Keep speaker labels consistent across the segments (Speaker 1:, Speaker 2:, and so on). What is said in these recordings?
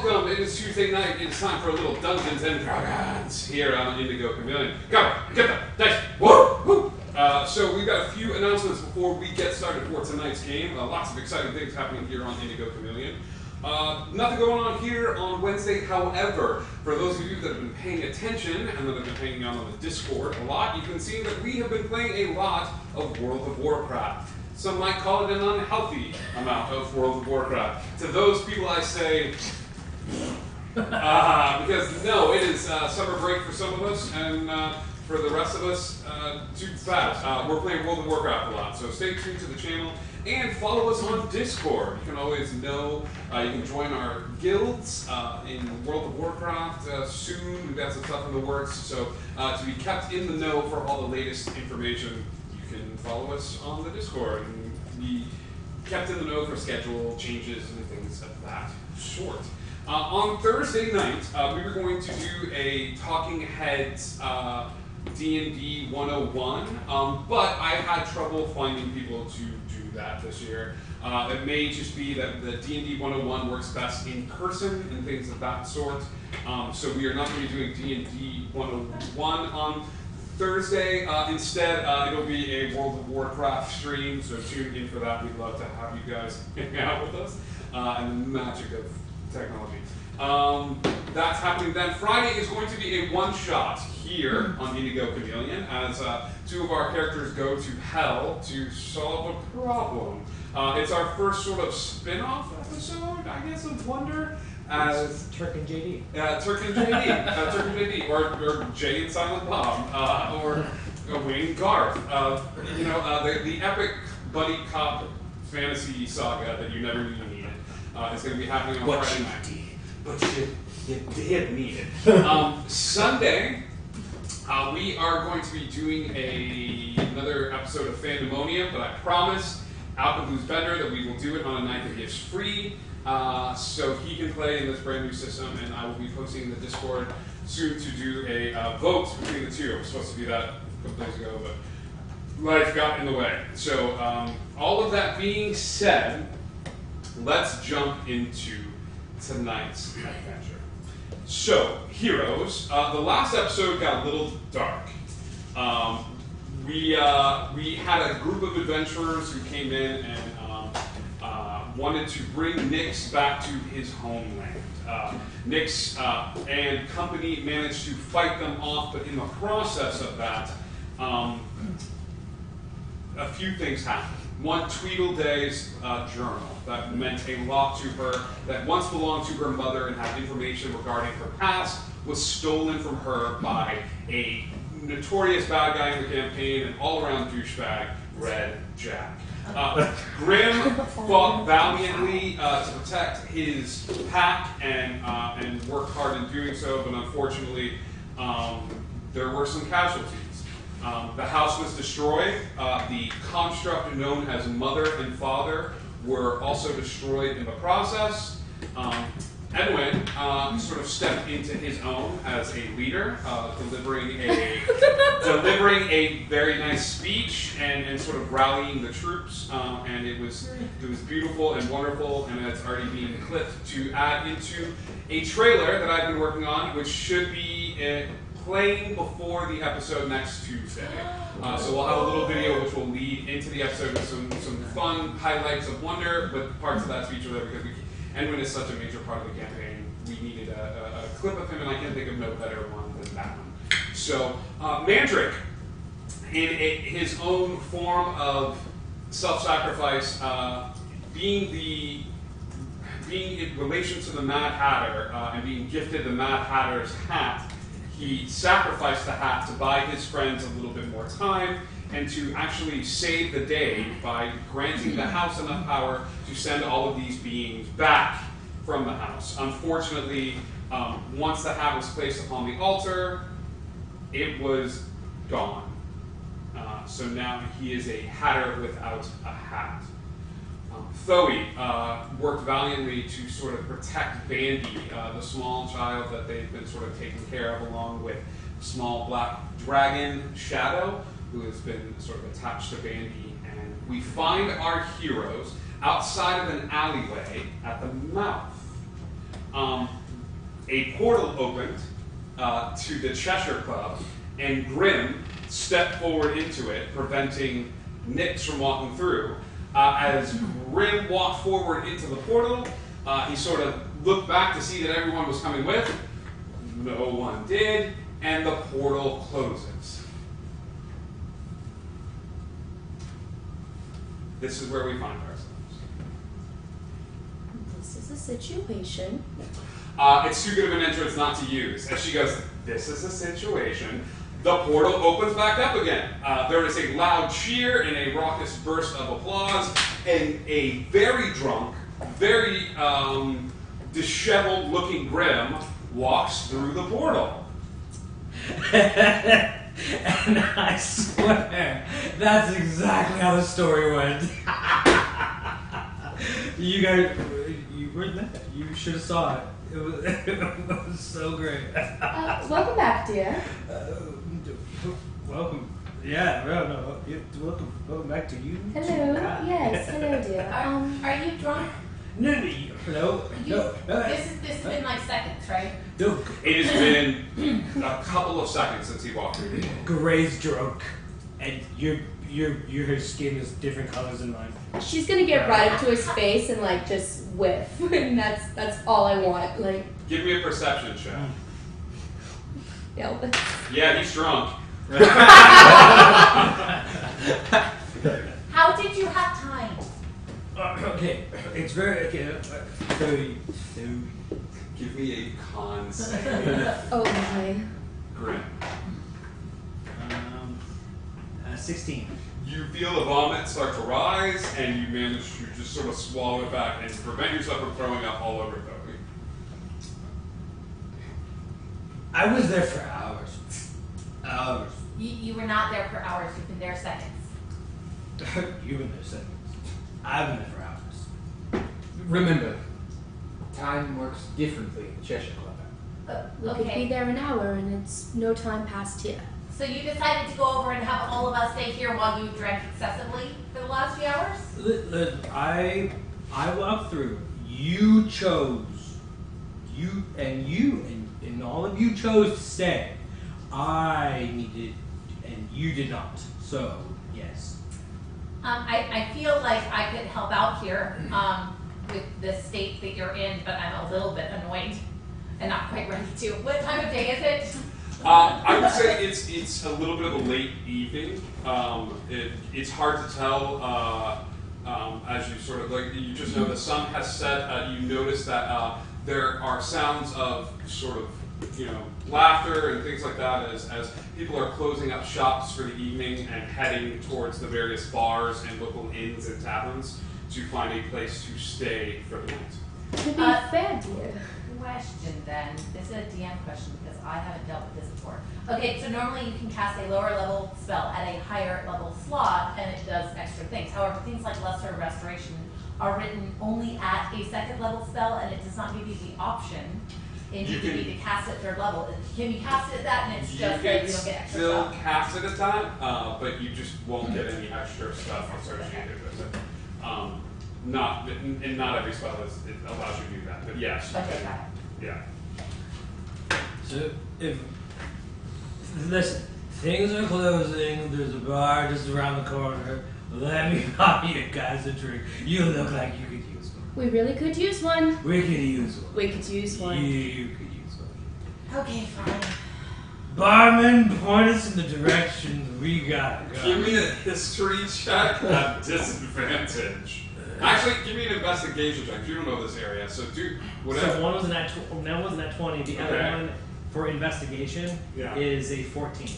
Speaker 1: welcome. It is Tuesday night. It's time for a little Dungeons and Dragons here on Indigo Chameleon. Go, get them, dice, woo, woo. So we've got a few announcements before we get started for tonight's game. Lots of exciting things happening here on Indigo Chameleon. Nothing going on here on Wednesday. However, for those of you that have been paying attention and that have been hanging out on the Discord a lot, you've been seeing that we have been playing a lot of World of Warcraft. Some might call it an unhealthy amount of World of Warcraft. To those people I say, because no, it is summer break for some of us, and for the rest of us, too fast. We're playing World of Warcraft a lot, so stay tuned to the channel and follow us on Discord. You can always know, you can join our guilds in World of Warcraft soon. We've got some stuff in the works, so to be kept in the know for all the latest information, you can follow us on the Discord and be kept in the know for schedule changes and things of that sort. On Thursday night, we were going to do a Talking Heads D&D 101, but I had trouble finding people to do that this year. It may just be that the D&D 101 works best in person and things of that sort. So we are not going to be doing D&D 101 on Thursday. Instead, it'll be a World of Warcraft stream, so tune in for that. We'd love to have you guys hang out with us and the magic of technology. That's happening then. Friday is going to be a one-shot here on Indigo Chameleon as two of our characters go to hell to solve a problem. It's our first sort of spin-off episode, I guess, of Wonder. As
Speaker 2: Turk and JD.
Speaker 1: Turk and JD, or Jay and Silent Bob, or Wayne and Garth. The epic buddy cop fantasy saga that you never knew you needed is going to be happening on Friday night. But you did need it. Sunday, we are going to be doing another episode of Fandemonium, but I promised Alka Bender that we will do it on a night that is free. So he can play in this brand new system, and I will be posting in the Discord soon to do a vote between the two. I was supposed to do that a couple days ago, but life got in the way. So all of that being said, let's jump into tonight's adventure. So, heroes, the last episode got a little dark. We had a group of adventurers who came in and wanted to bring Nyx back to his homeland. Nyx and company managed to fight them off, but in the process of that, a few things happened. One, Tweedleday's journal that meant a lot to her, that once belonged to her mother and had information regarding her past, was stolen from her by a notorious bad guy in the campaign and all-around douchebag, Red Jack. Grim fought valiantly to protect his pack and worked hard in doing so, but unfortunately there were some casualties. The house was destroyed. The construct known as Mother and Father were also destroyed in the process. Edwin sort of stepped into his own as a leader, delivering a very nice speech and sort of rallying the troops. And it was beautiful and wonderful, and it's already being clipped to add into a trailer that I've been working on, which should be playing before the episode next Tuesday. So we'll have a little video which will lead into the episode with some fun highlights of Wonder, but parts of that feature there because Edwin is such a major part of the campaign. We needed a clip of him, and I can think of no better one than that one. So Mandrick, in his own form of self-sacrifice, being in relation to the Mad Hatter and being gifted the Mad Hatter's hat, he sacrificed the hat to buy his friends a little bit more time and to actually save the day by granting the house enough power to send all of these beings back from the house. Unfortunately, once the hat was placed upon the altar, it was gone. So now he is a hatter without a hat. Thoe worked valiantly to sort of protect Bandy, the small child that they've been sort of taking care of, along with small black dragon Shadow, who has been sort of attached to Bandy. And we find our heroes outside of an alleyway at the mouth. a portal opened to the Cheshire Club, and Grim stepped forward into it, preventing Nix from walking through. As Grim walked forward into the portal, he sort of looked back to see that everyone was coming with. No one did, and the portal closes. This is where we find ourselves.
Speaker 2: This is a situation.
Speaker 1: It's too good of an entrance not to use. As she goes, this is a situation. The portal opens back up again. There is a loud cheer and a raucous burst of applause, and a very drunk, very disheveled-looking Grim walks through the portal.
Speaker 3: And I swear, that's exactly how the story went. You guys, you were there. You should have saw it. It was so great.
Speaker 2: Welcome back, dear.
Speaker 3: Welcome. Yeah, no. Welcome back to you.
Speaker 2: Hello. Yes, hello, dear.
Speaker 4: Are you drunk?
Speaker 3: No.
Speaker 4: This has been like seconds, right?
Speaker 3: No.
Speaker 1: It has been a couple of seconds since he walked through the portal.
Speaker 3: Gray's drunk, and your skin is different colors than mine.
Speaker 2: She's gonna get right up to his face and like just whiff, and that's all I want. Like,
Speaker 1: Give me a perception check.
Speaker 2: yeah.
Speaker 1: Yeah, he's drunk.
Speaker 4: How did you have time?
Speaker 3: Okay, it's very okay. So
Speaker 1: Give me a con save.
Speaker 2: Oh my.
Speaker 1: Grim.
Speaker 3: 16.
Speaker 1: You feel the vomit start to rise, and you manage to just sort of swallow it back and prevent yourself from throwing up all over Bowie.
Speaker 3: I was there for hours. Hours.
Speaker 4: You were not there for hours. You've been there seconds.
Speaker 3: You've been there seconds. I've been there for hours.
Speaker 5: Remember, time works differently in the Cheshire Club.
Speaker 2: We could be there an hour, and it's no time past here.
Speaker 4: So you decided to go over and have all of us stay here while you drank excessively for the last few hours?
Speaker 3: I walked through. You chose. And all of you chose to stay. I needed, and you did not. So, yes.
Speaker 4: I feel like I could help out here with the state that you're in, but I'm a little bit annoyed and not quite ready to. What time of day is it?
Speaker 1: I would say it's a little bit of a late evening. It's hard to tell as you sort of like you just know the sun has set. You notice that there are sounds of sort of laughter and things like that as people are closing up shops for the evening and heading towards the various bars and local inns and taverns to find a place to stay for the night.
Speaker 2: To be fair, dear.
Speaker 4: Question then. This is a DM question because I haven't dealt with this before. Okay, so normally you can cast a lower level spell at a higher level slot and it does extra things. However, things like Lesser Restoration are written only at a second level spell and it does not give you the option in D&D to cast it third level. Can you cast it at that and it's just that you don't get extra
Speaker 1: still
Speaker 4: stuff?
Speaker 1: cast it at that, but you just won't get any extra stuff associated with it. Not every spell it allows you to do that, but yes.
Speaker 4: Okay, got it.
Speaker 1: Yeah.
Speaker 3: So, listen, things are closing. There's a bar just around the corner. Let me buy you guys a drink. You look like you could use one.
Speaker 2: We really could use one.
Speaker 3: We could use one.
Speaker 2: We could use one.
Speaker 3: You could use one.
Speaker 4: Okay, fine.
Speaker 3: Barman, point us in the direction we gotta go.
Speaker 1: Give me a history check at disadvantage. Actually, give me an investigation check. You don't know this area, so do whatever.
Speaker 3: So one was an 20. The other
Speaker 1: Okay.
Speaker 3: one for investigation is a 14.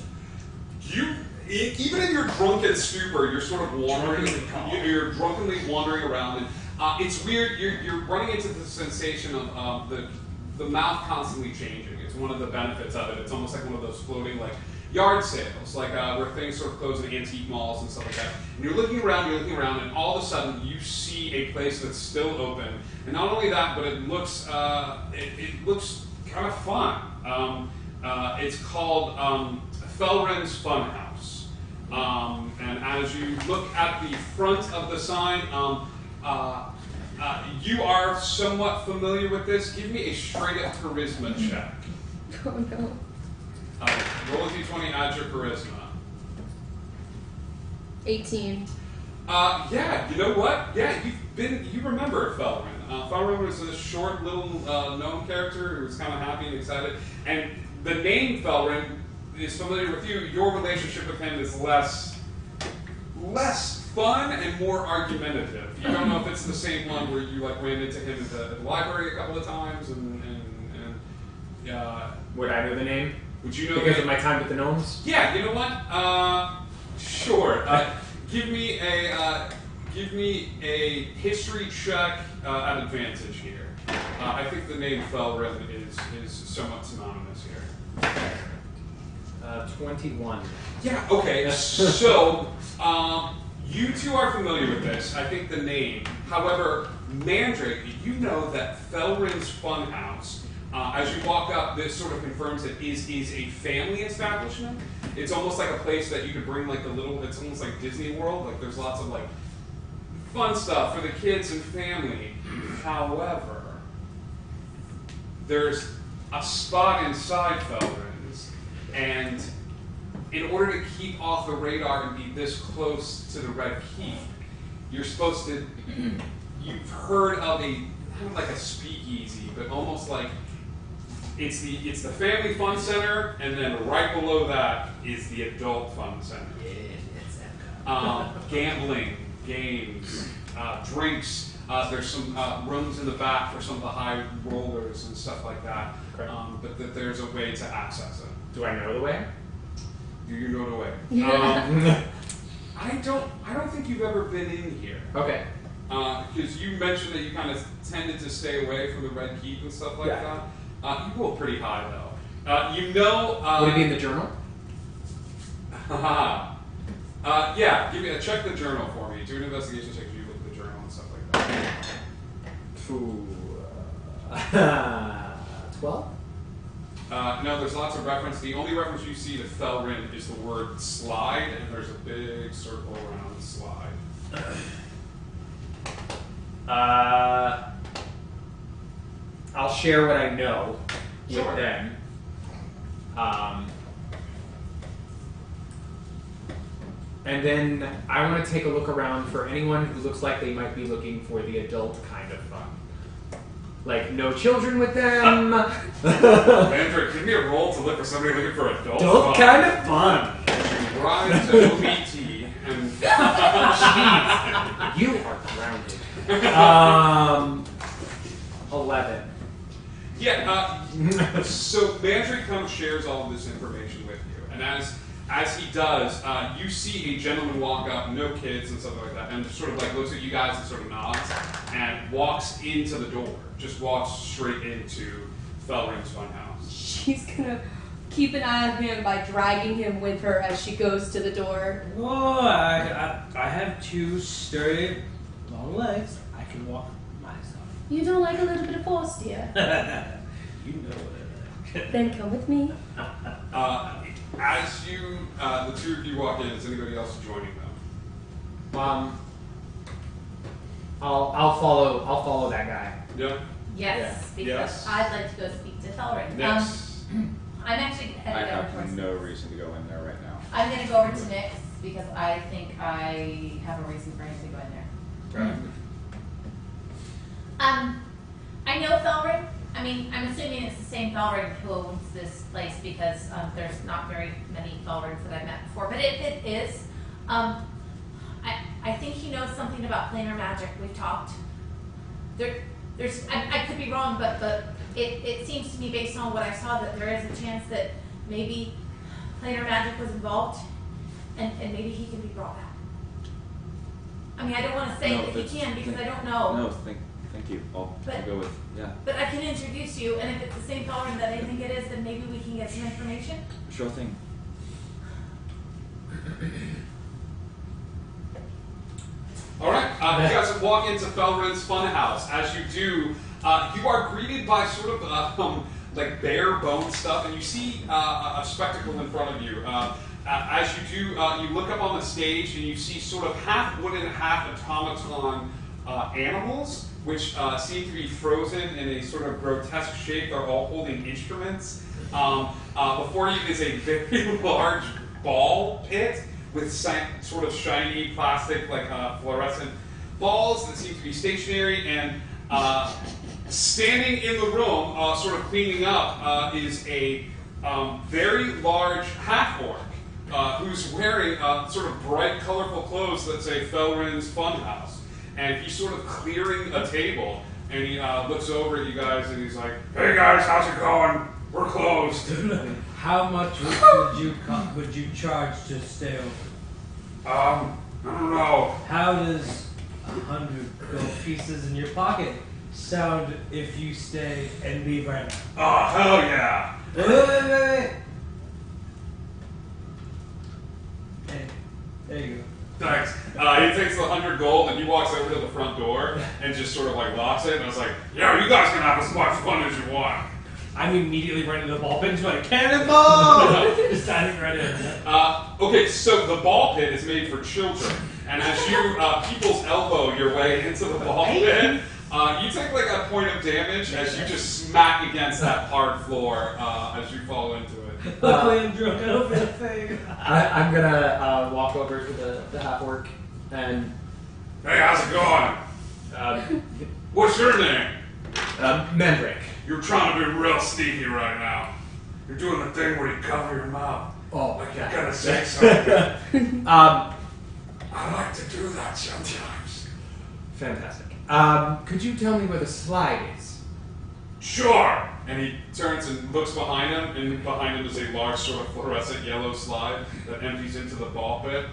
Speaker 1: Even in your drunken stupor, you're sort of wandering. You're drunkenly wandering around, and it's weird. You're running into the sensation of the mouth constantly changing. It's one of the benefits of it. It's almost like one of those floating yard sales, where things sort of close in antique malls and stuff like that. And you're looking around, and all of a sudden you see a place that's still open. And not only that, but it looks kind of fun. It's called Felren's Funhouse. And as you look at the front of the sign, You are somewhat familiar with this. Give me a straight-up charisma check.
Speaker 2: Oh no.
Speaker 1: Roll a d20, add your charisma.
Speaker 2: 18.
Speaker 1: Yeah, you know what? Yeah, you remember Felrin. Felrin was a short little gnome character who was kind of happy and excited. And the name Felrin is familiar with you. Your relationship with him is less fun and more argumentative. You don't know if it's the same one where you like ran into him at the library a couple of times and
Speaker 5: Would I know the name?
Speaker 1: would you know
Speaker 5: Because
Speaker 1: the-
Speaker 5: of my time with the gnomes?
Speaker 1: Yeah, you know what? Sure. Give me a history check at advantage here. I think the name Felrin is somewhat synonymous here.
Speaker 5: 21.
Speaker 1: Yeah. Okay. So you two are familiar with this. I think the name. However, Mandrake, you know that Felrin's Funhouse. As you walk up, this sort of confirms that is a family establishment. It's almost like a place that you could bring like it's almost like Disney World. Like there's lots of like fun stuff for the kids and family. However, there's a spot inside Felrin's, and in order to keep off the radar and be this close to the Red Keep, you're supposed to. You've heard of kind of like a speakeasy, but almost like. It's the family fun center, and then right below that is the adult fun center. Gambling, games, drinks. There's some rooms in the back for some of the high rollers and stuff like that.
Speaker 5: Okay.
Speaker 1: But there's a way to access it.
Speaker 5: Do I know the way?
Speaker 1: Do you know the way?
Speaker 2: Yeah.
Speaker 1: I don't think you've ever been in here.
Speaker 5: Okay.
Speaker 1: Because you mentioned that you kind of tended to stay away from the Red Keep and stuff like that. You roll pretty high though.
Speaker 5: Would it be in the journal?
Speaker 1: Yeah, check the journal for me. Do an investigation check. You look at the journal and stuff like that.
Speaker 5: 12?
Speaker 1: No, there's lots of reference. The only reference you see to Felrin is the word slide, and there's a big circle around the slide.
Speaker 5: I'll share what I know
Speaker 1: Sure.
Speaker 5: with them. And then I want to take a look around for anyone who looks like they might be looking for the adult kind of fun. Like, no children with them.
Speaker 1: Mandrake, give me a roll to look for somebody looking for adult
Speaker 5: Adult
Speaker 1: fun.
Speaker 5: kind of fun.
Speaker 1: You rise to OBT and
Speaker 5: Jeez. You are grounded. 11.
Speaker 1: yeah. So Mandrake comes shares all of this information with you, and as he does, you see a gentleman walk up, no kids and stuff like that, and just sort of like looks at you guys and sort of nods, and walks into the door. Just walks straight into Felrin's Funhouse.
Speaker 2: She's gonna keep an eye on him by dragging him with her as she goes to the door.
Speaker 3: Oh, I have two sturdy, long legs. I can walk myself.
Speaker 2: You don't like a little bit of force, dear?
Speaker 3: You know what I like.
Speaker 2: Then come with me.
Speaker 1: As you, the two of you walk in, is anybody else joining them?
Speaker 5: I'll follow that guy.
Speaker 1: Yeah.
Speaker 4: Yes, because
Speaker 1: Yes.
Speaker 4: I'd like to go speak to Felrin.
Speaker 1: Next.
Speaker 4: I'm actually
Speaker 6: I
Speaker 4: headed over
Speaker 6: have
Speaker 4: towards.
Speaker 6: no reason to go in there right now.
Speaker 4: I'm going to go over to Nick's because I think I have a reason for him to go in there. I know Felrin. I mean, I'm assuming it's the same Felrin who owns this place because there's not very many Felrins that I've met before. But if it is, I think he knows something about planar magic. We've talked. I could be wrong, but it seems to me based on what I saw that there is a chance that maybe planar magic was involved, and maybe he can be brought back. I mean, I don't want to say
Speaker 6: No,
Speaker 4: that he
Speaker 6: that's-
Speaker 4: can because I don't know.
Speaker 6: No, thank you. I'll go with, yeah,
Speaker 4: But I can introduce you, and if it's the same Felrin that I think it is, then maybe we can get some information.
Speaker 6: sure thing.
Speaker 1: All right, you guys walk into Felrin's Funhouse. As you do, you are greeted by sort of like bare bone stuff, and you see a spectacle in front of you. As you do, you look up on the stage and you see sort of half wooden, half automaton animals which seem to be frozen in a sort of grotesque shape. They're all holding instruments. Before you is a very large ball pit with sort of shiny plastic, like fluorescent balls that seem to be stationary. And standing in the room, sort of cleaning up, is a very large half-orc who's wearing sort of bright, colorful clothes that say Felrin's Funhouse. And he's sort of clearing a table, and he looks over at you guys, and he's like, "Hey guys, how's it going? We're closed."
Speaker 3: How much would you charge to stay over?
Speaker 1: I don't know.
Speaker 3: How does 100 gold pieces in your pocket sound if you stay and leave right now?
Speaker 1: Oh, hell yeah.
Speaker 3: Wait. Hey, there you go.
Speaker 1: Thanks. He takes the 100 gold and he walks over to the front door and just sort of like locks it. And I was like, "Yeah, you guys can have as much fun as you want."
Speaker 3: I'm immediately running to the ball pit and just like, "Cannonball!" Just diving right in.
Speaker 1: Okay, so the ball pit is made for children. And as you people's elbow your way into the ball pit, you take like a point of damage as you just smack against that hard floor as you fall into it.
Speaker 3: Luckily I'm drunk, I don't feel a thing.
Speaker 5: I'm gonna walk over to the half orc and
Speaker 1: "Hey, how's it going? What's your name?"
Speaker 5: Mandrake.
Speaker 1: "You're trying to be real sneaky right now. You're doing the thing where you cover your mouth.
Speaker 5: Oh,
Speaker 1: Like
Speaker 5: yeah.
Speaker 1: you're gonna say something." "I like to do that sometimes."
Speaker 5: Fantastic. Could you tell me where the slide is?
Speaker 1: "Sure." And he turns and looks behind him, and behind him is a large sort of fluorescent yellow slide that empties into the ball pit.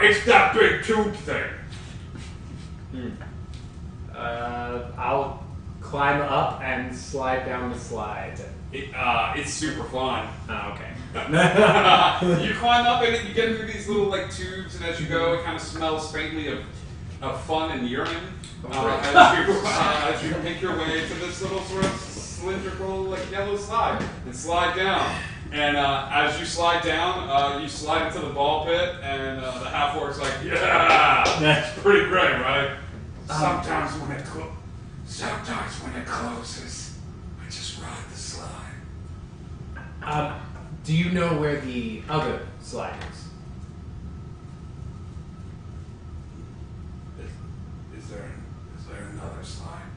Speaker 1: "It's that big tube thing."
Speaker 5: I'll climb up and slide down the slide.
Speaker 1: It's super fun.
Speaker 5: Okay.
Speaker 1: You climb up and you get into these little like tubes, and as you go, it kind of smells faintly of fun and urine. As you make your way to this little sort of cylindrical like yellow slide and slide down. And as you slide down, you slide into the ball pit, and the half orc's like, "Yeah, that's pretty great, right?" Sometimes when it closes, I just ride the slide."
Speaker 5: Do you know where the other slide is?
Speaker 1: Is there another slide?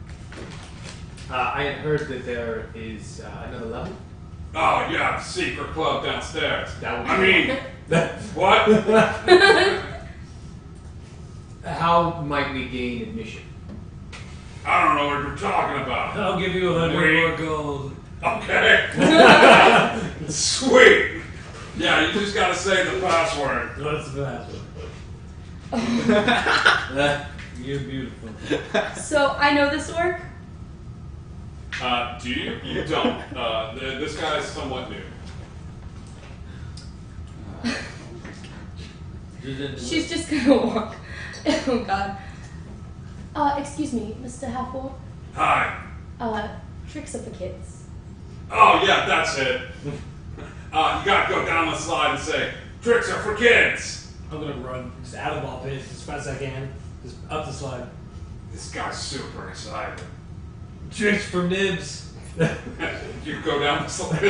Speaker 5: I had heard that there is another level.
Speaker 1: Oh yeah, secret club downstairs.
Speaker 5: That would
Speaker 1: I
Speaker 5: be
Speaker 1: mean, what?
Speaker 5: How might we gain admission?
Speaker 1: I don't know what you're talking about.
Speaker 3: I'll give you 100 more gold.
Speaker 1: Okay. Sweet. Yeah, you just gotta say the password.
Speaker 3: What's the password? You're beautiful.
Speaker 2: So I know this orc.
Speaker 1: Do you? You don't. This guy is somewhat new.
Speaker 2: She's just gonna walk. Oh God. Excuse me, Mr. Half-Orc.
Speaker 1: Hi.
Speaker 2: Tricks of the kids.
Speaker 1: Oh yeah, that's it. You gotta go down the slide and say, "Tricks are for kids."
Speaker 3: I'm gonna run just out of the ball pit as fast as I can. Just up the slide.
Speaker 1: This guy's super excited.
Speaker 3: Tricks for nibs.
Speaker 1: You go down the slide.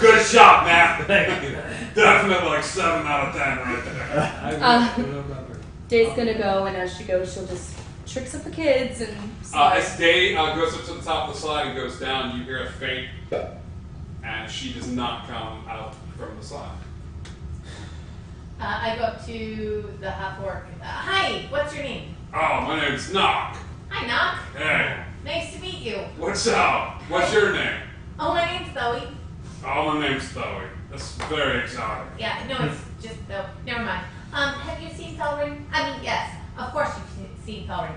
Speaker 1: Good shot, man.
Speaker 3: Thank you.
Speaker 1: Definitely like 7 out of 10 right there.
Speaker 3: I remember.
Speaker 2: Day's gonna go, and as she goes, she'll just tricks up the kids and.
Speaker 1: As Day goes up to the top of the slide and goes down, you hear a faint, and she does not come out from the slide.
Speaker 4: I go up to the half orc. Hi, what's your name?
Speaker 1: Oh, my name's Knock.
Speaker 4: Hi, Knock.
Speaker 1: Hey,
Speaker 4: Nice to meet you.
Speaker 1: what's up? What's your name?
Speaker 4: Oh, my name's Zoe.
Speaker 1: Oh, my name's Chloe. That's very exotic.
Speaker 4: Yeah, no, it's just never mind. Have you seen Felrin? I mean, yes, of course you've seen Felrin.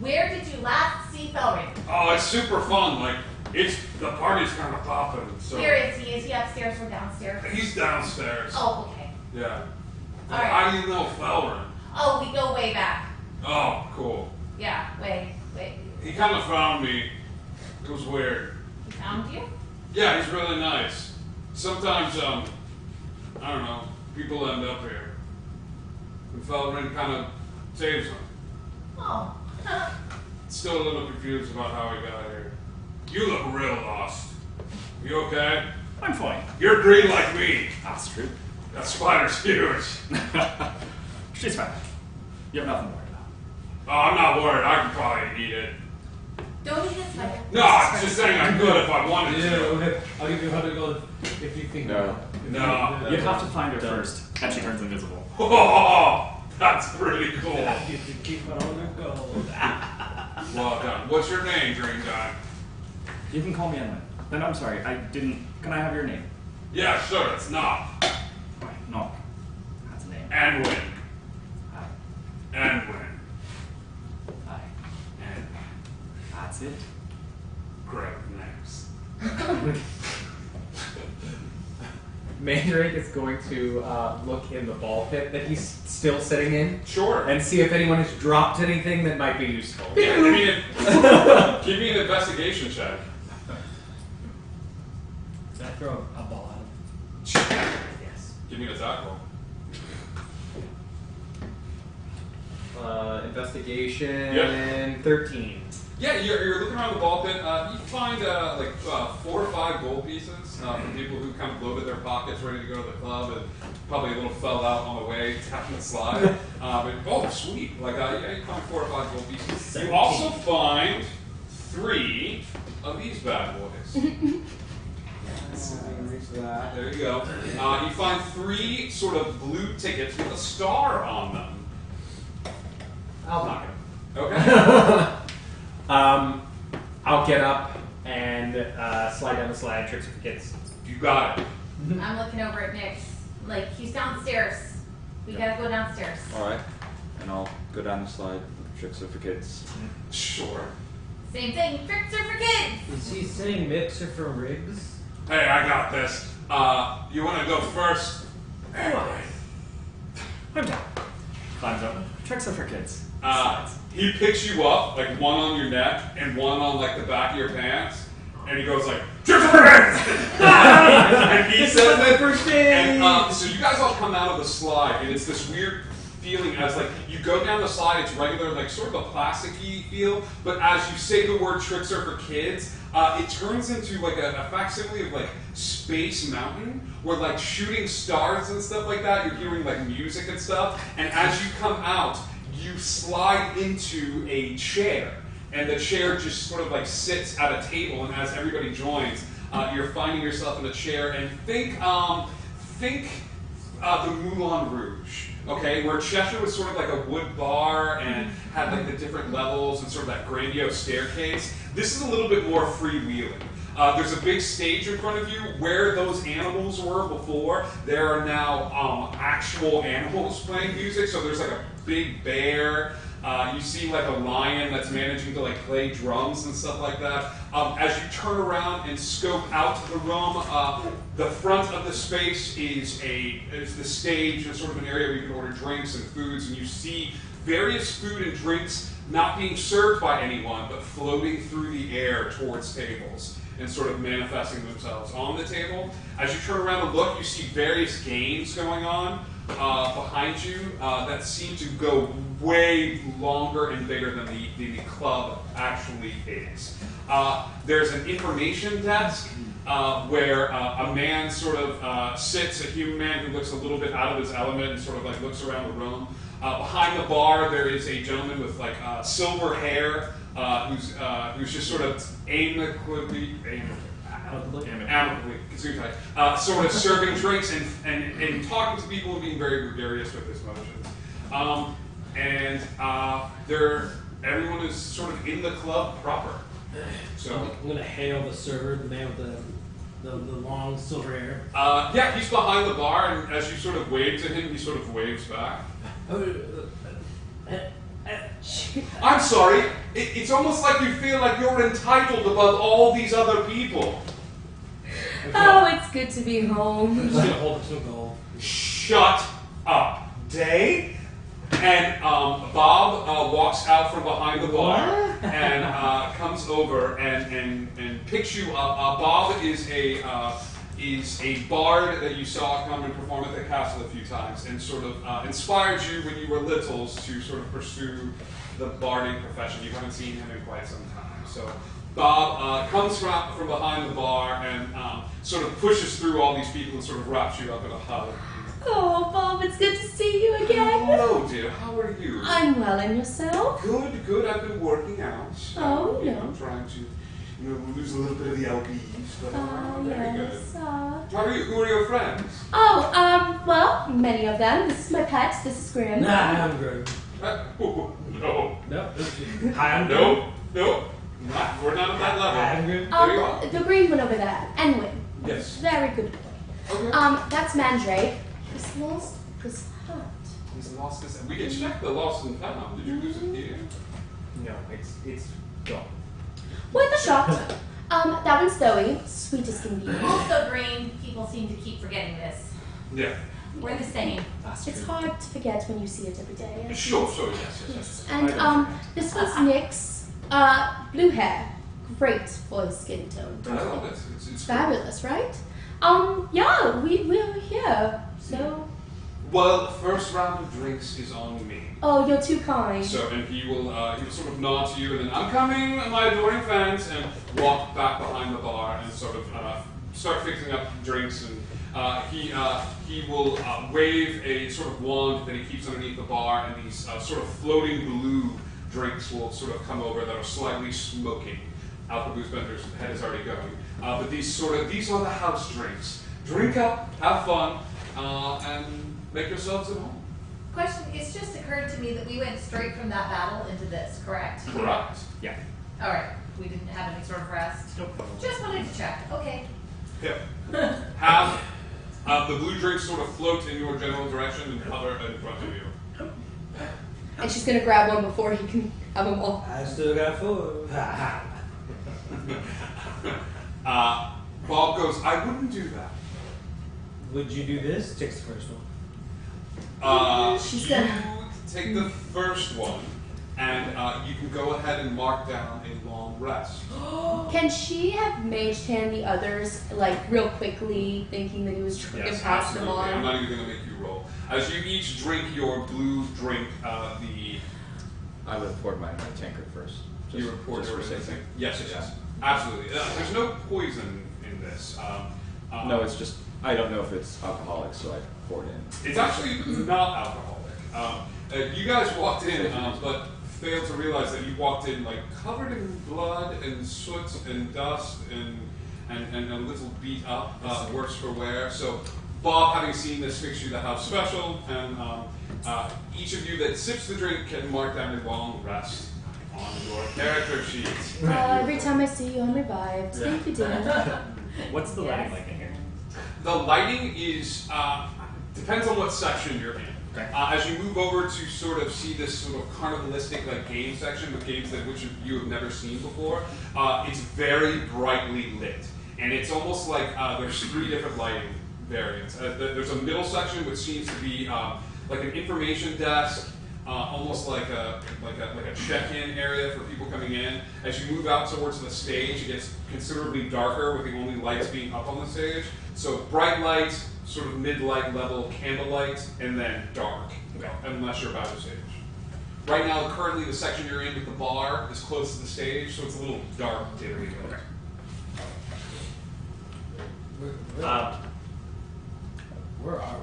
Speaker 4: Where did you last see Felrin?
Speaker 1: Oh, it's super fun. Like, the party's kind of popping. So
Speaker 4: Where is he? Is he upstairs or downstairs?
Speaker 1: he's downstairs.
Speaker 4: Oh, okay.
Speaker 1: Yeah.
Speaker 4: All right.
Speaker 1: How do you know Felrin?
Speaker 4: Oh, we go way back.
Speaker 1: Oh, cool.
Speaker 4: Yeah, way.
Speaker 1: He kind of found me. It was weird.
Speaker 4: He found you?
Speaker 1: Yeah, he's really nice. Sometimes, I don't know, people end up here. And Felrin kind of saves them.
Speaker 4: Oh.
Speaker 1: Still a little confused about how we got here. You look real lost. You okay?
Speaker 7: I'm fine.
Speaker 1: You're green like me.
Speaker 7: That's true.
Speaker 1: That spider's huge.
Speaker 7: She's fine. You have nothing to worry about.
Speaker 1: Oh, I'm not worried. I can probably eat it.
Speaker 4: Don't eat this spider.
Speaker 1: No, I'm just saying I could if I wanted to.
Speaker 3: Yeah, I'll give you 100 gold if you think.
Speaker 6: No.
Speaker 1: No.
Speaker 7: You'd have to find her first, and she turns invisible.
Speaker 1: Oh, that's pretty cool.
Speaker 3: You can keep it on the gold.
Speaker 1: Well done. What's your name, Dream Guy?
Speaker 7: You can call me Edwin. Then I'm sorry, I didn't. Can I have your name?
Speaker 1: Yeah, sure. It's not.
Speaker 7: Right, Knock. That's a name.
Speaker 1: Anwin.
Speaker 7: Hi.
Speaker 1: Anwin.
Speaker 7: Hi.
Speaker 1: And
Speaker 7: That's it.
Speaker 1: great names.
Speaker 5: Mandrake is going to look in the ball pit that he's still sitting in
Speaker 1: Sure.
Speaker 5: and see if anyone has dropped anything that might be useful.
Speaker 1: Yeah, give me an investigation check.
Speaker 3: Did I throw a ball at him?
Speaker 5: Yes.
Speaker 1: Give me an attack roll.
Speaker 5: Investigation
Speaker 1: Yeah.
Speaker 5: 13.
Speaker 1: Yeah, you're looking around the ball pit. You find 4 or 5 gold pieces from people who kind of loaded their pockets, ready to go to the club, and probably a little fell out on the way, tapping the slide. But sweet! Yeah, you find 4 or 5 gold pieces.
Speaker 3: 17.
Speaker 1: You also find 3 of these bad boys. There you go. You find 3 sort of blue tickets with a star on them.
Speaker 5: I'll knock him.
Speaker 1: Okay.
Speaker 5: I'll get up and slide down the slide, tricks for kids.
Speaker 1: You got it.
Speaker 4: I'm looking over at Nick. Like, he's downstairs. We gotta go downstairs.
Speaker 6: Alright. And I'll go down the slide. Tricks are for kids.
Speaker 1: Sure.
Speaker 4: Same thing. Tricks are for kids.
Speaker 3: Is he saying mixer for rigs?
Speaker 1: Hey, I got this. You want to go first? Anyway.
Speaker 7: I'm down. Climbs up. Tricks are for kids.
Speaker 1: He picks you up, like one on your neck and one on like the back of your pants, and he goes like, "Tricks are for kids!" And he says it. And so you guys all come out of the slide, and it's this weird feeling as like you go down the slide. It's regular, like sort of a plasticky feel, but as you say the word "tricks are for kids," it turns into like a facsimile of like Space Mountain, where like shooting stars and stuff like that. You're hearing like music and stuff, and as you come out, you slide into a chair, and the chair just sort of like sits at a table, and as everybody joins, you're finding yourself in a chair, and think the Moulin Rouge, okay, where Cheshire was sort of like a wood bar and had like the different levels and sort of that grandiose staircase. This is a little bit more freewheeling. There's a big stage in front of you. Where those animals were before, there are now actual animals playing music. So there's like a big bear. You see like a lion that's managing to like play drums and stuff like that. As you turn around and scope out the room, the front of the space is the stage and sort of an area where you can order drinks and foods, and you see various food and drinks not being served by anyone, but floating through the air towards tables and sort of manifesting themselves on the table. As you turn around and look, you see various games going on behind you that seem to go way longer and bigger than the club actually is. There's an information desk where a man sort of sits, a human man who looks a little bit out of his element and sort of like looks around the room. Behind the bar, there is a gentleman with like silver hair who's just sort of amicably, sort of serving drinks and talking to people and being very gregarious with his motions. Everyone is sort of in the club proper. So
Speaker 3: I'm gonna hail the server, the man with the long silver hair.
Speaker 1: Yeah, he's behind the bar, and as you sort of wave to him, he sort of waves back. I'm sorry. It's almost like you feel like you're entitled above all these other people.
Speaker 2: Oh, it's good to be home.
Speaker 3: I'm just gonna hold it to a goal.
Speaker 1: Shut up, Day. And Bob walks out from behind the bar and comes over and picks you up. Bob is a bard that you saw come and perform at the castle a few times, and sort of inspired you when you were littles to sort of pursue the barding profession. You haven't seen him in quite some time. So Bob comes from behind the bar and sort of pushes through all these people and sort of wraps you up in a hug.
Speaker 2: Oh, Bob, it's good to see you again.
Speaker 1: Hello, dear. How are you?
Speaker 2: I'm well, and yourself?
Speaker 1: Good, good. I've been working out.
Speaker 2: Oh,
Speaker 1: you
Speaker 2: no.
Speaker 1: know, trying to, lose a little bit of the lbs. But very
Speaker 2: Yes.
Speaker 1: good. How are you? Who are your friends?
Speaker 2: Well, many of them. This is my pet. This is Grim.
Speaker 3: Nah, I'm good.
Speaker 1: No.
Speaker 3: No, I'm good.
Speaker 1: No. We're not at that level.
Speaker 3: I'm good.
Speaker 1: There you are.
Speaker 2: The green one over there. Anyway.
Speaker 1: Yes.
Speaker 2: Very good boy.
Speaker 1: Okay.
Speaker 2: That's Mandrake. He's lost his hat.
Speaker 1: He's lost his. We can check the lost and found. Did you lose it here?
Speaker 5: No, it's gone.
Speaker 2: What the shocked. That one's Zoe. Sweet as can be.
Speaker 4: Also green, people seem to keep forgetting this.
Speaker 1: Yeah.
Speaker 4: We're the same.
Speaker 2: It's hard to forget when you see it every day.
Speaker 1: Sure. Yes.
Speaker 2: And this was Nick's blue hair. Great for his skin tone.
Speaker 1: I love it. It's
Speaker 2: Fabulous, right? Yeah, we're here. So
Speaker 1: Well, first round of drinks is on me.
Speaker 2: oh, you're too kind.
Speaker 1: So, and he will sort of nod to you, and then I'm coming, my adoring fans, and walk back behind the bar and sort of start fixing up drinks. And he will wave a sort of wand that he keeps underneath the bar, and these sort of floating blue drinks will sort of come over that are slightly smoking. Alpha Booze Bender's head is already going. But these are the house drinks. Drink up, have fun, and make yourselves at home.
Speaker 4: Question, it's just occurred to me that we went straight from that battle into this, correct?
Speaker 1: Correct.
Speaker 5: Yeah.
Speaker 4: Alright, we didn't have any sort of rest.
Speaker 5: Nope.
Speaker 4: Just wanted to check. Okay.
Speaker 1: Yeah. Have the blue drinks sort of float in your general direction and hover in front of you.
Speaker 2: And she's gonna grab one before he can have them all.
Speaker 3: I still got 4.
Speaker 1: Bob goes, I wouldn't do that.
Speaker 3: Would you do this? Takes the first one.
Speaker 2: She's
Speaker 1: You
Speaker 2: gonna-
Speaker 1: take the first one, and you can go ahead and mark down a long rest.
Speaker 2: Can she have mage hand the others like real quickly, thinking that he was trying to pass them
Speaker 1: absolutely. I'm
Speaker 2: on?
Speaker 1: not even going to make you roll. As you each drink your blue drink,
Speaker 6: I would have poured mine in my tankard first.
Speaker 1: you
Speaker 6: Just-
Speaker 1: report
Speaker 6: just
Speaker 1: your
Speaker 6: for safety.
Speaker 1: Yes, absolutely. There's no poison in this.
Speaker 6: No, it's just, I don't know if it's alcoholic, so I poured in.
Speaker 1: It's actually not alcoholic. You guys walked in, but failed to realize that you walked in like covered in blood and soot and dust and a little beat up, worse for wear. So Bob, having seen this, makes you the house special, and each of you that sips the drink can mark down a long rest on your character sheet.
Speaker 2: Every time I see you, I'm revived. Thank you, dear.
Speaker 7: What's the lighting like in here?
Speaker 1: The lighting is depends on what section you're in.
Speaker 7: Okay.
Speaker 1: As you move over to sort of see this sort of carnivalistic like game section with games that which you have never seen before, it's very brightly lit, and it's almost like there's 3 different lighting variants. There's a middle section which seems to be like an information desk, almost like a check-in area for people coming in. As you move out towards the stage, it gets considerably darker with the only lights being up on the stage. So bright lights, sort of mid-light level candlelight, and then dark, unless you're about to stage. Right now, currently, the section you're in with the bar is close to the stage, so it's a little dark, dimly lit.
Speaker 3: Where are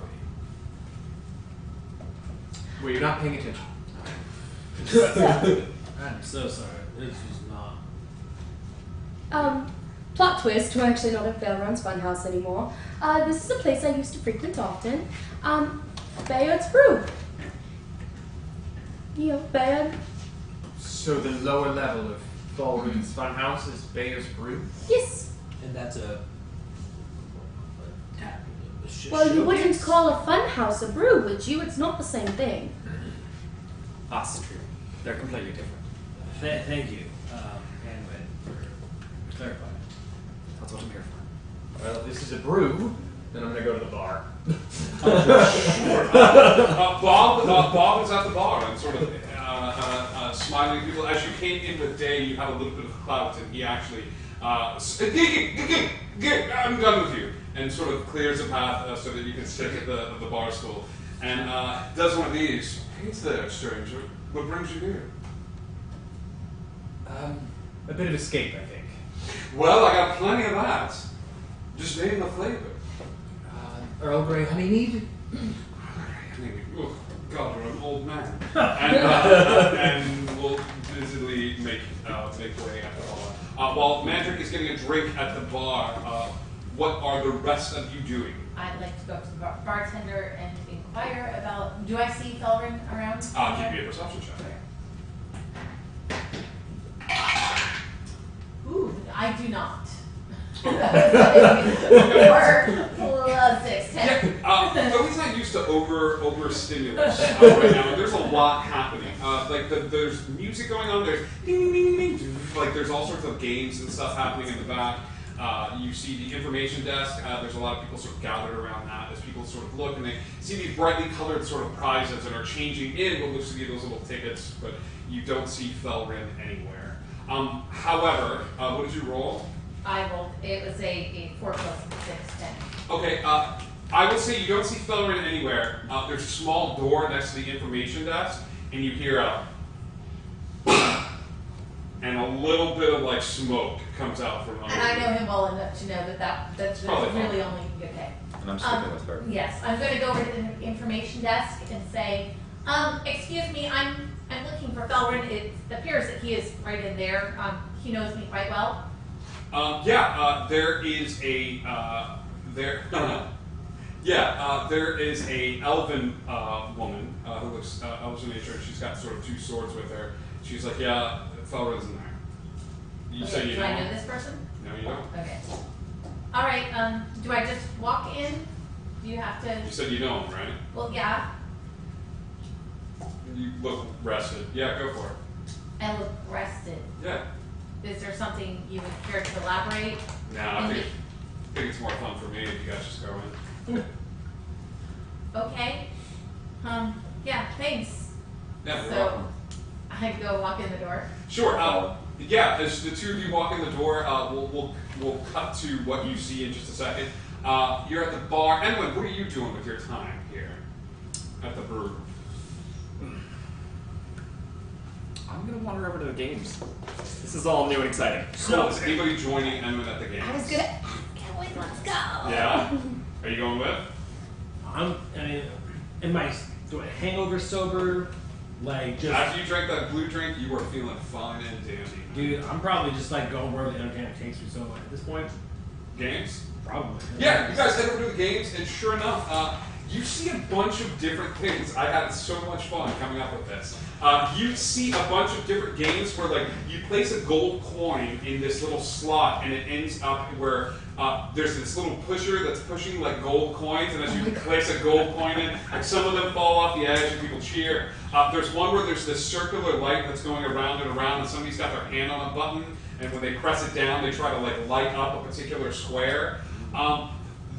Speaker 5: Well, you're not paying attention.
Speaker 3: we? I'm so sorry. This was not.
Speaker 2: Plot twist, we're actually not at Fairgrounds Funhouse anymore. This is a place I used to frequent often. Bayard's Brew. You know, Bayard.
Speaker 5: So the lower level of Ballroom's Funhouse is Bayer's Brew?
Speaker 2: Yes.
Speaker 3: And that's a tap.
Speaker 2: Well, you wouldn't call a funhouse a brew, would you? It's not the same thing.
Speaker 7: That's true. They're completely different.
Speaker 3: Thank you, Anyway, for clarifying.
Speaker 7: That's what I'm here for.
Speaker 5: Well, if this is a brew, then I'm gonna go to the bar.
Speaker 1: Bob is at the bar and sort of smiling at people. As you came in with Day, you had a little bit of clout, and he actually, I'm done with you, and sort of clears a path so that you can sit at the bar stool, and does one of these. Hey there, stranger. What brings you here?
Speaker 5: A bit of escape, I think.
Speaker 1: Well, I got plenty of that. Just name the flavor.
Speaker 5: Earl Grey honey mead?
Speaker 1: Oh, God, you're an old man. And we'll busily make way at the bar. While Mandrake is getting a drink at the bar, what are the rest of you doing?
Speaker 4: I'd like to go up to the bartender and inquire about. Do I see Felrin around?
Speaker 1: Give me a perception check.
Speaker 4: Ooh, I do not. 4 plus 6, 10.
Speaker 1: Yeah, Toby's not used to overstimulus right now. There's a lot happening. There's music going on. There's ding, ding, ding, ding. Like there's all sorts of games and stuff happening in the back. You see the information desk. There's a lot of people sort of gathered around that as people sort of look and they see these brightly colored sort of prizes and are changing in what looks to be those little tickets, but you don't see Felrin anywhere. However, what did you roll?
Speaker 4: It was a 4 plus 6, 10.
Speaker 1: Okay, I will say you don't see Felrin anywhere. There's a small door next to the information desk, and you hear and a little bit of like smoke comes out from under.
Speaker 4: And I know him well enough to know that's
Speaker 1: Probably
Speaker 4: really only okay.
Speaker 6: And I'm sticking with her.
Speaker 4: Yes, I'm going to go over to the information desk and say, excuse me, I'm looking for Felrin. It appears that he is right in there. He knows me quite well.
Speaker 1: There is a there is a elven woman who looks elvish in nature. She's got sort of 2 swords with her. She's like, yeah, Felrin's in there. You
Speaker 4: Okay,
Speaker 1: say you
Speaker 4: do
Speaker 1: know
Speaker 4: I know
Speaker 1: him?
Speaker 4: this person?
Speaker 1: No, you don't.
Speaker 4: Okay. All right. Do I just walk in? Do you have to?
Speaker 1: You said you know him, right?
Speaker 4: Well, yeah.
Speaker 1: You look rested. Yeah, go for it.
Speaker 4: I look rested.
Speaker 1: Yeah.
Speaker 4: Is there something you would care to elaborate?
Speaker 1: No, I think it's more fun for me if you guys just go in.
Speaker 4: Okay. Yeah. Thanks.
Speaker 1: Yeah, you're
Speaker 4: So
Speaker 1: welcome.
Speaker 4: I go walk in the door.
Speaker 1: Sure. As the 2 of you walk in the door, we'll cut to what you see in just a second. You're at the bar. Edwin, what are you doing with your time here at the brew?
Speaker 7: I'm gonna wander over to the games. This is all new and exciting.
Speaker 1: Cool. Is anybody joining Edwin at the game?
Speaker 2: I was gonna. Can't wait, let's go.
Speaker 1: Yeah. Are you going with?
Speaker 3: Do I hangover sober? Like just.
Speaker 1: After you drank that blue drink, you were feeling fine and dandy.
Speaker 3: Dude, I'm probably just like going where the entertainment takes me. So at this point,
Speaker 1: Games?
Speaker 3: probably.
Speaker 1: Yeah, you guys head over to the games, and sure enough, you see a bunch of different things. I had so much fun coming up with this. You see a bunch of different games where, like, you place a gold coin in this little slot, and it ends up where there's this little pusher that's pushing, like, gold coins, and as you place a gold coin in, like, some of them fall off the edge, and people cheer. There's one where there's this circular light that's going around and around, and somebody's got their hand on a button, and when they press it down, they try to, like, light up a particular square.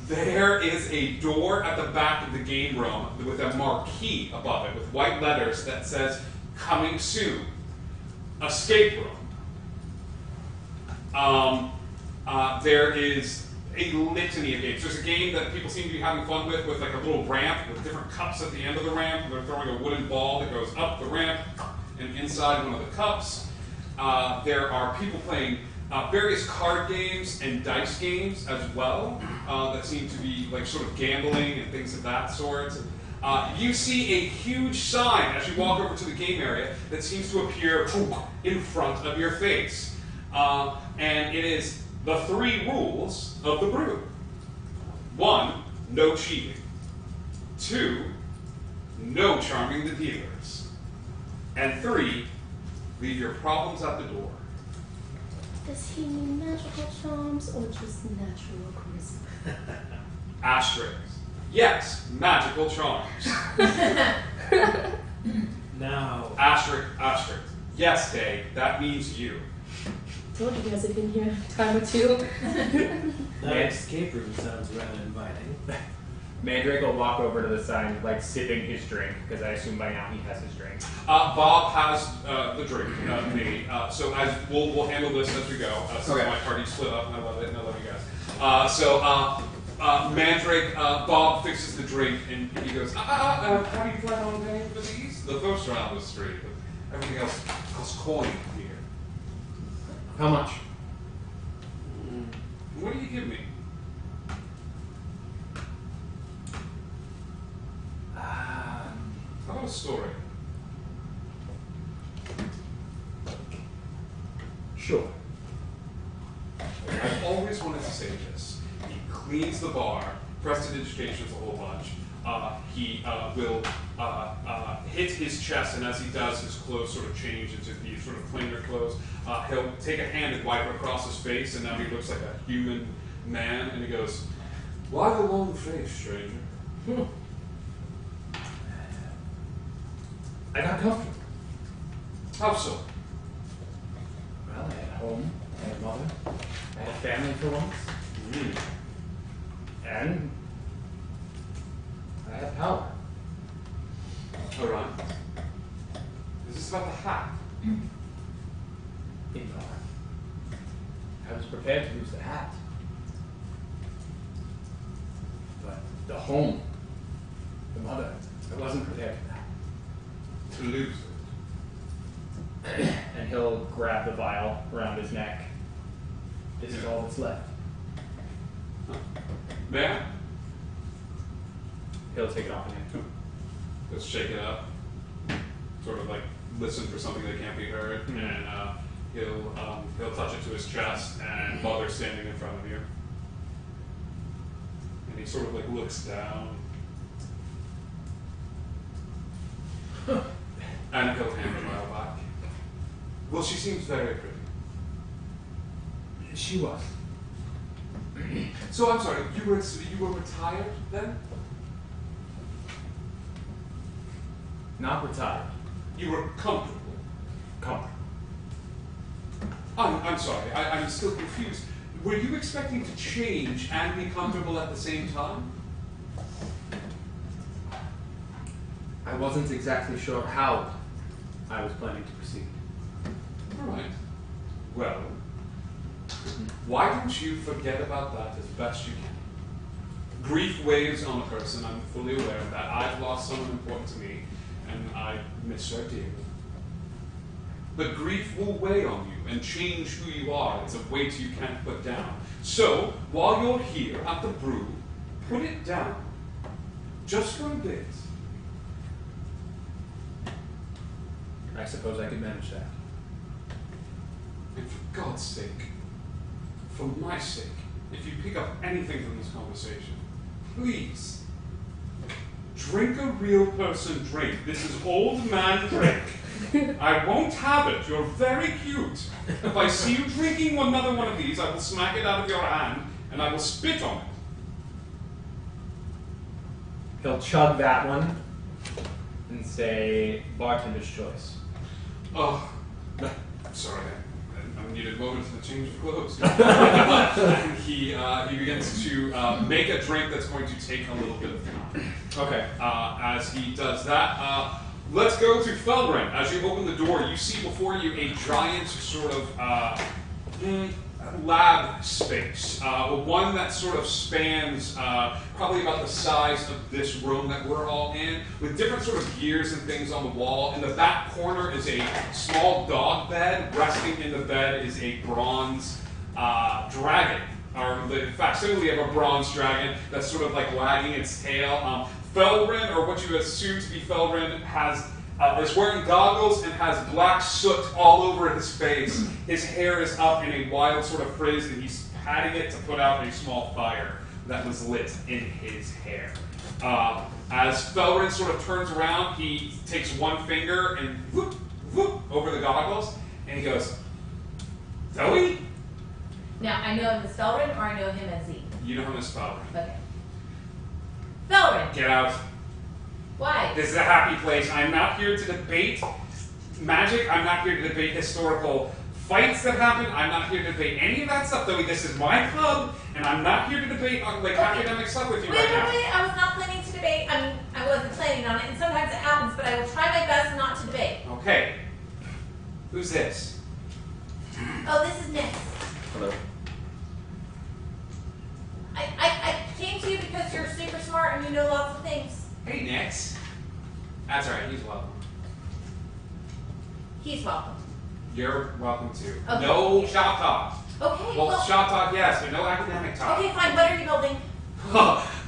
Speaker 1: There is a door at the back of the game room with a marquee above it with white letters that says, "Coming soon. Escape room." There is a litany of games. There's a game that people seem to be having fun with like a little ramp with different cups at the end of the ramp. They're throwing a wooden ball that goes up the ramp and inside one of the cups. There are people playing various card games and dice games as well that seem to be like sort of gambling and things of that sort. You see a huge sign as you walk over to the game area that seems to appear in front of your face. And it is the 3 rules of the brew. 1, no cheating. 2, no charming the dealers. And 3, leave your problems at the door.
Speaker 2: Does he mean magical charms or just natural charisma?
Speaker 1: Asterisk. Yes, magical charms.
Speaker 3: No.
Speaker 1: Asterisk. Yes, Dave, that means you.
Speaker 2: Told you guys have been here a time or 2.
Speaker 3: That escape room sounds rather inviting.
Speaker 5: Mandrake will walk over to the sign, like sipping his drink, because I assume by now he has his drink.
Speaker 1: Bob has the drink made. So as we'll handle this as we go. Since
Speaker 6: Okay.
Speaker 1: my party split up, and I love it, and I love you guys. Mandrake, Bob fixes the drink, and he goes, how do you plan on paying for these? The first round was free, but everything else costs coin here.
Speaker 5: How much?
Speaker 1: What do you give me? How about a story?
Speaker 5: Sure.
Speaker 1: I've always wanted to say this. He cleans the bar, prestidigitation's a whole bunch. He will hit his chest, and as he does, his clothes sort of change into these sort of plainer clothes. He'll take a hand and wipe it across his face, and now he looks like a human man, and he goes, "Why the long face, stranger?"
Speaker 5: I got comfortable.
Speaker 1: How so?
Speaker 5: Well, I had a home, I had a mother, I had a family for once, and I had power.
Speaker 1: Alright. Is this about the hat?
Speaker 5: In power. I was prepared to lose the hat. But the home, the mother, I wasn't prepared for that.
Speaker 1: To lose it.
Speaker 5: And he'll grab the vial around his neck. This is all that's left.
Speaker 1: May I?
Speaker 5: He'll take it off in him.
Speaker 1: Let's shake it up. Sort of like listen for something that can't be heard, and he'll touch it to his chest, and Mother's standing in front of you, and he sort of like looks down, and he'll hand the vial back. Well, she seems very pretty.
Speaker 5: She was.
Speaker 1: So I'm sorry, you were retired then?
Speaker 5: Not retired.
Speaker 1: You were comfortable.
Speaker 5: Comfortable.
Speaker 1: I'm sorry, I'm still confused. Were you expecting to change and be comfortable at the same time?
Speaker 5: I wasn't exactly sure how I was planning to proceed.
Speaker 1: All right. Well, why don't you forget about that as best you can? Grief weighs on a person, I'm fully aware of that. I've lost someone important to me, and I miss her dearly. But grief will weigh on you and change who you are. It's a weight you can't put down. So, while you're here at the brew, put it down. Just for a bit.
Speaker 5: I suppose I could manage that.
Speaker 1: And for God's sake, for my sake, if you pick up anything from this conversation, please, drink a real person drink. This is old man drink. I won't have it. You're very cute. If I see you drinking another one of these, I will smack it out of your hand, and I will spit on it.
Speaker 5: He'll chug that one and say, bartender's choice.
Speaker 1: Oh, sorry. I needed a moment to change of clothes. And he begins to make a drink that's going to take a little bit of time.
Speaker 5: Okay.
Speaker 1: As he does that, let's go to Felgren. As you open the door, you see before you a giant sort of lab space. One that sort of spans probably about the size of this room that we're all in, with different sort of gears and things on the wall. In the back corner is a small dog bed. Resting in the bed is a bronze dragon, or the facsimile of a bronze dragon that's sort of like wagging its tail. Felgren, or what you assume to be Felgren, is wearing goggles and has black soot all over his face. His hair is up in a wild sort of frizz, and he's patting it to put out a small fire that was lit in his hair. As Felgren sort of turns around, he takes one finger and whoop, whoop over the goggles, and he goes, Zoe?
Speaker 4: Now, I know him as Felgren, or I know him as Z?
Speaker 1: You know him as Felgren.
Speaker 4: Okay. Felgren!
Speaker 1: Get out.
Speaker 4: Why?
Speaker 1: This is a happy place. I'm not here to debate magic. I'm not here to debate historical fights that happen. I'm not here to debate any of that stuff. Though this is my club, and I'm not here to debate academic stuff with you right now.
Speaker 4: Wait, I was not planning to debate. I mean, I wasn't planning on it, and sometimes it happens, but I will try my best not to debate.
Speaker 1: Okay. Who's this?
Speaker 4: Oh, this is Nick.
Speaker 6: Hello.
Speaker 4: I came to you because you're super smart and you know lots of things.
Speaker 1: Hey, Nix. That's all right. He's welcome.
Speaker 4: He's welcome.
Speaker 1: You're welcome to.
Speaker 4: Okay.
Speaker 1: No shop talk.
Speaker 4: Okay,
Speaker 1: Well,
Speaker 4: well,
Speaker 1: shop talk, yes, but no academic talk.
Speaker 4: okay, fine. What are you building?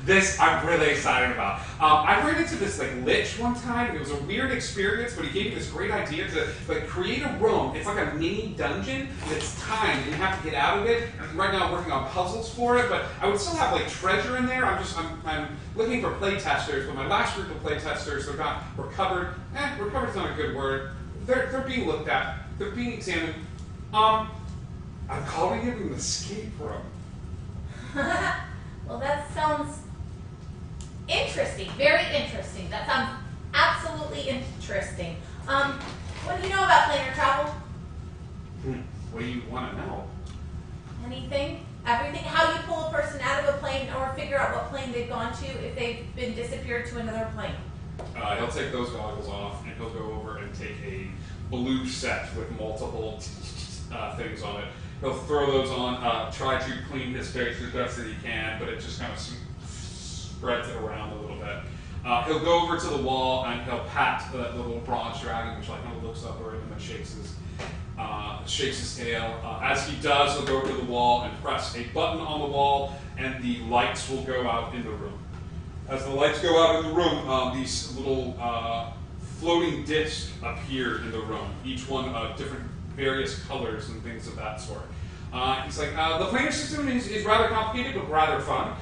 Speaker 1: This I'm really excited about. I ran into this lich one time. It was a weird experience, but he gave me this great idea to create a room. It's like a mini dungeon, and it's timed, and you have to get out of it. And right now I'm working on puzzles for it, but I would still have treasure in there. I'm looking for play testers, but my last group of play testers are not recovered. Recovered's not a good word. They're being looked at. They're being examined. I'm calling it an escape room.
Speaker 4: Well, that sounds interesting. Very interesting. That sounds absolutely interesting. What do you know about planar travel?
Speaker 1: What do you want to know?
Speaker 4: Anything? Everything? How you pull a person out of a plane or figure out what plane they've gone to if they've been disappeared to another plane?
Speaker 1: He'll take those goggles off and he'll go over and take a blue set with multiple things on it. He'll throw those on, try to clean his face as best as he can, but it just kind of spreads it around a little bit. He'll go over to the wall and he'll pat the little bronze dragon, which kind of looks up at him and shakes his tail. As he does, he'll go over to the wall and press a button on the wall, and the lights will go out in the room. As the lights go out in the room, these little floating discs appear in the room, each one different various colors and things of that sort. He's like, the planar system is rather complicated, but rather fun.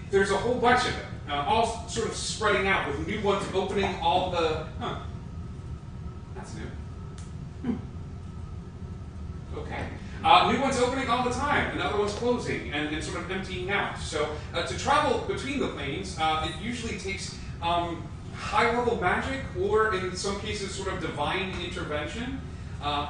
Speaker 1: There's a whole bunch of them, all sort of spreading out, with new ones opening all the... That's new. Okay. New ones opening all the time, and other ones closing, and sort of emptying out. So to travel between the planes, it usually takes high-level magic, or in some cases sort of divine intervention,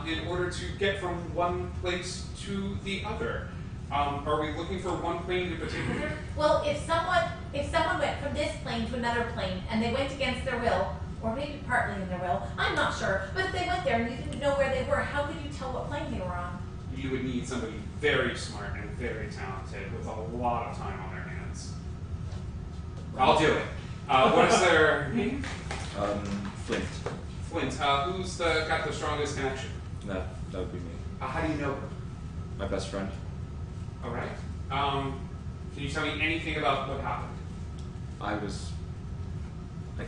Speaker 1: in order to get from one place to the other. Are we looking for one plane in particular?
Speaker 4: Well, if someone went from this plane to another plane and they went against their will, or maybe partly in their will, I'm not sure, but if they went there and you didn't know where they were, how could you tell what plane they were on?
Speaker 1: You would need somebody very smart and very talented with a lot of time on their hands. I'll do it. What is their name?
Speaker 6: Flint.
Speaker 1: Flint. Who's got the strongest connection?
Speaker 6: That would be me.
Speaker 1: How do you know her?
Speaker 6: My best friend.
Speaker 1: All right. Can you tell me anything about what happened?
Speaker 6: I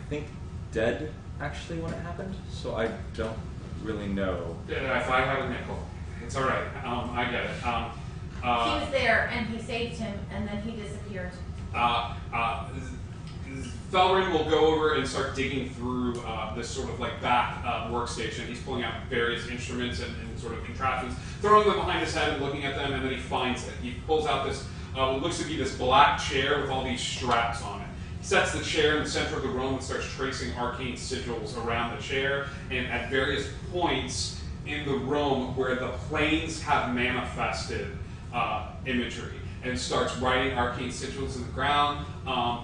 Speaker 6: think, dead actually when it happened, so I don't really know.
Speaker 1: If I had a nickel, it's all right. I get it.
Speaker 4: He was there and he saved him and then he disappeared.
Speaker 1: Felrin will go over and start digging through this sort of back workstation. He's pulling out various instruments and sort of contraptions, throwing them behind his head and looking at them, and then he finds it. He pulls out this, what looks to be this black chair with all these straps on it. He sets the chair in the center of the room and starts tracing arcane sigils around the chair, and at various points in the room where the planes have manifested imagery, and starts writing arcane sigils in the ground,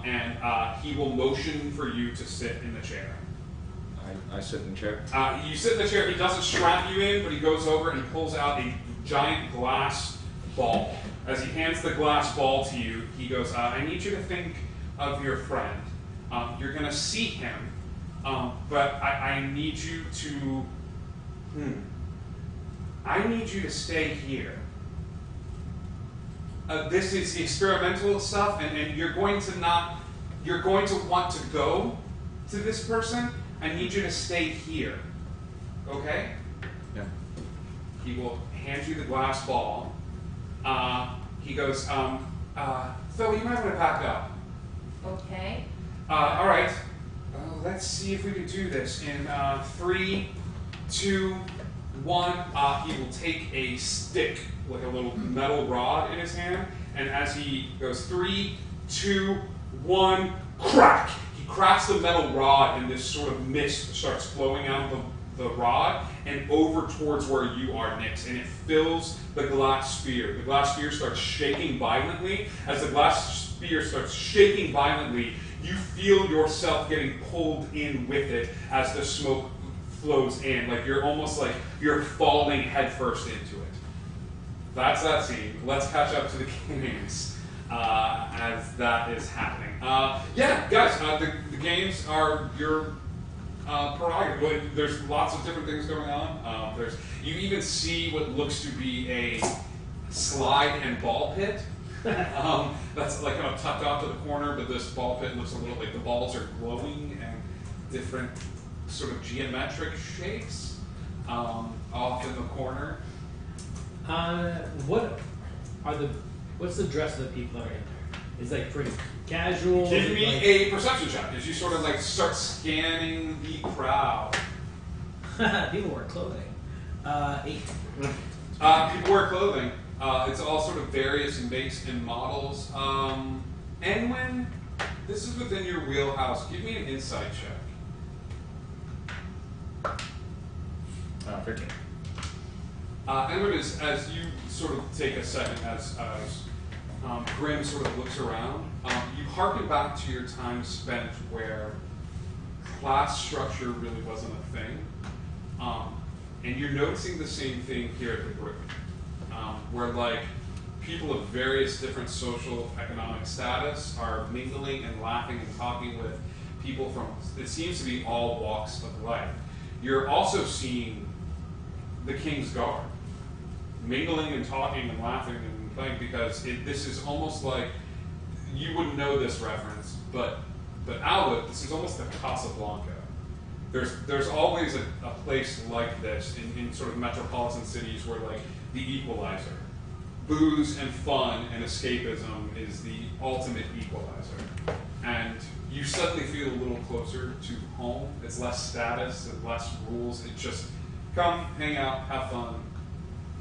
Speaker 1: and he will motion for you to sit in the chair.
Speaker 6: I sit in the chair.
Speaker 1: You sit in the chair. He doesn't strap you in, but he goes over and pulls out a giant glass ball. As he hands the glass ball to you, he goes, I need you to think of your friend. You're going to see him, but I need you to... I need you to stay here. This is experimental stuff, and you're going to want to go to this person. I need you to stay here. Okay?
Speaker 6: Yeah.
Speaker 1: He will hand you the glass ball. He goes, Phil, you might want to pack up.
Speaker 4: Okay.
Speaker 1: All right. Let's see if we can do this. In 3, 2, 1, he will take a stick, like a little metal rod in his hand, and as he goes 3, 2, 1, crack! He cracks the metal rod, and this sort of mist starts flowing out of the rod and over towards where you are, Nyx, and it fills the glass sphere. The glass sphere starts shaking violently. As the glass sphere starts shaking violently, you feel yourself getting pulled in with it as the smoke flows in. You're almost like you're falling headfirst into it. That's that scene. Let's catch up to the games as that is happening. Yeah, guys, the games are, you're prerogative. But there's lots of different things going on. You even see what looks to be a slide and ball pit. That's like kind of tucked off to the corner, but this ball pit looks a little like the balls are glowing and different sort of geometric shapes off in the corner.
Speaker 3: What's the dress of the people that are in there? Is like pretty casual.
Speaker 1: Give me
Speaker 3: like...
Speaker 1: a perception check as you sort of like start scanning the crowd.
Speaker 3: People wear clothing. 8.
Speaker 1: People wear clothing. It's all sort of various makes and models. And when this is within your wheelhouse, give me an insight check.
Speaker 7: 13.
Speaker 1: And as you sort of take a second, as Grim sort of looks around, you harken back to your time spent where class structure really wasn't a thing. And you're noticing the same thing here at the group, where like people of various different social, economic status are mingling and laughing and talking with people from, it seems to be all walks of life. You're also seeing the King's Guard mingling and talking and laughing and playing, because this is almost like, you wouldn't know this reference, but Alwood, this is almost the Casablanca. There's always a place like this in sort of metropolitan cities where like the equalizer. Booze and fun and escapism is the ultimate equalizer. And you suddenly feel a little closer to home. It's less status and less rules. It's just come, hang out, have fun,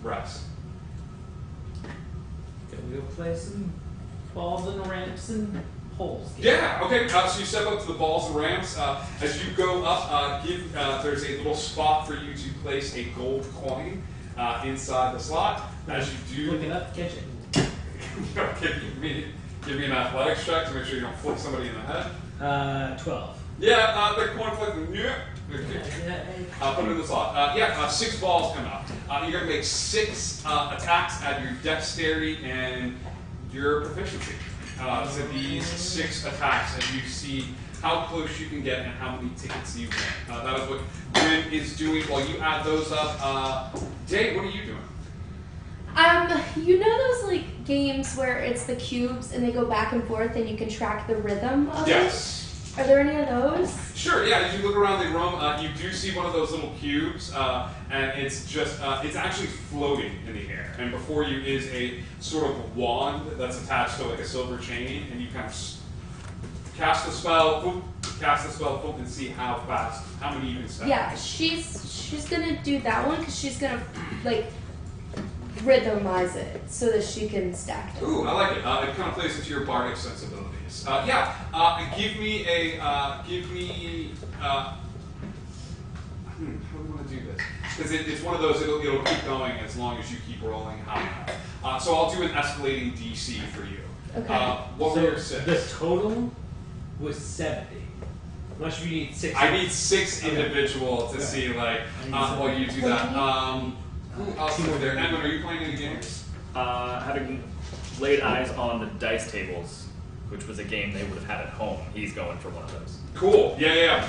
Speaker 1: rest.
Speaker 3: Can we go play some balls and ramps and holes?
Speaker 1: Yeah, okay, so you step up to the balls and ramps. As you go up, there's a little spot for you to place a gold coin inside the slot. As you do...
Speaker 3: Look it up, catch it.
Speaker 1: give me an athletics check to make sure you don't flick somebody in the head.
Speaker 3: 12.
Speaker 1: Yeah, the coin flick, put it in the slot. 6 balls come out. You're going to make 6 attacks at your dexterity and your proficiency. So these 6 attacks, as you see how close you can get and how many tickets you get. That is what Grim is doing. While you add those up, Dave, what are you doing?
Speaker 2: You know those like games where it's the cubes and they go back and forth and you can track the rhythm of
Speaker 1: Yes.
Speaker 2: it? Are there any of those?
Speaker 1: Sure, yeah, as you look around the room, you do see one of those little cubes, and it's just, it's actually floating in the air. And before you is a sort of wand that's attached to like a silver chain, and you kind of cast the spell, boom, and see how fast, how many you can step.
Speaker 2: Yeah, she's gonna do that one because she's gonna like rhythmize it so that she can stack them.
Speaker 1: Ooh, I like it. It kind of plays into your bardic sensibilities. Give me a, how do we want to do this? Because it's one of those, it'll keep going as long as you keep rolling high. So I'll do an escalating DC for you.
Speaker 2: Okay.
Speaker 1: What were your 6?
Speaker 3: The total was 70. Unless you need 6.
Speaker 1: I need 6 individual to
Speaker 3: Okay.
Speaker 1: see, like, while you do that. Who else is there? Edmund, are you playing any games?
Speaker 7: Having laid eyes on the dice tables, which was a game they would have had at home, he's going for one of those.
Speaker 1: Cool. Yeah.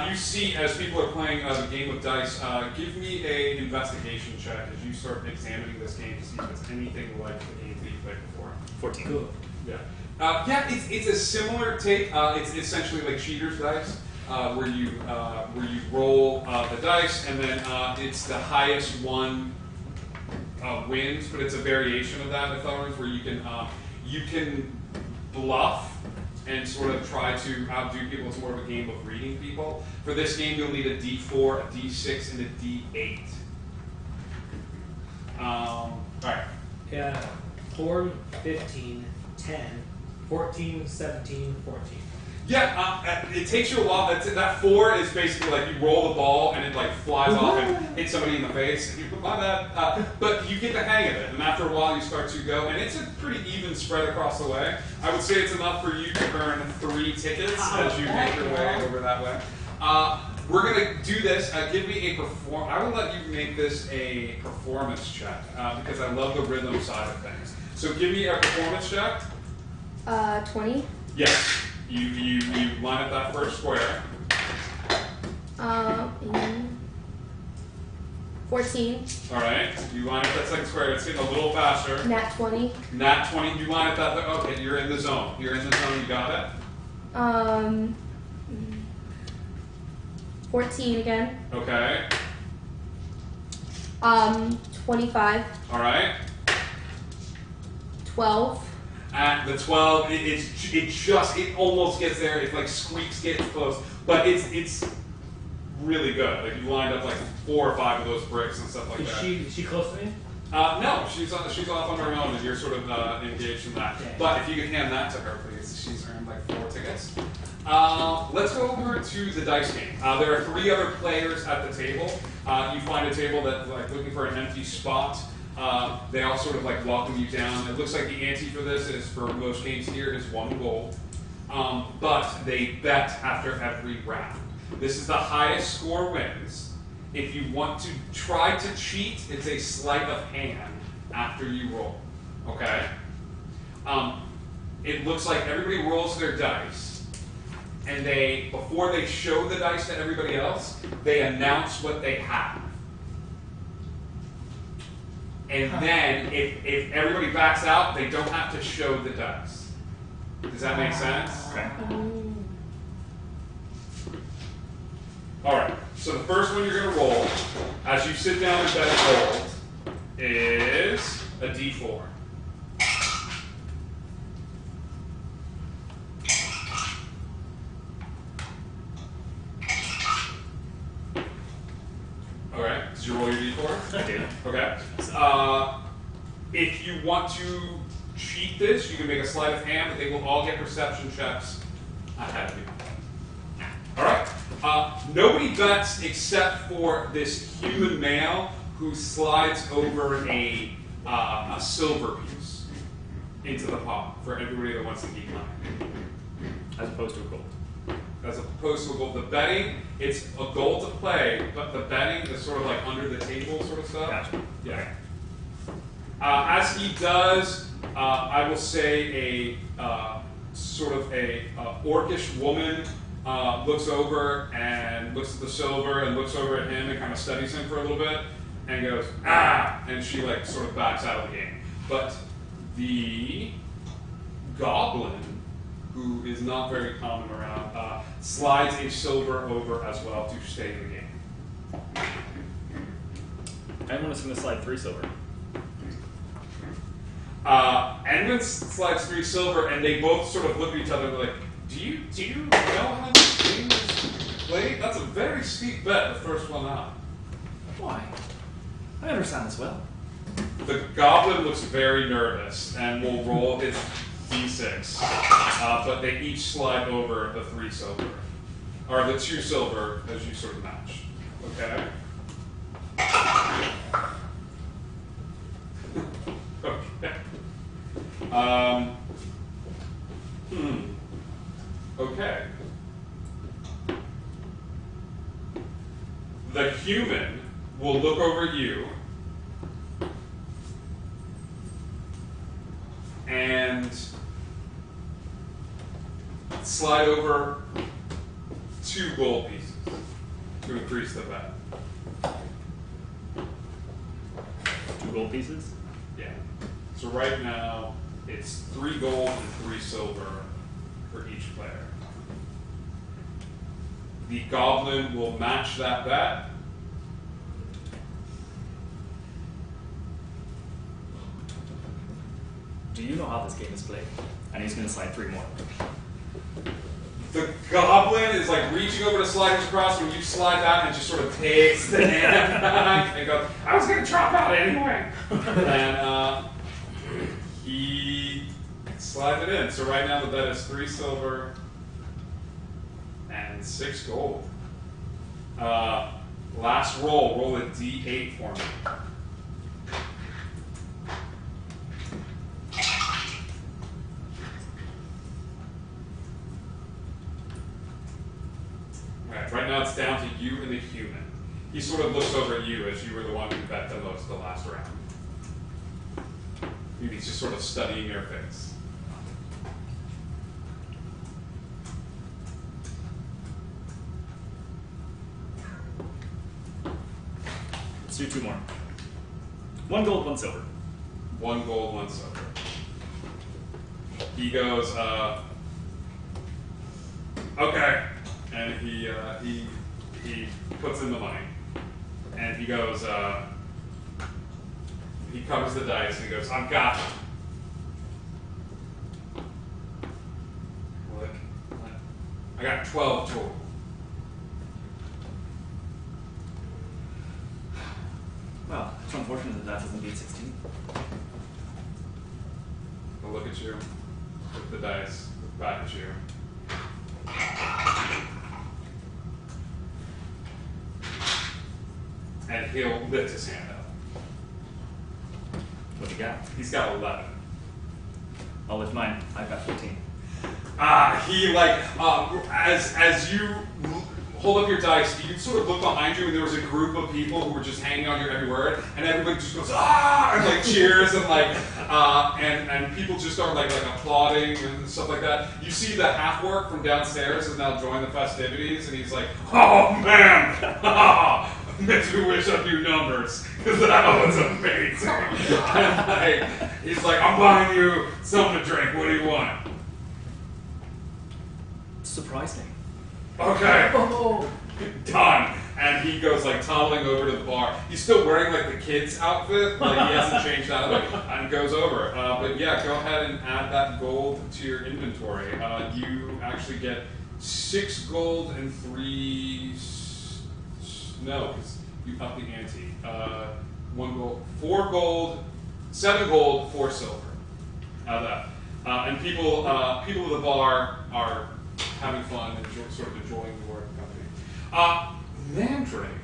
Speaker 1: You see, as people are playing the game of dice, give me an investigation check as you start examining this game to see if it's anything like the games that you played before.
Speaker 7: 14.
Speaker 3: Cool.
Speaker 1: Yeah. It's a similar take. It's essentially like cheaters dice, where you roll the dice, and then it's the highest one wins. But it's a variation of that method where you can bluff and sort of try to outdo people. It's more of a game of reading people. For this game, you'll need a D4, a D6, and a D8. All right.
Speaker 3: Yeah. 4, 15, 10, 14, 17, 14.
Speaker 1: Yeah, it takes you a while. That 4 is basically like you roll the ball and it like flies off and hits somebody in the face. And you put my bad, but you get the hang of it, and after a while you start to go, and it's a pretty even spread across the way. I would say it's enough for you to earn 3 tickets as you make your way over that way. We're gonna do this. Give me a perform. I will let you make this a performance check because I love the rhythm side of things. So give me a performance check.
Speaker 2: 20.
Speaker 1: Yes. You line up that first square.
Speaker 2: Mm, 14.
Speaker 1: All right. You line up that second square. It's getting a little faster.
Speaker 2: Nat 20.
Speaker 1: Nat 20. You line up that. Okay, you're in the zone. You're in the zone. You got it.
Speaker 2: 14 again.
Speaker 1: Okay.
Speaker 2: 25.
Speaker 1: All right.
Speaker 2: 12.
Speaker 1: At the 12, it almost gets there. It like squeaks, gets close, but it's really good. Like you lined up like 4 or 5 of those bricks and stuff like that.
Speaker 3: Is she close to me?
Speaker 1: No, she's off on her own, and you're sort of engaged in that.
Speaker 3: Okay.
Speaker 1: But if you could hand that to her, please. She's earned like 4 tickets. Let's go over to the dice game. There are 3 other players at the table. You find a table that like looking for an empty spot. They all sort of like welcome you down. It looks like the ante for this is, for most games here, is 1 gold. But they bet after every round. This is the highest score wins. If you want to try to cheat, it's a sleight of hand after you roll. Okay? It looks like everybody rolls their dice, and before they show the dice to everybody else, they announce what they have. And then, if everybody backs out, they don't have to show the dice. Does that make sense?
Speaker 7: Okay.
Speaker 1: Alright, so the first one you're going to roll, as you sit down and bet gold, is a d4. Alright, did you roll your d4?
Speaker 7: I did.
Speaker 1: Okay. If you want to cheat this, you can make a sleight of hand, but they will all get perception checks ahead of you. Alright. Nobody bets except for this human male who slides over a silver piece into the pot for everybody that wants to keep money.
Speaker 7: As opposed to a gold.
Speaker 1: As opposed to a gold. The betting, it's a gold to play, but the betting is sort of like under the table sort of stuff.
Speaker 7: Gotcha.
Speaker 1: Yeah. As he does, I will say sort of a orcish woman looks over and looks at the silver and looks over at him and kind of studies him for a little bit and goes, ah! And she like sort of backs out of the game. But the goblin, who is not very common around, slides a silver over as well to stay in the game.
Speaker 7: Everyone is going to slide 3 silver.
Speaker 1: Edmund slides 3 silver, and they both sort of look at each other like, do you know how this game is played? That's a very steep bet, the first one out.
Speaker 8: Why? I understand this well.
Speaker 1: The goblin looks very nervous and will roll his d6, but they each slide over the 3 silver, or the 2 silver as you sort of match. Okay? Okay. Okay. The human will look over you and slide over 2 gold pieces to increase the bet.
Speaker 7: 2 gold pieces?
Speaker 1: Yeah. So right now, it's 3 gold and 3 silver for each player. The goblin will match that bet.
Speaker 7: Do you know how this game is played? And he's going to slide 3 more.
Speaker 1: The goblin is like reaching over to slide his across when you slide that and just sort of takes the hand back and goes, I was going to drop out anyway. And he slides it in. So right now the bet is 3 silver and 6 gold. Last roll a d8 for me. Right now it's down to you and the human. He sort of looks over at you as you were the one who bet the most the last round. Maybe he's just sort of studying your face.
Speaker 7: 2 more. 1 gold, 1 silver.
Speaker 1: 1 gold, 1 silver. He goes, okay, and he puts in the money, and he goes, he covers the dice, and he goes, I've got it. Look, I got 12 total.
Speaker 8: Well, it's unfortunate that doesn't beat 16.
Speaker 1: I'll look at you, look at the dice, look back at you. And he'll lift his hand up.
Speaker 7: What you got?
Speaker 1: He's got 11.
Speaker 7: I'll lift mine. I've got 15.
Speaker 1: He as you hold up your dice, you sort of look behind you, and there was a group of people who were just hanging on your every word, and everybody just goes and like cheers and and people just start like applauding and stuff like that. You see the half orc from downstairs has now joined the festivities, and he's like, oh man, makes me wish I knew numbers, because that was amazing. And he's like, I'm buying you something to drink. What do you want?
Speaker 8: Surprise me.
Speaker 1: Okay. Done. And he goes toddling over to the bar. He's still wearing the kid's outfit, he hasn't changed out of it, and goes over. But yeah, go ahead and add that gold to your inventory. You actually get 6 gold and 3. No, because you up the ante. 1 gold, 4 gold, 7 gold, 4 silver. Out of that. And people at the bar are having fun and sort of enjoying your company. Mandrake.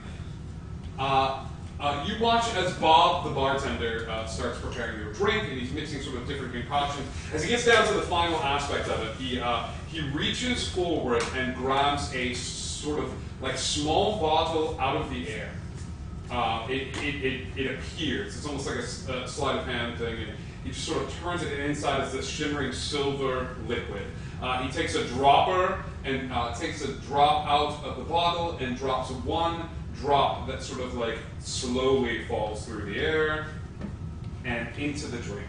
Speaker 1: You watch as Bob, the bartender, starts preparing your drink, and he's mixing sort of different concoctions. As he gets down to the final aspect of it, he reaches forward and grabs a sort of small bottle out of the air. It appears. It's almost like a sleight of hand thing, and he just sort of turns it, and inside is this shimmering silver liquid. He takes a dropper and takes a drop out of the bottle and drops 1 drop that sort of slowly falls through the air and into the drink.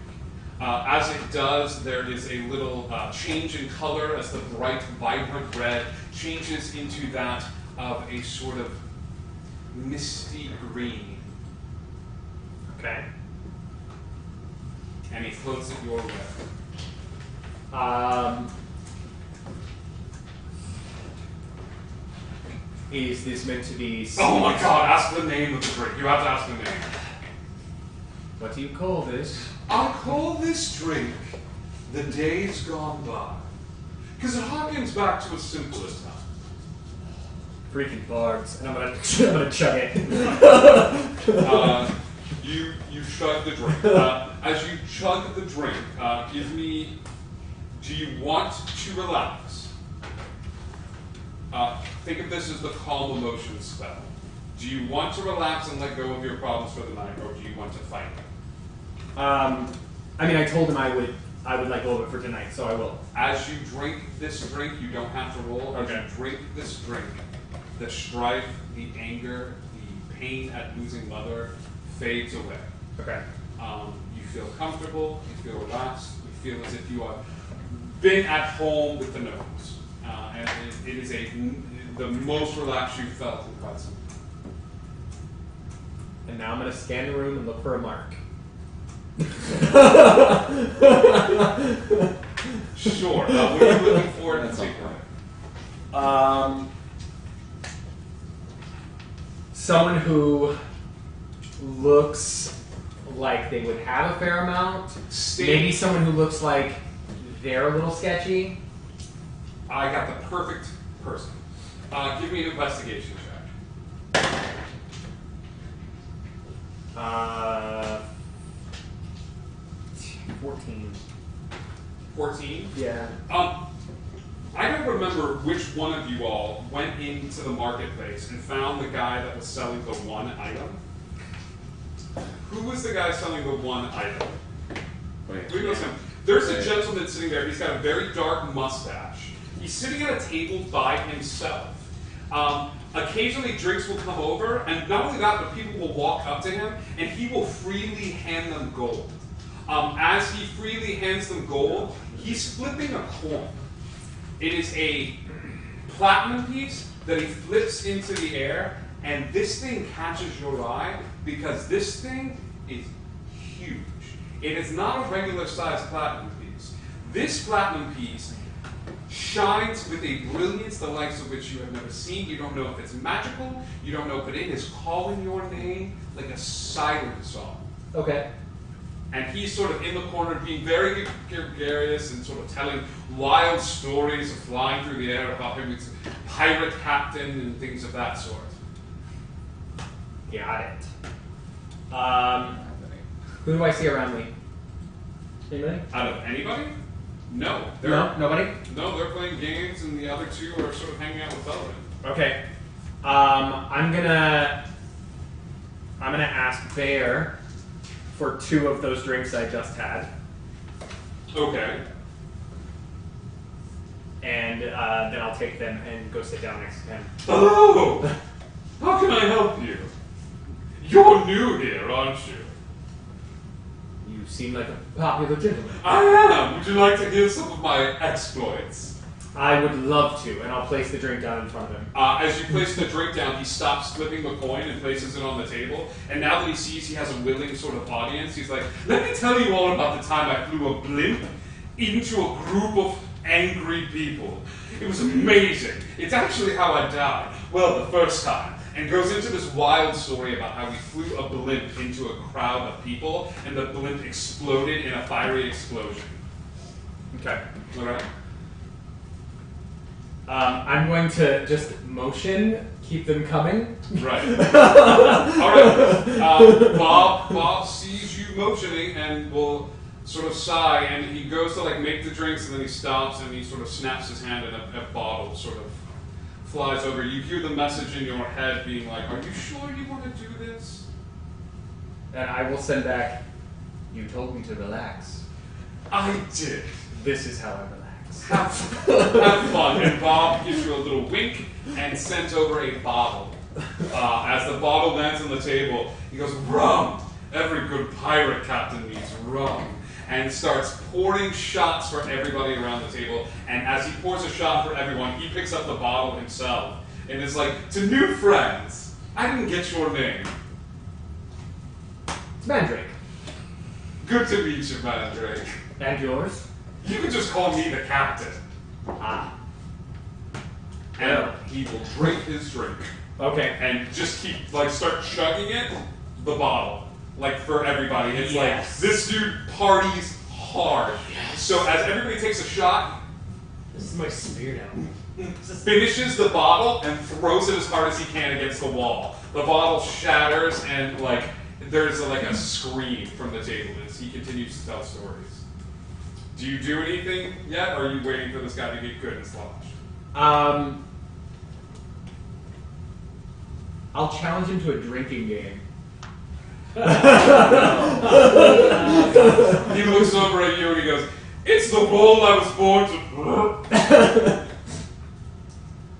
Speaker 1: As it does, there is a little change in color as the bright, vibrant red changes into that of a sort of misty green.
Speaker 5: Okay.
Speaker 1: And he floats it your way.
Speaker 5: Is this meant to be...
Speaker 1: Oh my god, ask the name of the drink. You have to ask the name.
Speaker 5: What do you call this?
Speaker 1: I'll call this drink The Days Gone By. Because it harkens back to a simpler time.
Speaker 5: Freaking bards. And I'm gonna chug it.
Speaker 1: You chug the drink. As you chug the drink, give me... Do you want to relax? Think of this as the calm emotion spell. Do you want to relax and let go of your problems for the night, or do you want to fight?
Speaker 5: I mean, I told him I would let go of it for tonight, so I will.
Speaker 1: As you drink this drink, you don't have to roll. As
Speaker 5: Okay.
Speaker 1: you drink this drink, the strife, the anger, the pain at losing mother fades away.
Speaker 5: Okay.
Speaker 1: You feel comfortable, you feel relaxed, you feel as if you have been at home with the gnomes. And it is the most relaxed you've felt in quite some time.
Speaker 5: And now I'm gonna scan the room and look for a mark.
Speaker 1: Sure. What are you looking for in particular?
Speaker 5: Someone who looks like they would have a fair amount. Maybe someone who looks like they're a little sketchy.
Speaker 1: I got the perfect person. Give me an investigation check.
Speaker 5: 14.
Speaker 1: 14?
Speaker 5: Yeah.
Speaker 1: I don't remember which one of you all went into the marketplace and found the guy that was selling the one item. Who was the guy selling the one item? Who knows him? There's a gentleman sitting there. He's got a very dark mustache. He's sitting at a table by himself. Occasionally drinks will come over, and not only that, but people will walk up to him, and he will freely hand them gold. As he freely hands them gold, he's flipping a coin. It is a platinum piece that he flips into the air, and this thing catches your eye because this thing is huge. It is not a regular sized platinum piece. This platinum piece shines with a brilliance the likes of which you have never seen. You don't know if it's magical. You don't know if it is calling your name like a siren song.
Speaker 5: Okay.
Speaker 1: And he's sort of in the corner being very gregarious and sort of telling wild stories of flying through the air about him as a pirate captain and things of that sort.
Speaker 5: Got it. Who do I see around me? Anybody?
Speaker 1: Out of anybody? No.
Speaker 5: No? Nobody?
Speaker 1: No, they're playing games and the other two are sort of hanging out with Sullivan.
Speaker 5: Okay. I'm gonna ask Bear for 2 of those drinks I just had.
Speaker 1: Okay.
Speaker 5: And then I'll take them and go sit down next to him.
Speaker 1: Hello! How can I help you? You're new here, aren't you?
Speaker 5: You seem like a popular gentleman.
Speaker 1: I am! Would you like to hear some of my exploits?
Speaker 5: I would love to, and I'll place the drink down in front of him.
Speaker 1: As you place the drink down, he stops flipping the coin and places it on the table. And now that he sees he has a willing sort of audience, he's like, let me tell you all about the time I flew a blimp into a group of angry people. It was amazing. It's actually how I died. Well, the first time. And goes into this wild story about how he flew a blimp into a crowd of people, and the blimp exploded in a fiery explosion.
Speaker 5: Okay.
Speaker 1: Alright?
Speaker 5: I'm going to just motion, keep them coming.
Speaker 1: Right. Alright. Bob sees you motioning and will sort of sigh, and he goes to like make the drinks, and then he stops and he sort of snaps his hand, and a bottle sort of flies over. You hear the message in your head being like, are you sure you want to do this?
Speaker 5: And I will send back, you told me to relax.
Speaker 1: I did.
Speaker 5: This is how I relax.
Speaker 1: Have fun. And Bob gives you a little wink and sent over a bottle. As the bottle lands on the table, he goes, rum! Every good pirate captain needs rum. And starts pouring shots for everybody around the table. And as he pours a shot for everyone, he picks up the bottle himself and is like, to new friends, I didn't get your name.
Speaker 5: It's Mandrake.
Speaker 1: Good to meet you, Mandrake.
Speaker 5: And yours?
Speaker 1: You can just call me the captain.
Speaker 5: Ah.
Speaker 1: And he will drink his drink.
Speaker 5: Okay.
Speaker 1: And just keep, start chugging it, the bottle. For everybody. It's
Speaker 3: Yes.
Speaker 1: this dude parties hard.
Speaker 3: Yes.
Speaker 1: So as everybody takes a shot,
Speaker 3: This is my spear now.
Speaker 1: finishes the bottle and throws it as hard as he can against the wall. The bottle shatters and there's a scream from the table as he continues to tell stories. Do you do anything yet, or are you waiting for this guy to get good and slosh?
Speaker 5: I'll challenge him to a drinking game.
Speaker 1: He looks over at you and he goes, it's the role I was born to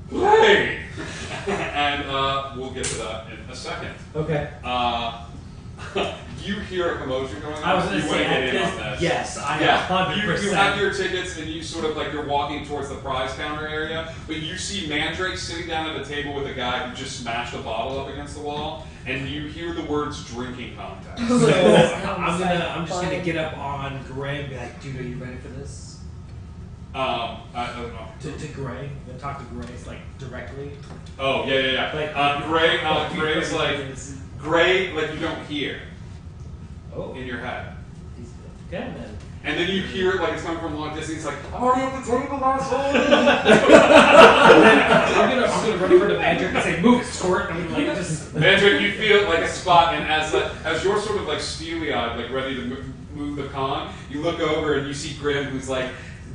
Speaker 1: play. And we'll get to that in a second.
Speaker 5: Okay.
Speaker 1: You hear a commotion going on.
Speaker 3: I was going
Speaker 1: you
Speaker 3: to
Speaker 1: want
Speaker 3: say,
Speaker 1: to get in
Speaker 3: at
Speaker 1: on
Speaker 3: this,
Speaker 1: this.
Speaker 3: yes, I
Speaker 1: Yeah,
Speaker 3: 100%.
Speaker 1: you have your tickets and you sort of you're walking towards the prize counter area, but you see Mandrake sitting down at a table with a guy who just smashed a bottle up against the wall, and you hear the words drinking contest.
Speaker 3: So I'm
Speaker 2: Sounds
Speaker 3: just gonna
Speaker 2: fun.
Speaker 3: get up on Gray and be like, dude, are you ready for this?
Speaker 1: I don't know.
Speaker 3: To Gray, and talk to Gray directly.
Speaker 1: Oh, yeah. Gray's Gray, you don't hear
Speaker 3: Oh,
Speaker 1: in your head.
Speaker 3: he's good then.
Speaker 1: And then you hear it it's coming from a long distance. It's like, I'm already at the table, asshole.
Speaker 3: I'm gonna run over to Mandrake and say, move, squirt, and just.
Speaker 1: Mandrake, you feel like a spot, and as you're sort of steely-eyed, ready to move the con, you look over and you see Grim, who's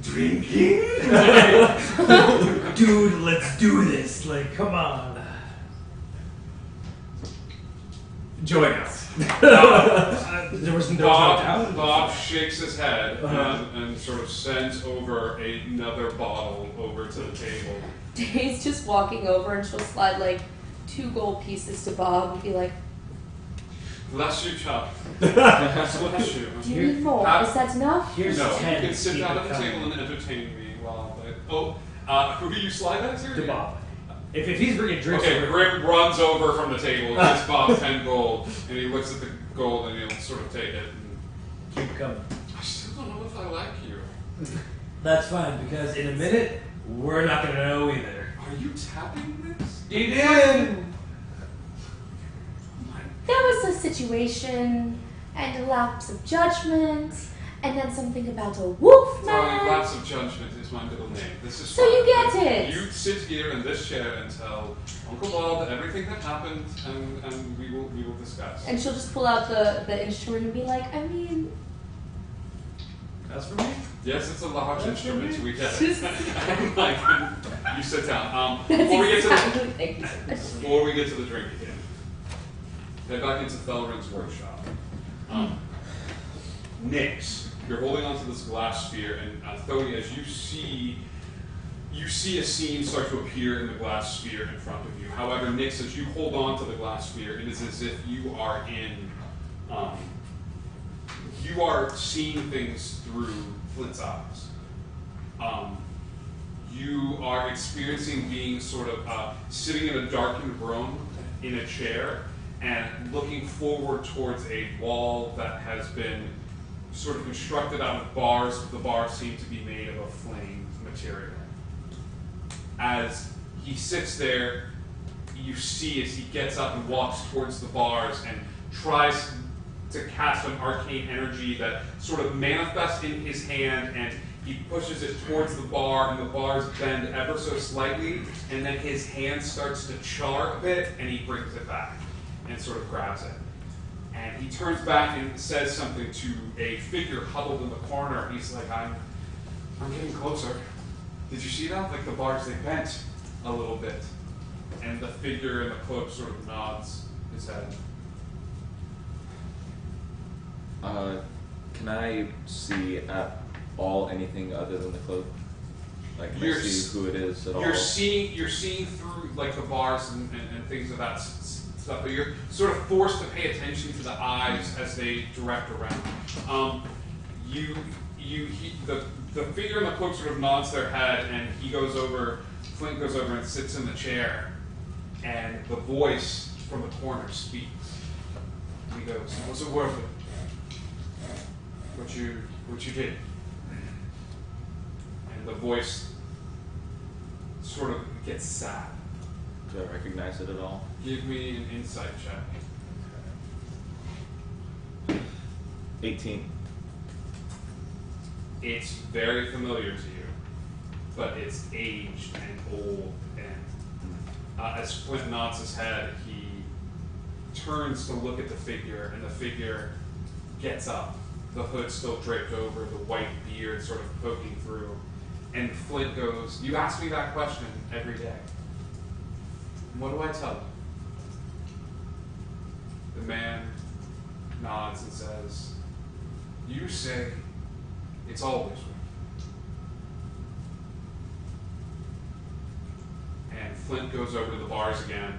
Speaker 1: drinking.
Speaker 3: Dude, let's do this. Come on.
Speaker 5: Join us.
Speaker 3: There was no doubt.
Speaker 1: Bob shakes his head
Speaker 3: Uh-huh.
Speaker 1: and sort of sends over another bottle over to the table.
Speaker 2: Day's just walking over and she'll slide like 2 gold pieces to Bob and be like,
Speaker 1: Bless you, Chuck. Bless you.
Speaker 2: do you need more?
Speaker 1: Have-
Speaker 2: Is that enough?
Speaker 3: Here's
Speaker 1: No,
Speaker 3: 10.
Speaker 1: you can sit
Speaker 3: Keep
Speaker 1: down
Speaker 3: it
Speaker 1: at the
Speaker 3: coming.
Speaker 1: table and entertain me while who do you slide that to?
Speaker 3: To Bob. If he's bringing drinks
Speaker 1: Okay,
Speaker 3: over,
Speaker 1: Grim runs over from the table, gives Bob 10 gold, and he looks at the gold and he'll sort of take it. And,
Speaker 3: keep it coming.
Speaker 1: I still don't know if I like you.
Speaker 3: That's fine, because in a minute, we're not going to know either.
Speaker 1: Are you tapping this?
Speaker 3: You did!
Speaker 2: There was a situation and a lapse of judgment and then something about a wolf
Speaker 1: Darling,
Speaker 2: man.
Speaker 1: lapse of judgment is my middle name. This is
Speaker 2: So you
Speaker 1: fine.
Speaker 2: get it.
Speaker 1: You sit here in this chair and tell Uncle Bob everything that happened, and we will discuss.
Speaker 2: And she'll just pull out the instrument and be like, I mean,
Speaker 3: That's for me?
Speaker 1: Yes, it's a large
Speaker 3: That's
Speaker 1: instrument.
Speaker 3: okay.
Speaker 1: We get it. Like, you sit down.
Speaker 2: that's
Speaker 1: Before we get to the
Speaker 2: exactly thank you so much.
Speaker 1: Before we get to the drink again, head back into Felrin's workshop. Nix, you're holding onto this glass sphere, and Thody, as you see a scene start to appear in the glass sphere in front of you. However, Nix, as you hold on to the glass sphere, it is as if you are you are seeing things through Flint's eyes. You are experiencing being sort of sitting in a darkened room in a chair and looking forward towards a wall that has been sort of constructed out of bars. The bars seem to be made of a flame material. As he sits there, you see as he gets up and walks towards the bars and tries to cast an arcane energy that sort of manifests in his hand, and he pushes it towards the bar, and the bars bend ever so slightly, and then his hand starts to char a bit, and he brings it back and sort of grabs it. And he turns back and says something to a figure huddled in the corner. He's like, I'm getting closer. Did you see that? Like the bars, they bent a little bit. And the figure in the cloak sort of nods his head.
Speaker 6: Can I see at all anything other than the cloak? Like, can I
Speaker 1: You're
Speaker 6: see who it is at all?
Speaker 1: You're seeing through like the bars and things of that stuff, but you're sort of forced to pay attention to the eyes as they direct around. The figure in the cloak sort of nods their head, and Flint goes over and sits in the chair, and the voice from the corner speaks. He goes, "Was it worth it? What you did?" And the voice sort of gets sad.
Speaker 6: Do I recognize it at all?
Speaker 1: Give me an insight check.
Speaker 6: 18.
Speaker 1: It's very familiar to you, but it's aged and old, and as Flint nods his head, he turns to look at the figure, and the figure gets up, the hood still draped over, the white beard sort of poking through, and Flint goes, "You ask me that question every day. And what do I tell you?" The man nods and says, "You say it's always right." And Flint goes over to the bars again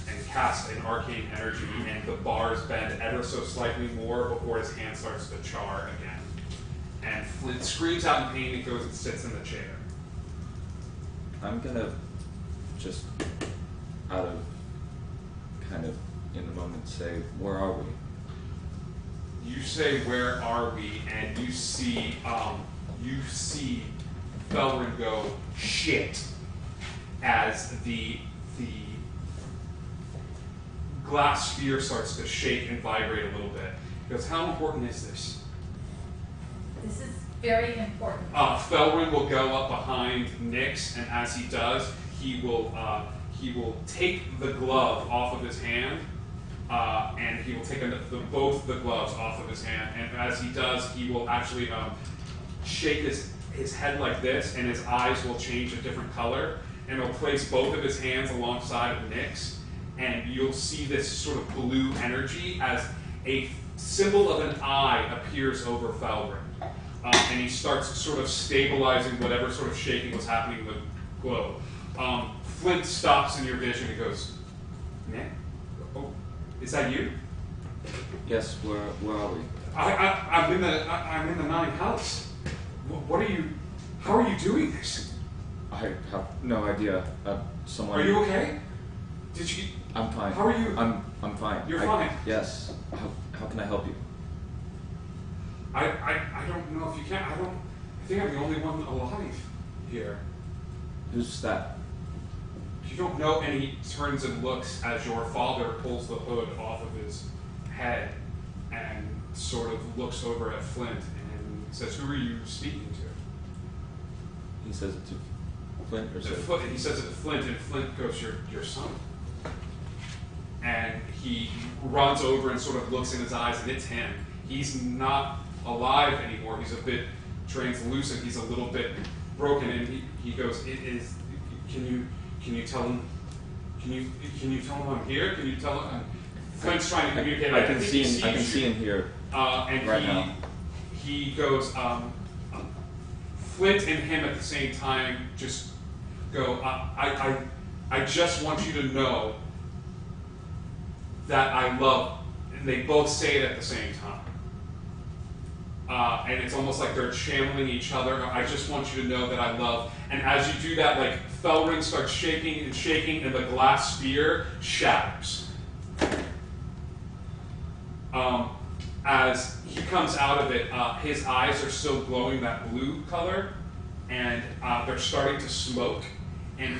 Speaker 1: and casts an arcane energy, and the bars bend ever so slightly more before his hand starts to char again. And Flint screams out in pain and goes and sits in the chair.
Speaker 6: I'm gonna just out of kind of in the moment say, where are we?
Speaker 1: You say, "Where are we?" And you see Felrin go, "Shit," as the glass sphere starts to shake and vibrate a little bit. He goes, "How important is this?"
Speaker 4: This is very important.
Speaker 1: Felrin will go up behind Nyx, and as he does, he will take the glove off of his hand, and he will take both the gloves off of his hand. And as he does, he will actually shake his head like this, and his eyes will change a different color, and he'll place both of his hands alongside of Nyx, and you'll see this sort of blue energy as a symbol of an eye appears over Felrin. And he starts sort of stabilizing whatever sort of shaking was happening in the globe. Flint stops in your vision and goes, "Man, oh, is that you?"
Speaker 6: Yes, where are we?
Speaker 1: I'm in the ninth house. What are you? How are you doing this?
Speaker 6: I have no idea. Someone.
Speaker 1: Are you okay? Did you?
Speaker 6: I'm fine.
Speaker 1: How are you?
Speaker 6: I'm fine.
Speaker 1: You're fine.
Speaker 6: Yes. How can I help you?
Speaker 1: I don't know if you can. I think I'm the only one alive here.
Speaker 6: Who's that?
Speaker 1: You don't know, and he turns and looks as your father pulls the hood off of his head and sort of looks over at Flint and says, "Who are you speaking to?"
Speaker 6: He says it to Flint or so.
Speaker 1: He says it to Flint, and Flint goes, your son." And he runs over and sort of looks in his eyes, and it's him. He's not alive anymore. He's a bit translucent. He's a little bit broken, and he goes, "It is. Can you tell him? Can you tell him I'm here? Can you tell him?" Flint's trying to communicate.
Speaker 6: I can see him here.
Speaker 1: And
Speaker 6: right now.
Speaker 1: He goes. Flint and him at the same time just go. I just want you to know that I love. And they both say it at the same time. And it's almost like they're channeling each other. I just want you to know that I love. And as you do that, like Felrin starts shaking and shaking, and the glass sphere shatters. As he comes out of it, his eyes are still glowing that blue color, and they're starting to smoke. And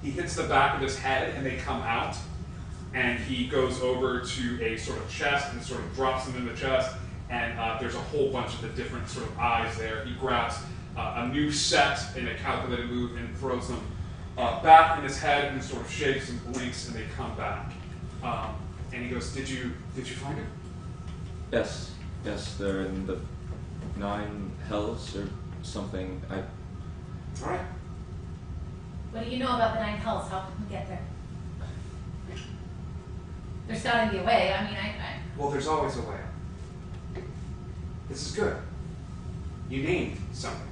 Speaker 1: he hits the back of his head, and they come out. And he goes over to a sort of chest and sort of drops them in the chest. And there's a whole bunch of the different sort of eyes there. He grabs a new set in a calculated move and throws them back in his head and sort of shakes and blinks, and they come back. And he goes, "Did you find it?"
Speaker 6: Yes, they're in the 9 hells or something.
Speaker 1: All right.
Speaker 4: What do you know about the 9 hells? How can we get there? There's gotta be a way. I mean,
Speaker 1: Well, there's always a way. This is good. You named something.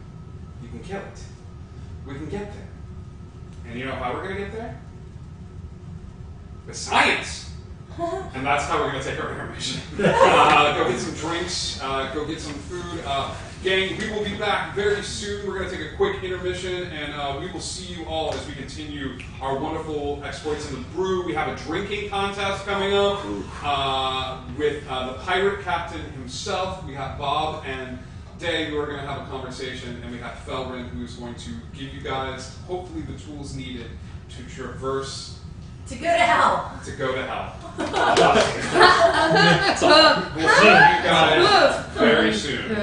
Speaker 1: You can kill it. We can get there. And you know how we're going to get there? With science! And that's how we're going to take our intermission. Go get some drinks. Go get some food. Gang, we will be back very soon. We're going to take a quick intermission, and we will see you all as we continue our wonderful exploits in the brew. We have a drinking contest coming up with the pirate captain himself. We have Bob and Day who are going to have a conversation, and we have Felrin who's going to give you guys, hopefully, the tools needed to traverse.
Speaker 4: to go to hell.
Speaker 1: To go to hell.
Speaker 2: We'll
Speaker 1: see you guys very soon.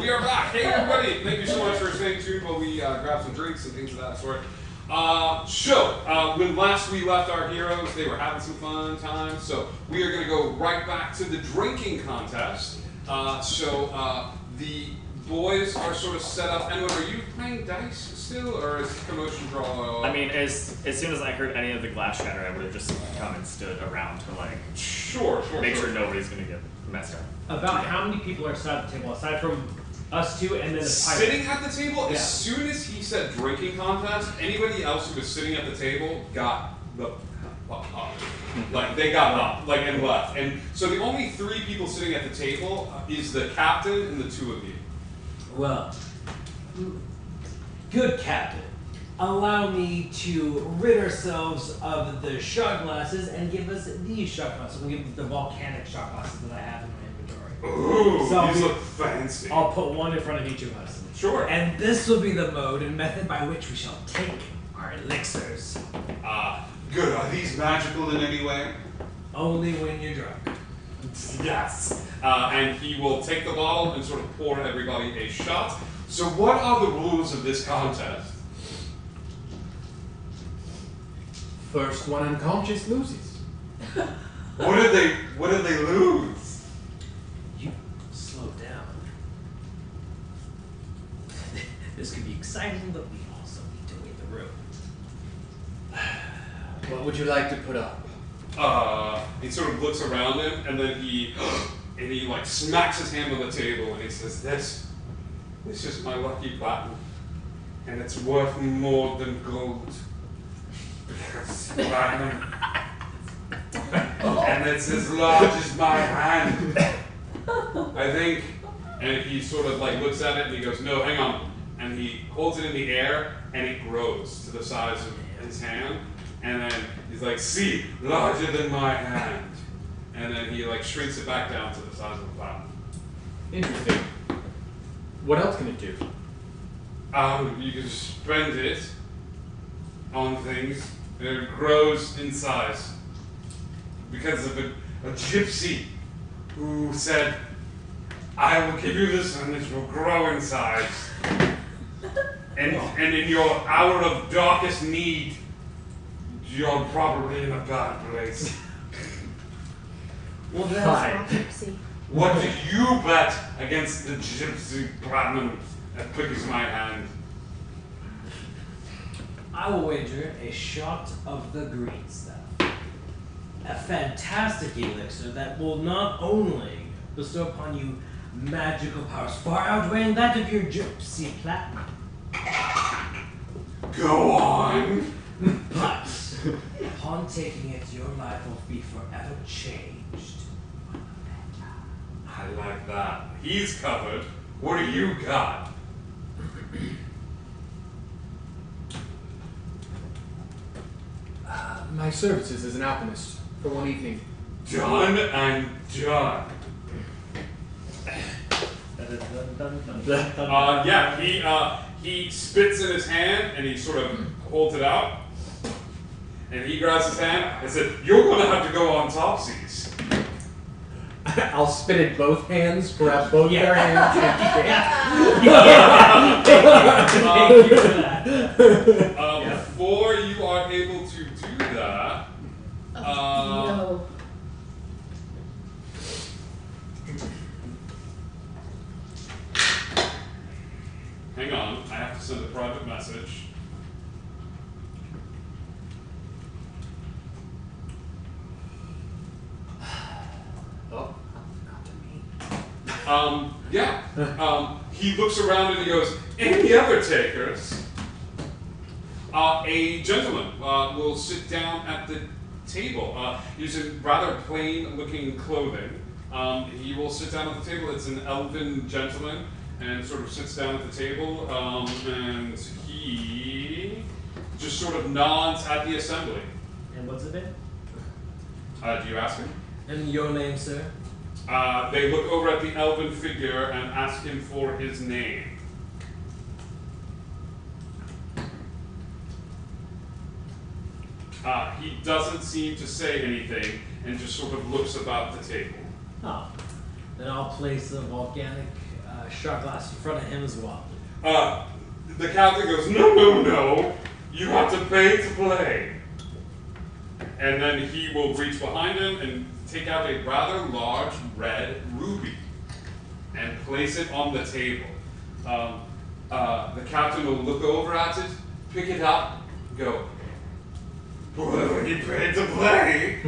Speaker 1: We are back. Hey, everybody. Thank you so much for staying tuned while we grab some drinks and things of that sort. When last we left our heroes, they were having some fun times. So we are going to go right back to the drinking contest. The boys are sort of set up. And are you playing dice still, or is commotion draw?
Speaker 7: I mean, as soon as I heard any of the glass shatter, I would have just come and stood around to like make sure nobody's gonna get messed up.
Speaker 9: About how many people are sat at the table aside from us two and then the pirate?
Speaker 1: Sitting at the table,
Speaker 9: Yeah.
Speaker 1: as soon as he said drinking contest, anybody else who was sitting at the table got the up. Like they got up, like and left. And so the only 3 people sitting at the table is the captain and the 2 of you.
Speaker 3: Well, good captain, allow me to rid ourselves of the shot glasses and give us these shot glasses. I'm going to give the volcanic shot glasses that I have in my inventory.
Speaker 1: Ooh,
Speaker 3: So
Speaker 1: these look fancy.
Speaker 3: I'll put one in front of each of us.
Speaker 1: Sure.
Speaker 3: And this will be the mode and method by which we shall take our elixirs.
Speaker 1: Good. Are these magical in any way?
Speaker 3: Only when you're drunk.
Speaker 1: Yes. And he will take the bottle and sort of pour everybody a shot. So what are the rules of this contest?
Speaker 5: First one unconscious loses.
Speaker 1: What did they lose?
Speaker 3: You slow down. This could be exciting, but we also need to wait the room.
Speaker 5: What would you like to put up?
Speaker 1: He sort of looks around him and then he like smacks his hand on the table and he says, This is my lucky platinum. And it's worth more than gold. Because it's platinum. And it's as large as my hand. I think. And he sort of like looks at it and he goes, No, hang on. And he holds it in the air and it grows to the size of his hand. And then he's like, see, larger than my hand. And then he like shrinks it back down to the size of the platinum.
Speaker 5: Interesting. What else can it do?
Speaker 1: You can spend it on things and it grows in size. Because of a gypsy who said, I will give you this and it will grow in size. And in your hour of darkest need, you're probably in a bad place.
Speaker 3: Well,
Speaker 5: Fine.
Speaker 2: Gypsy.
Speaker 1: What did you bet against the gypsy platinum that quick as my hand?
Speaker 3: I will wager a shot of the green stuff. A fantastic elixir that will not only bestow upon you magical powers far outweighing that of your gypsy platinum,
Speaker 1: Go on.
Speaker 3: but upon taking it, your life will be forever changed.
Speaker 1: I like that. He's covered. What do you got?
Speaker 5: My services as an alchemist for one evening.
Speaker 1: Done and done. He spits in his hand and he sort of holds it out. And he grabs his hand and said, You're gonna have to go on topsies.
Speaker 5: I'll spit in both hands, grab both their hands, and
Speaker 3: Thank you for that.
Speaker 1: Before you are able to do that,
Speaker 2: No.
Speaker 1: hang on, I have to send a private message.
Speaker 5: Oh, not to me.
Speaker 1: He looks around and he goes, Any other takers? A gentleman will sit down at the table. He's in rather plain-looking clothing. He will sit down at the table. It's an elven gentleman, and sort of sits down at the table, and he just sort of nods at the assembly.
Speaker 3: And what's it been?
Speaker 1: Do you ask him?
Speaker 3: And your name, sir?
Speaker 1: They look over at the elven figure and ask him for his name. He doesn't seem to say anything and just sort of looks about the table.
Speaker 3: Oh. Then I'll place a volcanic shot glass in front of him as well.
Speaker 1: The captain goes, no, you have to pay to play. And then he will reach behind him and take out a rather large red ruby and place it on the table. The captain will look over at it, pick it up, go, well, he paid to play.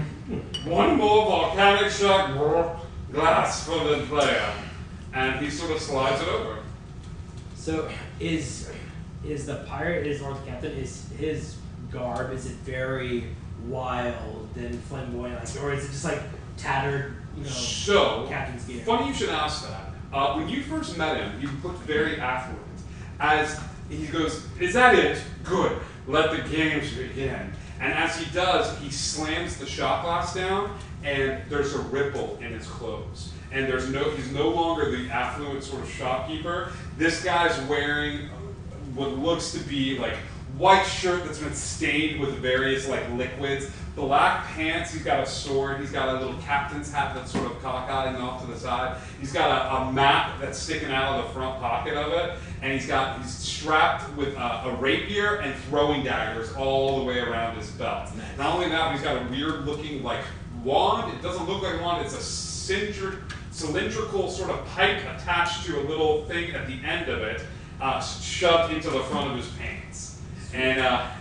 Speaker 1: One more volcanic shot glass for the player. And he sort of slides it over.
Speaker 3: So is the pirate, or the captain, is his garb, is it very wild and flamboyant, like, or is it just like tattered,
Speaker 1: So,
Speaker 3: captain's gear?
Speaker 1: funny you should ask that. When you first met him, he looked very affluent. As he goes, is that it? Good. Let the games begin. And as he does, he slams the shot glass down, and there's a ripple in his clothes. And he's no longer the affluent sort of shopkeeper. This guy's wearing what looks to be like white shirt that's been stained with various like liquids, black pants, he's got a sword, he's got a little captain's hat that's sort of cockeyed off to the side, he's got a map that's sticking out of the front pocket of it, and he's strapped with a rapier and throwing daggers all the way around his belt.
Speaker 3: Nice.
Speaker 1: Not only that, but he's got a weird looking like wand. It doesn't look like a wand, it's a cylindrical sort of pipe attached to a little thing at the end of it, shoved into the front of his pants. And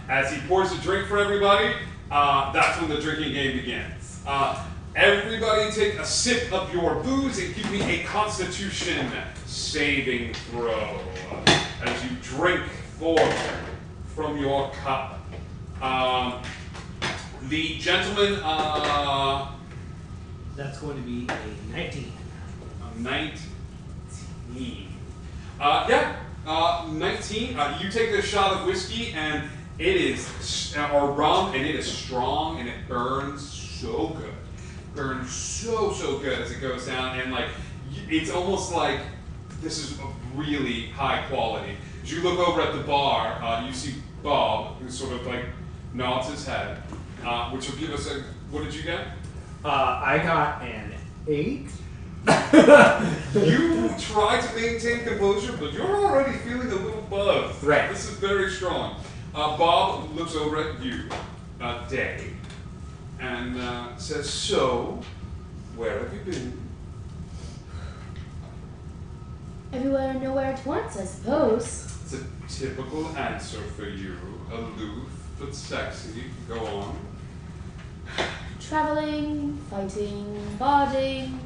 Speaker 1: as he pours a drink for everybody, that's when the drinking game begins. Everybody take a sip of your booze and give me a Constitution saving throw as you drink forward from your cup. The gentleman,
Speaker 3: That's going to be a 19.
Speaker 1: a 19. 19. You take this shot of whiskey, and it is, or rum, and it is strong, and it burns so good. Burns so good as it goes down, and like, it's almost like this is a really high quality. As you look over at the bar, you see Bob, who sort of like nods his head, which will give us a, what did you get?
Speaker 5: I got an 8.
Speaker 1: You try to maintain composure, but you're already feeling a little buzzed.
Speaker 5: Right.
Speaker 1: This is very strong. Bob looks over at you, Day, and says, so, where have you been?
Speaker 2: Everywhere and nowhere at once, I suppose.
Speaker 1: It's a typical answer for you. Aloof, but sexy. Go on.
Speaker 2: Traveling, fighting, barding,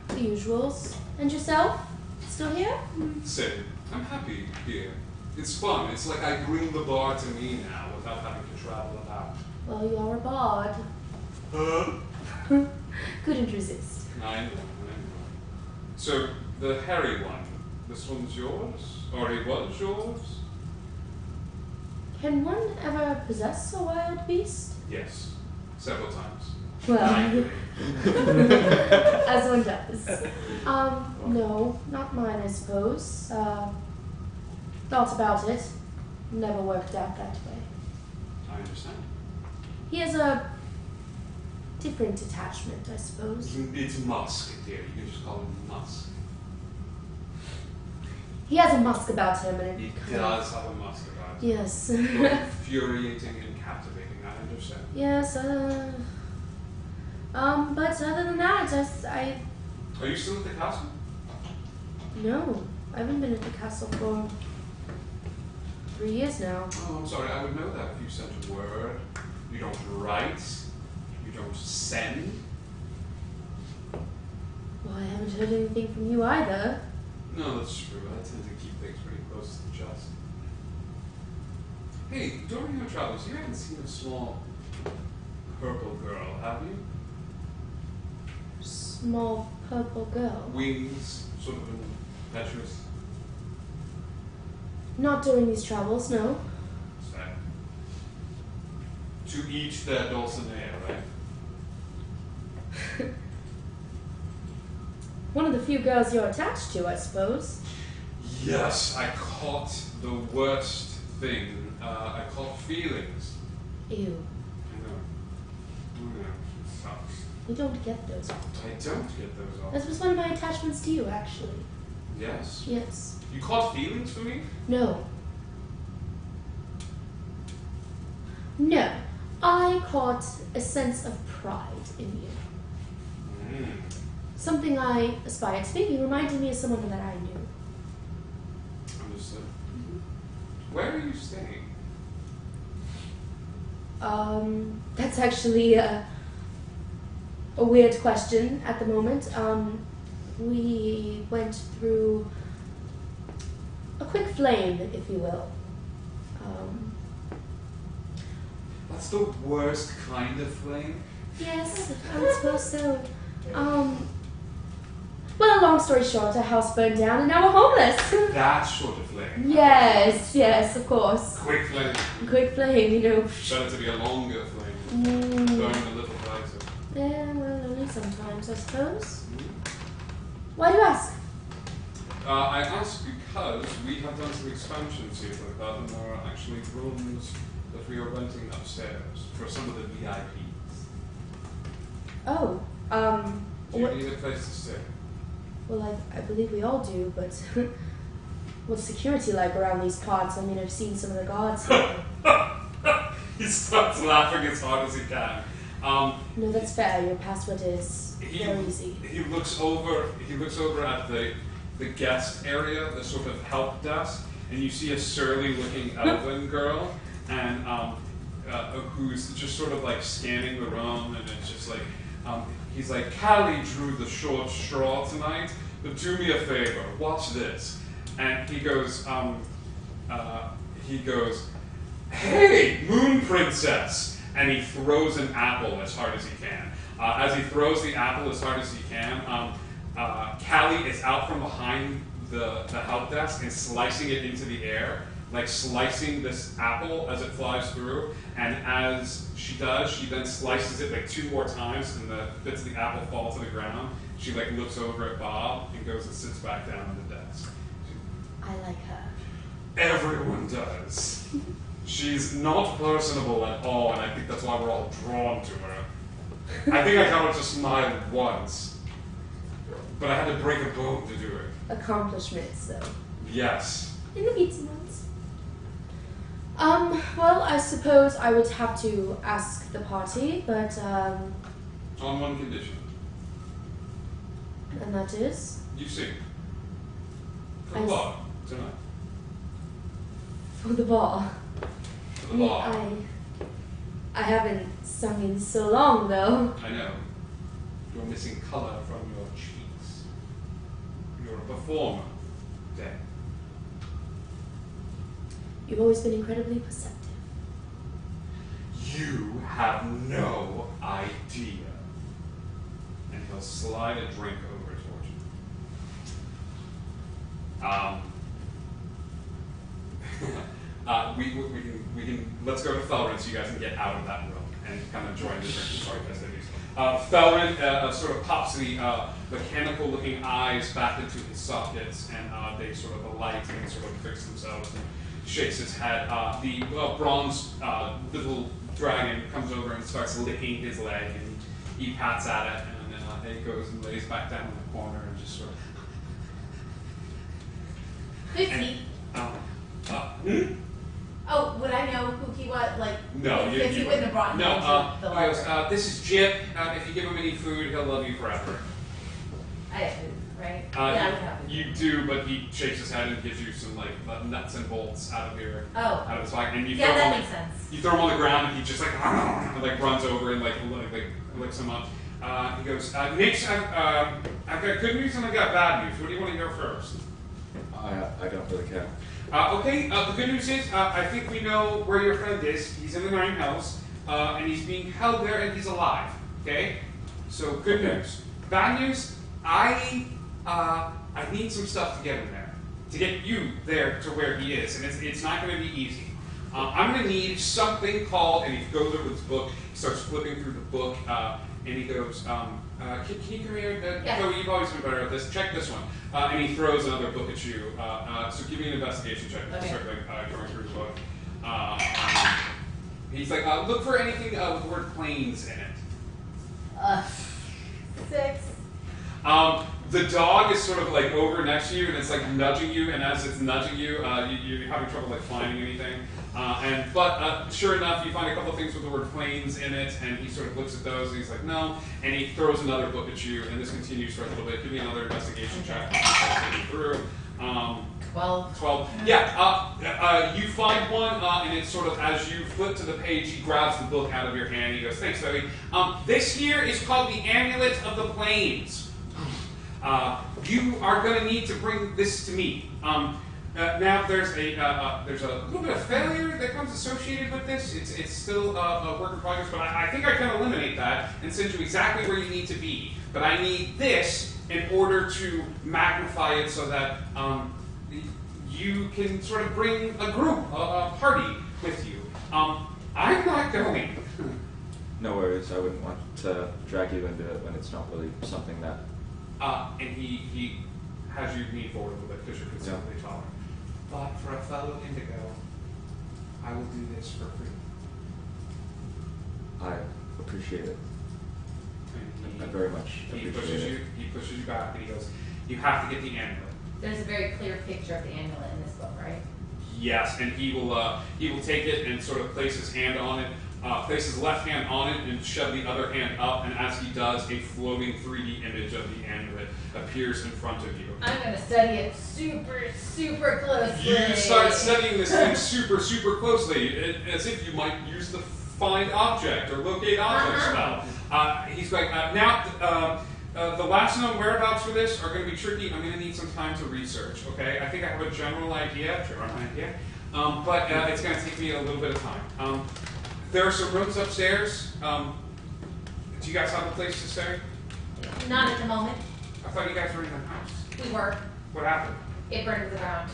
Speaker 2: the usuals. And yourself? Still here?
Speaker 1: Same. I'm happy here. It's fun. It's like I bring the bar to me now without having to travel about.
Speaker 2: Well, you are a bard. Couldn't resist.
Speaker 1: I know. So, the hairy one, this one's yours? Or he was yours?
Speaker 2: Can one ever possess a wild beast?
Speaker 1: Yes. Several times.
Speaker 2: Well, as one does. No, not mine, I suppose. Thought about it. Never worked out that way.
Speaker 1: I understand.
Speaker 2: He has a different attachment, I suppose.
Speaker 1: It's Musk, dear. You can just call him Musk.
Speaker 2: He has a musk about him, and
Speaker 1: He
Speaker 2: it
Speaker 1: does have a Musk about him.
Speaker 2: Yes.
Speaker 1: Both infuriating and captivating, I understand.
Speaker 2: Yes. But other than that,
Speaker 1: Are you still at the castle?
Speaker 2: no, I haven't been at the castle for 3 years now.
Speaker 1: Oh, I'm sorry. I would know that if you sent a word. You don't write. You don't send.
Speaker 2: Well, I haven't heard anything from you either.
Speaker 1: No, that's true. I tend to keep things pretty close to the chest. Hey, during your travels, you haven't seen a small purple girl, have you?
Speaker 2: Small purple girl.
Speaker 1: Wings, sort of impetuous.
Speaker 2: Not during these travels, no.
Speaker 1: Sad. To each their Dulcinea, right?
Speaker 2: One of the few girls you're attached to, I suppose.
Speaker 1: Yes, I caught the worst thing. I caught feelings.
Speaker 2: Ew.
Speaker 1: I know. It sucks.
Speaker 2: You don't get those.
Speaker 1: I don't get those
Speaker 2: This
Speaker 1: off.
Speaker 2: was one of my attachments to you, actually.
Speaker 1: Yes?
Speaker 2: Yes.
Speaker 1: You caught feelings for me?
Speaker 2: No. No. I caught a sense of pride in you.
Speaker 1: Mm.
Speaker 2: Something I aspired to be. You reminded me of someone that I knew.
Speaker 1: Understood. Where are you staying?
Speaker 2: That's actually a weird question at the moment. We went through a quick flame, if you will.
Speaker 1: That's the worst kind of flame.
Speaker 2: Yes, I would suppose so. Well, long story short, our house burned down and now we're homeless.
Speaker 1: That sort of flame.
Speaker 2: Yes, of course.
Speaker 1: Quick flame.
Speaker 2: Quick flame, you know.
Speaker 1: Better to be a longer flame.
Speaker 2: Mm.
Speaker 1: Burning a little brighter.
Speaker 2: Yeah, well, only sometimes, I suppose. Why do you ask?
Speaker 1: I ask because we have done some expansions here like that, and there are actually rooms that we are renting upstairs for some of the VIPs.
Speaker 2: Oh,
Speaker 1: Do you
Speaker 2: what?
Speaker 1: need a place to stay?
Speaker 2: Well, I believe we all do, but what's security like around these parts? I mean, I've seen some of the guards.
Speaker 1: He starts laughing as hard as he can.
Speaker 2: No, that's fair. Your password is very easy.
Speaker 1: He looks over at the guest area, the sort of help desk, and you see a surly-looking elven girl, and who's just sort of like scanning the room, and it's just like he's like, Callie drew the short straw tonight, but do me a favor, watch this. And he goes, hey, Moon Princess! And he throws an apple as hard as he can. As he throws the apple as hard as he can, Callie is out from behind the help desk and slicing it into the air, like slicing this apple as it flies through. And as she does, she then slices it like 2 more times, and the bits of the apple fall to the ground. She like looks over at Bob and goes and sits back down on the desk.
Speaker 2: I like her.
Speaker 1: Everyone does. She's not personable at all, and I think that's why we're all drawn to her. I think I got her to smile once, but I had to break a bone to do it.
Speaker 2: Accomplishments, though.
Speaker 1: Yes.
Speaker 2: In the pizza ones. Well, I suppose I would have to ask the party, but,
Speaker 1: On one condition.
Speaker 2: and that is?
Speaker 1: You sing. For
Speaker 2: I
Speaker 1: the
Speaker 2: s-
Speaker 1: bar tonight.
Speaker 2: For the ball.
Speaker 1: For the bar.
Speaker 2: I haven't sung in so long, though.
Speaker 1: I know. You're missing color from your cheeks. You're a performer. Then.
Speaker 2: You've always been incredibly perceptive.
Speaker 1: You have no idea. And he'll slide a drink over towards you. We can let's go to Felrin so you guys can get out of that room and kind of join the drinking party festivities. Felrin sort of pops the mechanical-looking eyes back into his sockets, and they sort of alight and sort of fix themselves, and shakes his head. The bronze little dragon comes over and starts licking his leg, and he pats at it, and then it goes and lays back down in the corner and just sort of.
Speaker 4: Who's he? Oh, would I know who he was? Like,
Speaker 1: No,
Speaker 4: if he wouldn't have brought him
Speaker 1: no.
Speaker 4: into the
Speaker 1: He goes,
Speaker 4: library.
Speaker 1: this is Jip. If you give him any food, he'll love you forever.
Speaker 4: I have food, right? Yeah, I would have food.
Speaker 1: You do, but he shakes his head and gives you some like nuts and bolts out of your
Speaker 4: Oh.
Speaker 1: out of his pocket, and you
Speaker 4: Yeah,
Speaker 1: throw him
Speaker 4: that
Speaker 1: on
Speaker 4: makes sense.
Speaker 1: You throw him on the ground, and he just like runs over and like licks him up. He goes, Nick, I've got good news and I've got bad news. What do you want to hear first?
Speaker 6: I don't really care.
Speaker 1: Okay, the good news is I think we know where your friend is. He's in the Nine House, and he's being held there, and he's alive. Okay, so good news. Bad news, I need some stuff to get him there, to get you there to where he is, and it's not going to be easy. I'm going to need something called, and he goes over his book, he starts flipping through the book, and he goes, can you come here?
Speaker 4: Yeah.
Speaker 1: Joey, you've always been better at this. Check this one. And he throws another book at you. So give me an investigation check.
Speaker 4: Okay.
Speaker 1: Start going through his book. He's like, look for anything with the word planes in it.
Speaker 4: 6.
Speaker 1: The dog is sort of like over next to you, and it's like nudging you. And as it's nudging you, you're having trouble like finding anything. But sure enough, you find a couple things with the word planes in it, and he sort of looks at those, and he's like, no, and he throws another book at you, and this continues for a little bit. Give me another investigation check. Through. 12. Yeah, you find one, and it's sort of, as you flip to the page, he grabs the book out of your hand. He goes, thanks, Zoe. This here is called the Amulet of the Plains. You are going to need to bring this to me. Now, there's a little bit of failure that comes associated with this. It's still a work in progress, but I think I can eliminate that and send you exactly where you need to be. But I need this in order to magnify it so that you can sort of bring a group, a party with you. I'm not going.
Speaker 6: No worries. I wouldn't want to drag you into it when it's not really something that.
Speaker 1: And he has you lean forward a little bit because you're considerably taller. But for a fellow Indigo, I will do this for free.
Speaker 6: I appreciate it.
Speaker 1: And
Speaker 6: I very much
Speaker 1: he
Speaker 6: appreciate it.
Speaker 1: He pushes you back, and he goes, you have to get the amulet.
Speaker 4: There's a very clear picture of the amulet in this book, right?
Speaker 1: Yes, and he will take it and sort of place his hand on it, place his left hand on it and shove the other hand up, and as he does, a floating 3D image of the amulet appears in front of you.
Speaker 4: I'm going to study it super, super closely.
Speaker 1: You start studying this thing super, super closely, as if you might use the find object or locate object spell. He's like, the last known whereabouts for this are going to be tricky. I'm going to need some time to research, okay? I think I have a general idea, but it's going to take me a little bit of time. There are some rooms upstairs. Do you guys have a place to stay?
Speaker 4: Not at the moment.
Speaker 1: I thought you guys were in the house.
Speaker 4: We were.
Speaker 1: What happened?
Speaker 4: It burned to the ground.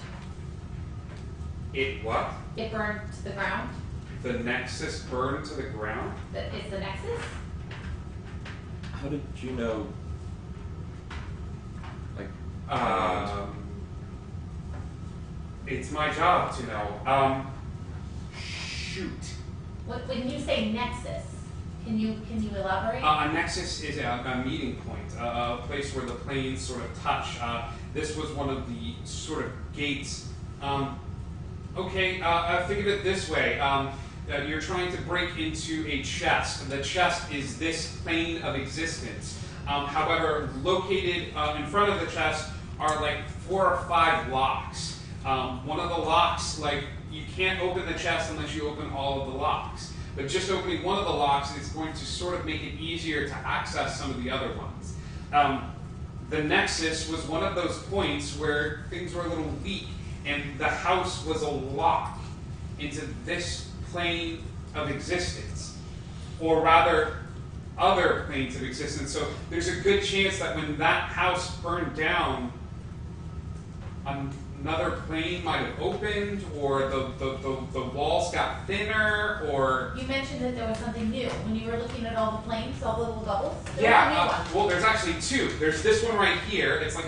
Speaker 1: It what?
Speaker 4: It burned to the ground.
Speaker 1: The Nexus burned to the ground?
Speaker 4: It's the Nexus?
Speaker 6: How did you know? Like,
Speaker 1: it's my job to know. Shoot.
Speaker 4: When you say Nexus, can you elaborate?
Speaker 1: A nexus is a meeting point, a place where the planes sort of touch. This was one of the sort of gates. Think of it this way. You're trying to break into a chest. The chest is this plane of existence. However, located in front of the chest are like 4 or 5 locks. One of the locks, like, you can't open the chest unless you open all of the locks. But just opening one of the locks is going to sort of make it easier to access some of the other ones. The Nexus was one of those points where things were a little weak, and the house was a lock into this plane of existence. Or rather, other planes of existence. So there's a good chance that when that house burned down, another plane might have opened, or the walls got thinner, or...
Speaker 4: You mentioned that there was something new. When you were looking at all the planes, all the little bubbles, there
Speaker 1: Yeah,
Speaker 4: was a new one.
Speaker 1: well, there's actually 2. There's this one right here. It's like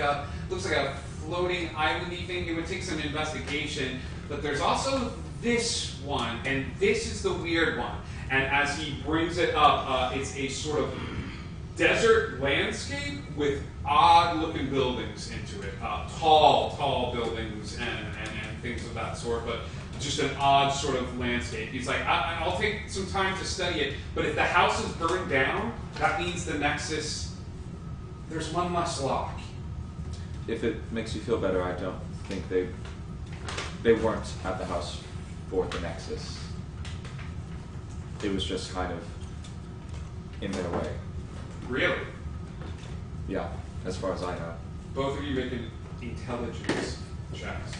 Speaker 1: looks like a floating islandy thing. It would take some investigation. But there's also this one, and this is the weird one. And as he brings it up, it's a sort of desert landscape with odd-looking buildings into it. Tall buildings and things of that sort, but just an odd sort of landscape. He's like, I'll take some time to study it, but if the house is burned down, that means the Nexus, there's one less lock.
Speaker 6: if it makes you feel better, I don't think they weren't at the house for the Nexus. It was just kind of in their way.
Speaker 1: Really?
Speaker 6: Yeah, as far as I know.
Speaker 1: Both of you making intelligence checks.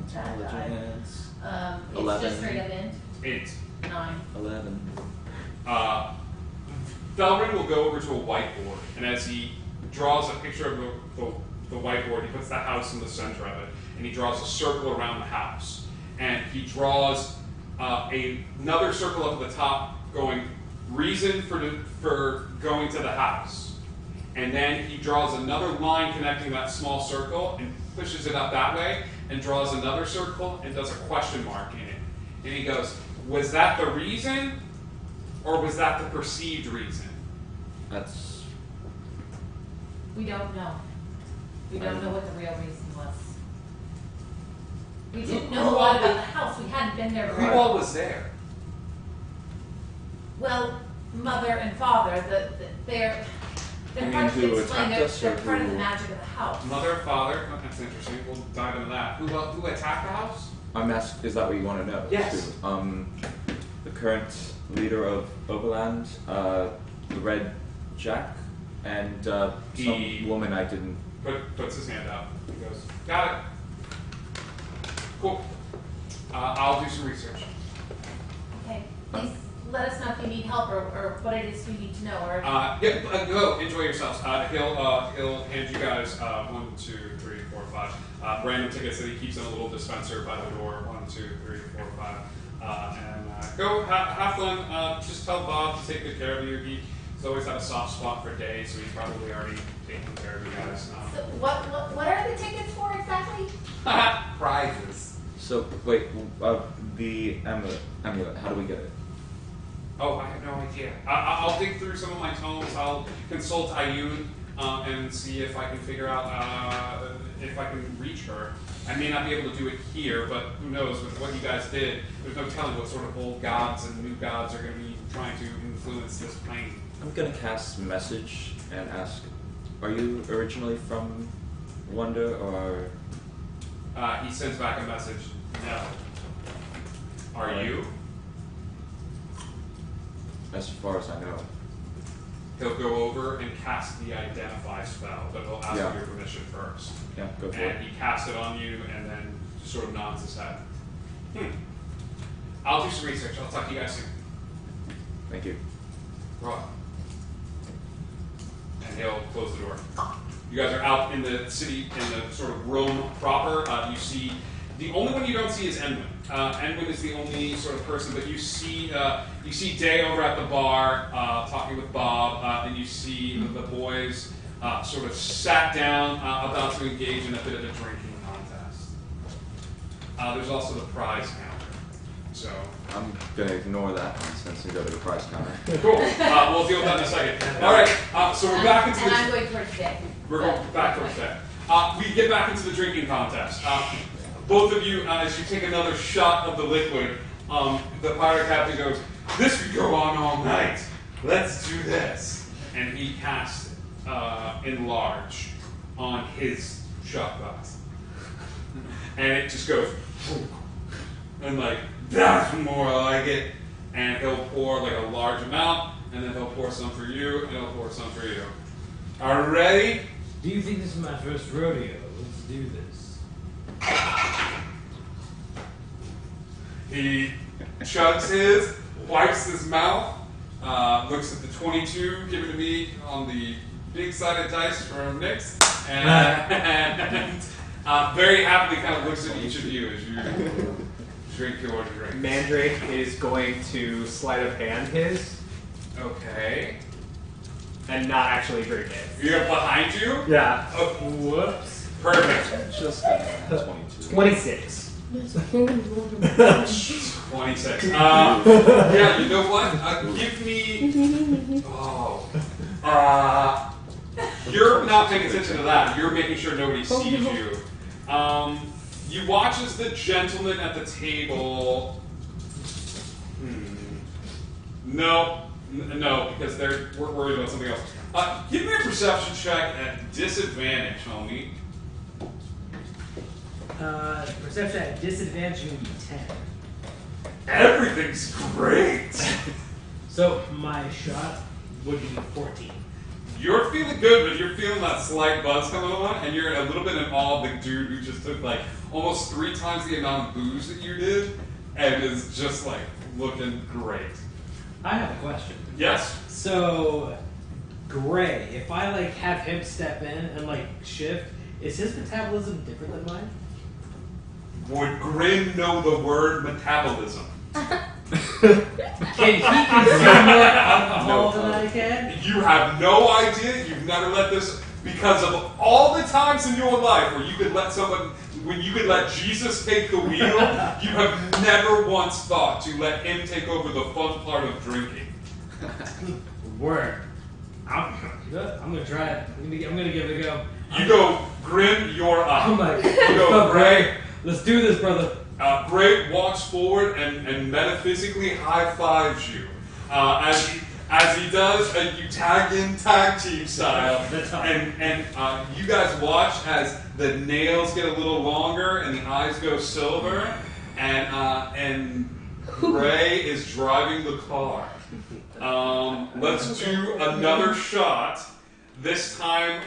Speaker 6: Intelligence.
Speaker 4: It's
Speaker 6: 11.
Speaker 4: just straight up int.
Speaker 1: 8.
Speaker 4: 9.
Speaker 6: 11.
Speaker 1: Felrin will go over to a whiteboard, and as he draws a picture of the whiteboard, he puts the house in the center of it, and he draws a circle around the house. And he draws another circle up at the top going, reason for going to the house. And then he draws another line connecting that small circle and pushes it up that way, and draws another circle and does a question mark in it. And he goes, was that the reason, or was that the perceived reason?
Speaker 6: That's
Speaker 4: We don't know. We don't know what the real reason was. We didn't know a lot about the house. We hadn't been there
Speaker 1: Who
Speaker 4: before.
Speaker 1: all was there?
Speaker 4: Well, mother and father, they're
Speaker 6: You
Speaker 4: hard
Speaker 6: mean
Speaker 4: to
Speaker 6: who
Speaker 4: explain.
Speaker 6: attacked us,
Speaker 4: They're
Speaker 6: or
Speaker 4: part of the
Speaker 6: who-
Speaker 4: magic of the house.
Speaker 1: Mother, father. Oh, that's interesting. We'll dive into that. Who attacked the house?
Speaker 6: I'm asked. Is that what you want to know?
Speaker 1: Yes.
Speaker 6: Too? The current leader of Overland, the Red Jack, and
Speaker 1: He-
Speaker 6: some woman I didn't.
Speaker 1: Puts his hand out. He goes, got it. Cool. I'll do some research.
Speaker 4: Okay, please let us know if you need help or what it is we need to know. Or
Speaker 1: Go enjoy yourselves. He'll hand you guys 1, 2, 3, 4, 5 random tickets that he keeps in a little dispenser by the door. 1, 2, 3, 4, 5, and go have fun. Just tell Bob to take good care of you. He's always had a soft spot for Day, so he's probably already taking care of you guys.
Speaker 4: so what are the tickets for exactly?
Speaker 1: Prizes.
Speaker 6: So wait, the amulet. How do we get it?
Speaker 1: Oh, I have no idea. I'll dig through some of my tomes. I'll consult Ayun and see if I can figure out if I can reach her. I may not be able to do it here, but who knows? With what you guys did, there's no telling what sort of old gods and new gods are going to be trying to influence this plane.
Speaker 6: I'm gonna cast message and ask, are you originally from Wonder or?
Speaker 1: He sends back a message. No. Are you?
Speaker 6: As far as I know.
Speaker 1: He'll go over and cast the identify spell, but he'll ask
Speaker 6: Yeah.
Speaker 1: your permission first.
Speaker 6: Yeah, go for
Speaker 1: And
Speaker 6: it.
Speaker 1: he casts it on you and then just sort of nods his head. I'll do some research. I'll talk to you guys soon.
Speaker 6: Thank you.
Speaker 1: Right. And he'll close the door. You guys are out in the city, in the sort of Rome proper. You see, the only one you don't see is Enwin. Enwin is the only sort of person, but you see Day over at the bar talking with Bob, and you see the boys sort of sat down, about to engage in a bit of a drinking contest. There's also the prize counter. So
Speaker 6: I'm gonna ignore that nonsense and go to the prize counter.
Speaker 1: cool. We'll deal with that in a second. All right. So we're back into
Speaker 4: And
Speaker 1: the.
Speaker 4: I'm going towards Day.
Speaker 1: We're going back towards that. We get back into the drinking contest. Both of you, as you take another shot of the liquid, the pirate captain goes, "This could go on all night. Let's do this." And he casts enlarge on his shot glass. And it just goes, and like, that's more like it. And he'll pour like a large amount, and then he'll pour some for you, and he'll pour some for you. Are you ready?
Speaker 3: Do you think this is my first rodeo? Let's do this.
Speaker 1: He chugs his, wipes his mouth, looks at the 22 given to me on the big sided dice from Nix, and very happily kind of looks at each of you as you drink your drink.
Speaker 5: Mandrake is going to sleight of hand his
Speaker 1: Okay.
Speaker 5: and not actually drink it.
Speaker 1: You're behind you?
Speaker 5: Yeah.
Speaker 1: Oh,
Speaker 5: Whoops.
Speaker 1: perfect.
Speaker 6: Just 22.
Speaker 5: 26.
Speaker 1: 26. Yeah, you know what? Give me. Oh. You're not paying attention to that. You're making sure nobody sees you. You watch as the gentleman at the table. No, because we're worried about something else. Give me a perception check at disadvantage, homie.
Speaker 3: Perception at disadvantage would be 10.
Speaker 1: Everything's great.
Speaker 3: So my shot would be 14.
Speaker 1: You're feeling good, but you're feeling that slight buzz coming on, and you're a little bit in awe of the dude who just took like almost 3 times the amount of booze that you did, and is just like looking great.
Speaker 3: I have a question.
Speaker 1: Yes.
Speaker 3: So, Gray, if I like have him step in and like shift, is his metabolism different than mine?
Speaker 1: Would Grin know the word metabolism?
Speaker 3: Can he consume more alcohol than I can?
Speaker 1: You have no idea. You've never let this, because of all the times in your life where you could let someone, when you could let Jesus take the wheel, you have never once thought to let him take over the fun part of drinking.
Speaker 3: Word.
Speaker 9: I'm gonna try it. I'm gonna give it a go.
Speaker 1: You go, Grim, you're up.
Speaker 9: I'm like,
Speaker 1: You go, Gray.
Speaker 9: Let's do this, brother.
Speaker 1: Gray walks forward and metaphysically high-fives you. As he does, you tag in tag team style. And you guys watch as the nails get a little longer and the eyes go silver. And Gray is driving the car. Let's do another shot. This time,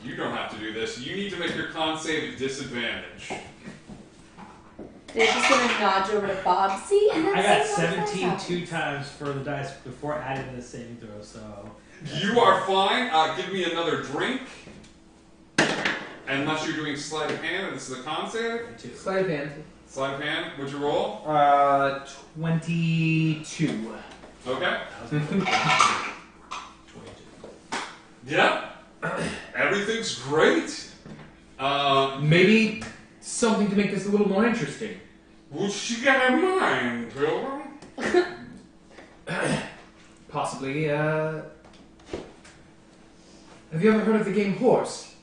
Speaker 1: you don't have to do this. You need to make your con save at disadvantage.
Speaker 2: They're just gonna nudge over to Bob. See, and
Speaker 9: I got
Speaker 2: that's
Speaker 9: 17 two times for the dice before adding the saving throw, so.
Speaker 1: You are fine. Give me another drink. Unless you're doing sleight of hand, and this is a con save.
Speaker 5: Sleight of hand.
Speaker 1: Sleight of hand. What'd you roll?
Speaker 5: 22.
Speaker 1: Okay. Yeah. Everything's great.
Speaker 5: Maybe something to make this a little more interesting.
Speaker 1: What you got in mind, Pilgrim?
Speaker 5: Possibly, have you ever heard of the game Horse?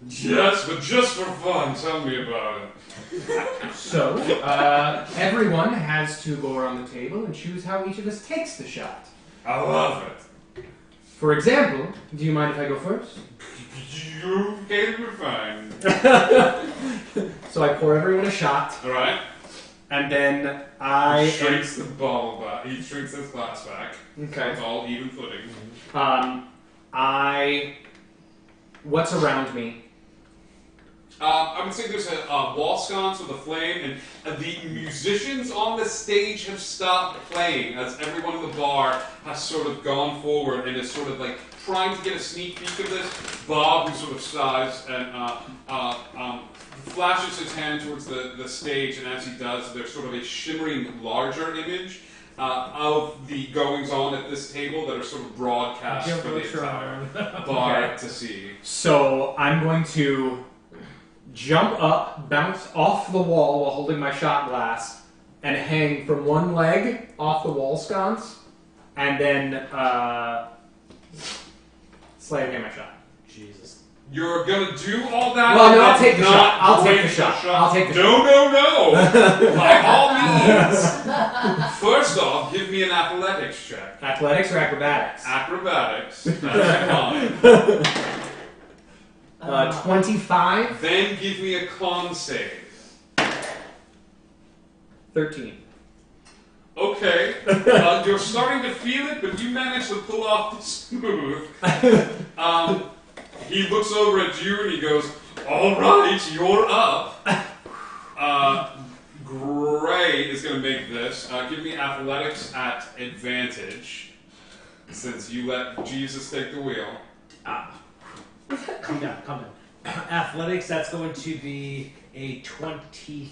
Speaker 1: Yes, but just for fun, tell me about it.
Speaker 5: So, everyone has to go around the table and choose how each of us takes the shot.
Speaker 1: I love it.
Speaker 5: For example, do you mind if I go first?
Speaker 1: You gave me fine.
Speaker 5: So I pour everyone a shot,
Speaker 1: Alright.
Speaker 5: and then
Speaker 1: He shrinks the bottle back. He shrinks his glass back.
Speaker 5: Okay.
Speaker 1: It's all even footing.
Speaker 5: What's around me?
Speaker 1: I would say there's a wall sconce with a flame, and the musicians on the stage have stopped playing as everyone in the bar has sort of gone forward and is sort of like trying to get a sneak peek of this. Bob, who sort of sighs and flashes his hand towards the stage, and as he does, there's sort of a shimmering, larger image of the goings-on at this table that are sort of broadcast for the entire bar to see.
Speaker 5: So I'm going to jump up, bounce off the wall while holding my shot glass, and hang from one leg off the wall sconce, and then sleight of hand my shot.
Speaker 9: Jesus.
Speaker 1: You're gonna do all that?
Speaker 5: Well, no, I'll take the
Speaker 1: not
Speaker 5: shot. I'll take
Speaker 1: wait
Speaker 5: the shot.
Speaker 1: for
Speaker 5: I'll take the
Speaker 1: No. By all means. First off, give me an athletics check.
Speaker 5: Athletics or acrobatics?
Speaker 1: Acrobatics. That's fine.
Speaker 5: 25.
Speaker 1: Then give me a con save.
Speaker 5: 13.
Speaker 1: Okay. You're starting to feel it, but you manage to pull off the smooth. He looks over at you and he goes, "All right, you're up." Gray is going to make this. Give me athletics at advantage, since you let Jesus take the wheel.
Speaker 9: Calm down. Athletics, that's going to be a 24.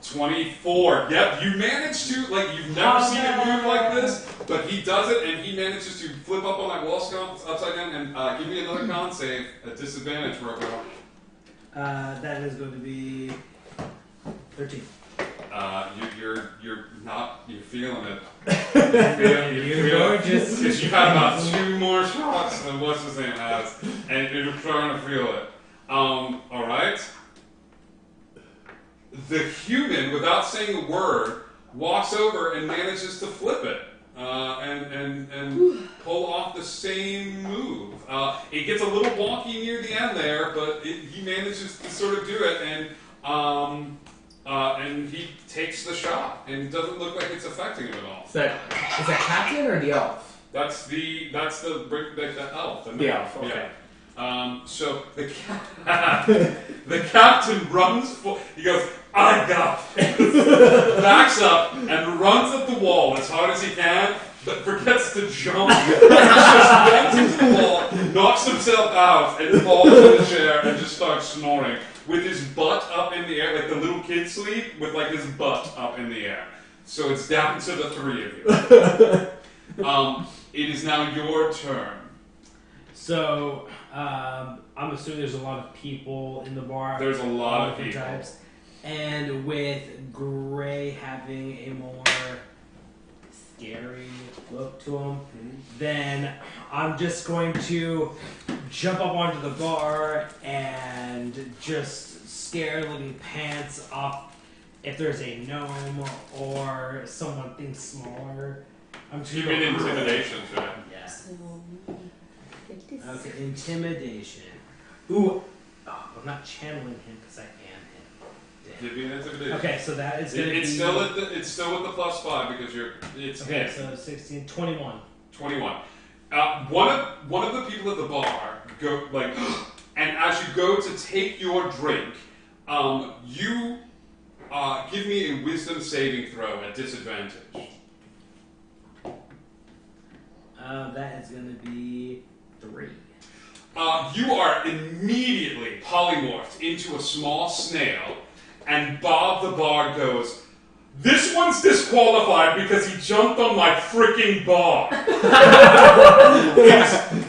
Speaker 1: 24. Yep, you managed to, like, you've never seen it move like this, but he does it, and he manages to flip up on that wall sconce upside down, and give me another con save at disadvantage, Rocco.
Speaker 9: That is going to be 13.
Speaker 1: You're feeling it.
Speaker 9: You're gorgeous.
Speaker 1: Because you've had about 2 more shots than what's his name has, and you're trying to feel it. Alright. The human, without saying a word, walks over and manages to flip it. And pull off the same move. It gets a little wonky near the end there, but he manages to sort of do it, and he takes the shot, and it doesn't look like it's affecting him at all.
Speaker 5: Is that Captain or the elf?
Speaker 1: That's the elf.
Speaker 5: The elf. Okay.
Speaker 1: Yeah. So the captain runs for. He goes, "I got this." Backs up and runs up the wall as hard as he can, but forgets to jump. He just runs into the wall, knocks himself out, and falls in the chair and just starts snoring with his butt up in the air, like the little kid sleep, with like his butt up in the air. So it's down to the 3 of you. It is now your turn.
Speaker 9: So, I'm assuming there's a lot of people in the bar.
Speaker 1: There's a lot of
Speaker 9: different
Speaker 1: people.
Speaker 9: Types. And with Gray having a more
Speaker 3: scary look to him, then I'm just going to jump up onto the bar and just scare Living Pants off if there's a gnome or someone thinks smaller. I'm just
Speaker 1: You
Speaker 3: gonna
Speaker 1: mean
Speaker 3: go,
Speaker 1: intimidation, right?
Speaker 3: Yes.
Speaker 2: Like this.
Speaker 3: Okay, intimidation. Ooh, I'm not channeling him because I am him.
Speaker 1: Give me an intimidation.
Speaker 3: Okay, so that is going to be...
Speaker 1: It's still with the +5 because it's
Speaker 3: Okay,
Speaker 1: hit.
Speaker 3: so 16, 21.
Speaker 1: 21. One of the people at the bar go like, and as you go to take your drink, you give me a wisdom saving throw at disadvantage.
Speaker 3: That is going to be 3.
Speaker 1: You are immediately polymorphed into a small snail, and Bob the Bard goes, "This one's disqualified because he jumped on my freaking bar.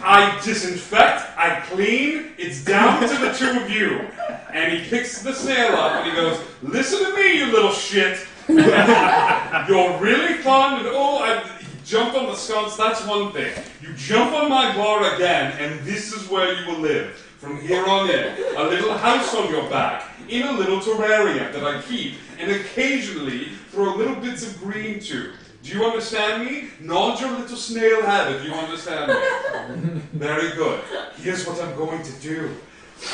Speaker 1: I disinfect, I clean, it's down to the two of you." And he picks the snail up and he goes, "Listen to me, you little shit. You're really fun, and I jumped on the sconce, that's one thing. You jump on my bar again, and this is where you will live. From here on in, a little house on your back, in a little terrarium that I keep, and occasionally throw little bits of green to. Do you understand me? Nod your little snail head if you understand me." "Very good. Here's what I'm going to do.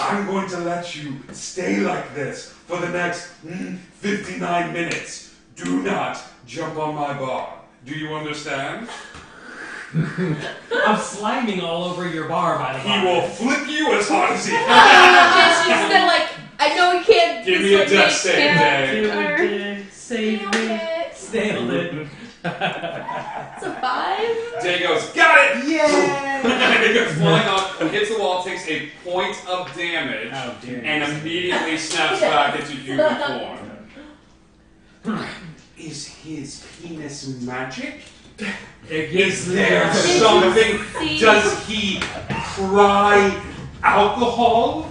Speaker 1: I'm going to let you stay like this for the next 59 minutes. Do not jump on my bar. Do you understand?"
Speaker 3: I'm sliding all over your bar, by the way.
Speaker 1: He will flip you as hard as he can.
Speaker 2: She's still like, I know he can't.
Speaker 1: Give me a death save, Day.
Speaker 3: Save me. Nailed it.
Speaker 2: It's a 5.
Speaker 1: Day goes, "Got it!"
Speaker 3: Yay!
Speaker 1: And it goes flying off, hits the wall, takes a point of damage,
Speaker 3: Oh, dear.
Speaker 1: and immediately snaps back into human form. Is his penis magic? Is there something?
Speaker 2: See?
Speaker 1: Does he cry alcohol?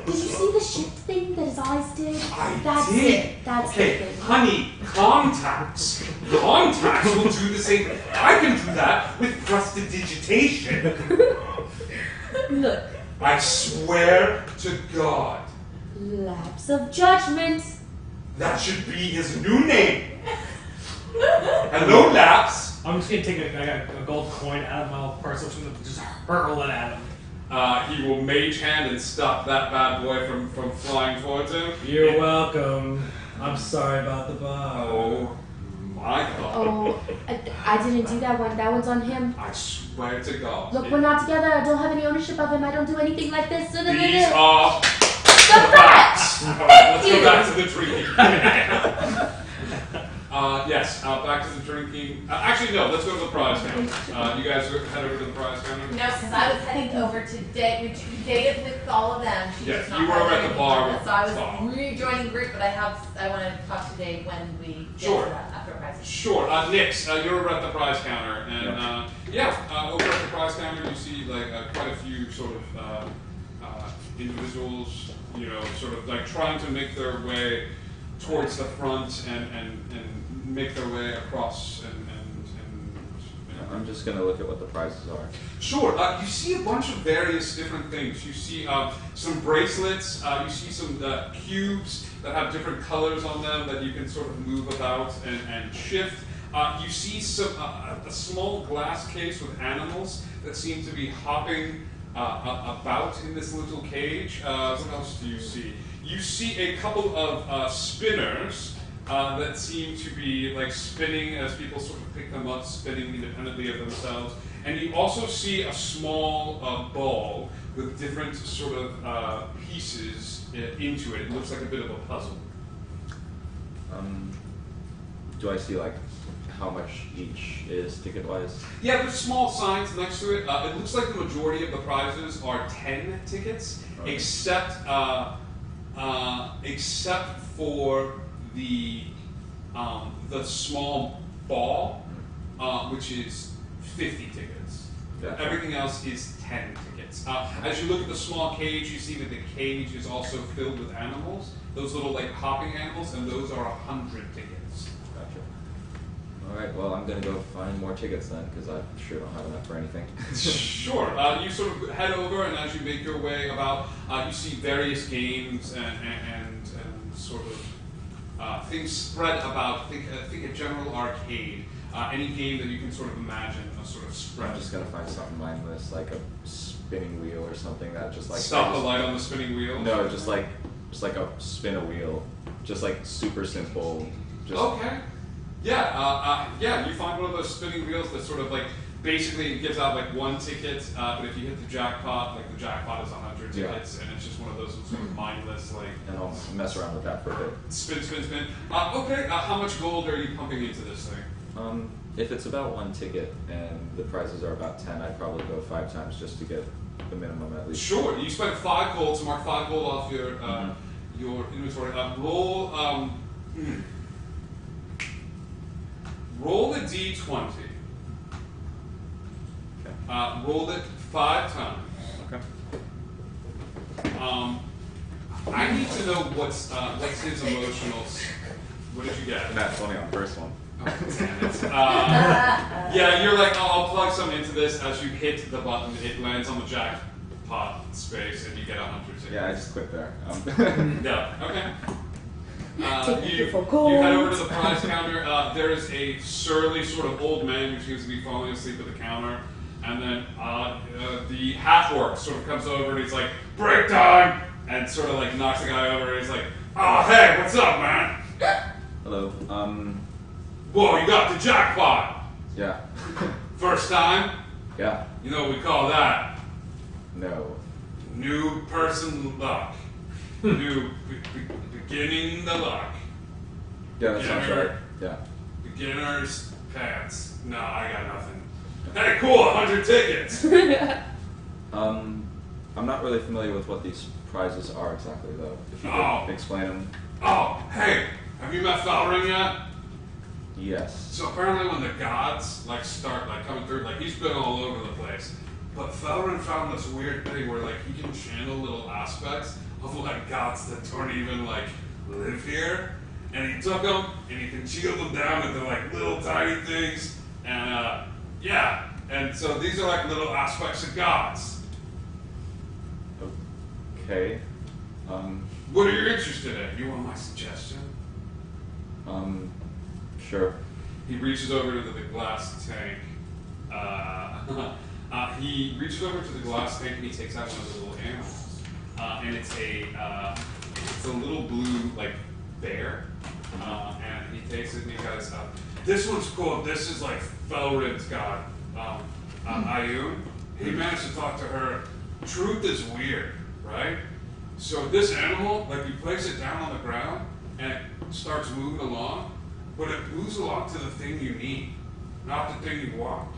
Speaker 2: Did you see the shift thing that his eyes did?
Speaker 1: I
Speaker 2: That's
Speaker 1: did.
Speaker 2: it. That's
Speaker 1: Okay,
Speaker 2: the thing.
Speaker 1: honey, contacts. Contacts will do the same. I can do that with prestidigitation.
Speaker 2: Look,
Speaker 1: I swear to God,
Speaker 2: lapse of judgment.
Speaker 1: that should be his new name. Hello, Laps.
Speaker 3: I'm just going to take a gold coin out of my purse and just hurl it at him.
Speaker 1: He will mage hand and stop that bad boy from flying towards him.
Speaker 3: You're welcome. I'm sorry about the bar.
Speaker 1: Oh my God.
Speaker 2: Oh, I didn't do that one. That one's on him.
Speaker 1: I swear to God.
Speaker 2: Look, we're not together. I don't have any ownership of him. I don't do anything like this.
Speaker 1: These are
Speaker 2: The facts!
Speaker 1: Alright, let's go back to the drinking. Yes, back to the drinking. Actually, no, let's go to the prize counter. You guys head over to the prize counter?
Speaker 4: No, because I was heading over to date. We dated with all of them. She
Speaker 1: Yes,
Speaker 4: was not
Speaker 1: you were
Speaker 4: having
Speaker 1: at the
Speaker 4: anything
Speaker 1: bar
Speaker 4: like
Speaker 1: with
Speaker 4: that, so I was
Speaker 1: Tom.
Speaker 4: rejoining the group, but I want to talk to Dave when we get
Speaker 1: Sure.
Speaker 4: to that after prizes.
Speaker 1: Sure. Nix, you're over at the prize counter, and over at the prize counter, you see like quite a few sort of individuals, sort of like trying to make their way towards the front and make their way across and
Speaker 6: I'm just gonna look at what the prizes are.
Speaker 1: Sure. You see a bunch of various different things. You see some bracelets. You see some cubes that have different colors on them that you can sort of move about and shift. You see a small glass case with animals that seem to be hopping about in this little cage. What else do you see? You see a couple of spinners that seem to be like spinning as people sort of pick them up, spinning independently of themselves. And you also see a small ball with different sort of pieces into it. It looks like a bit of a puzzle.
Speaker 6: Do I see like how much each is ticket-wise?
Speaker 1: Yeah, there's small signs next to it. It looks like the majority of the prizes are 10 tickets,
Speaker 6: Okay.
Speaker 1: except for the small ball, which is 50 tickets.
Speaker 6: Gotcha.
Speaker 1: Everything else is 10 tickets. As you look at the small cage, you see that the cage is also filled with animals. Those little like hopping animals, and those are 100 tickets.
Speaker 6: Gotcha. Alright, well, I'm gonna go find more tickets then, because I sure don't have enough for anything.
Speaker 1: Sure. You sort of head over, and as you make your way about, you see various games and sort of things spread about. Think a general arcade. Any game that you can sort of imagine a sort of spread.
Speaker 6: I'm just gonna find something mindless, like a spinning wheel or something that just like...
Speaker 1: Stop the light on the spinning wheel?
Speaker 6: No, just like a spin a wheel. Just like super simple. Just
Speaker 1: Okay. Yeah, you find one of those spinning wheels that sort of like basically gives out like one ticket, but if you hit the jackpot, like the jackpot is 100 tickets, and it's just one of those sort of mindless like.
Speaker 6: And I'll mess around with that for a bit.
Speaker 1: Spin. Okay, how much gold are you pumping into this thing?
Speaker 6: If it's about one ticket and the prizes are about 10, I'd probably go 5 times just to get the minimum at least.
Speaker 1: Sure, you spend 5 gold, so mark 5 gold off your inventory. Roll the d20.
Speaker 6: Okay.
Speaker 1: Roll it 5 times.
Speaker 6: Okay.
Speaker 1: I need to know what's his emotional. What did you get?
Speaker 6: That's only on the first one.
Speaker 1: Oh, damn it. Yeah, you're like, I'll plug some into this. As you hit the button, it lands on the jackpot space, and you get 100 tickets.
Speaker 6: Yeah, I just clicked there.
Speaker 1: Yeah. Okay.
Speaker 2: Take for
Speaker 1: You
Speaker 2: gold.
Speaker 1: head over to the prize counter. There is a surly sort of old man who seems to be falling asleep at the counter. And then the half-orc sort of comes over and he's like, break time! And sort of like knocks the guy over and he's like, oh, hey, what's up, man?
Speaker 6: Hello.
Speaker 1: Whoa, you got the jackpot!
Speaker 6: Yeah.
Speaker 1: First time?
Speaker 6: Yeah.
Speaker 1: You know what we call that?
Speaker 6: No.
Speaker 1: New person luck. New beginning the luck.
Speaker 6: Yeah, that sounds
Speaker 1: Beginner.
Speaker 6: right. Yeah.
Speaker 1: Beginner's pants. No, I got nothing. Hey, cool, 100 tickets!
Speaker 6: I'm not really familiar with what these prizes are exactly, though. If you could explain them.
Speaker 1: Oh, hey, have you met Falrin yet?
Speaker 6: Yes.
Speaker 1: So apparently when the gods start coming through, he's been all over the place. But Falrin found this weird thing where he can channel little aspects of gods that don't even live here. And he took them and he congealed them down into little tiny things. And yeah. And so these are little aspects of gods.
Speaker 6: Okay.
Speaker 1: What are you interested in? You want my suggestion?
Speaker 6: Sure.
Speaker 1: He reaches over to the glass tank. He reaches over to the glass tank and he takes out one of the little animals. And it's a little blue bear. And he takes it and he goes, this one's cool. This is Felrin's god. Ayun. He managed to talk to her. Truth is weird, right? So this animal, you place it down on the ground and it starts moving along, but it moves along to the thing you need, not the thing you want.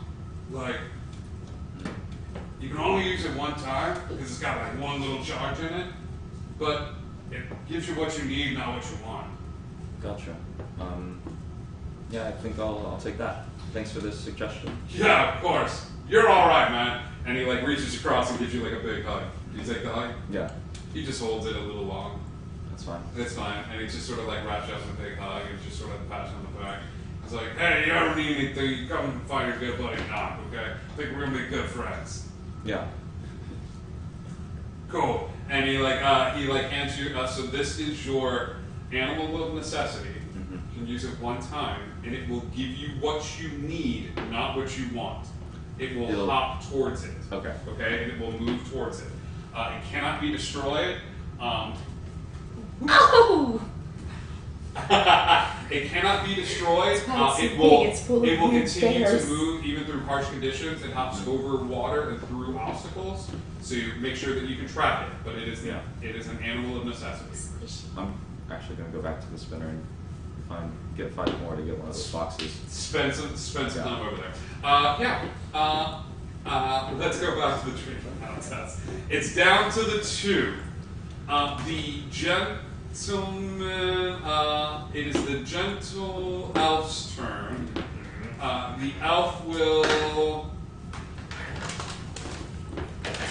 Speaker 1: You can only use it one time because it's got one little charge in it, but it gives you what you need, not what you want.
Speaker 6: Gotcha. Yeah, I think I'll take that. Thanks for this suggestion.
Speaker 1: Yeah, of course. You're all right, man. And he reaches across and gives you a big hug. Do you take the hug?
Speaker 6: Yeah,
Speaker 1: He just holds it a little long.
Speaker 6: that's fine.
Speaker 1: It's fine. And he just sort of wraps you up in a big hug and just sort of pats you on the back. He's like, hey, you ever need anything, you come and find your good buddy Knock, okay? I think we're gonna be good friends.
Speaker 6: Yeah.
Speaker 1: Cool. And he hands you, so this is your animal of necessity.
Speaker 6: Mm-hmm.
Speaker 1: You can use it one time, and it will give you what you need, not what you want. It will hop towards it.
Speaker 6: Okay.
Speaker 1: Okay, and it will move towards it. It cannot be destroyed.
Speaker 2: Oh!
Speaker 1: It cannot be destroyed.
Speaker 2: It's
Speaker 1: It will
Speaker 2: big, it's full of weird
Speaker 1: continue
Speaker 2: bears.
Speaker 1: to move even through harsh conditions. It hops over water and through obstacles. So you make sure that you can track it. But it is an animal of necessity.
Speaker 6: I'm actually going to go back to the spinner and get 5 more to get one of those boxes.
Speaker 1: Spend some time over there. Let's go back to the treatment contest. It's down to the 2. The gentleman. It is the gentle elf's turn. The elf will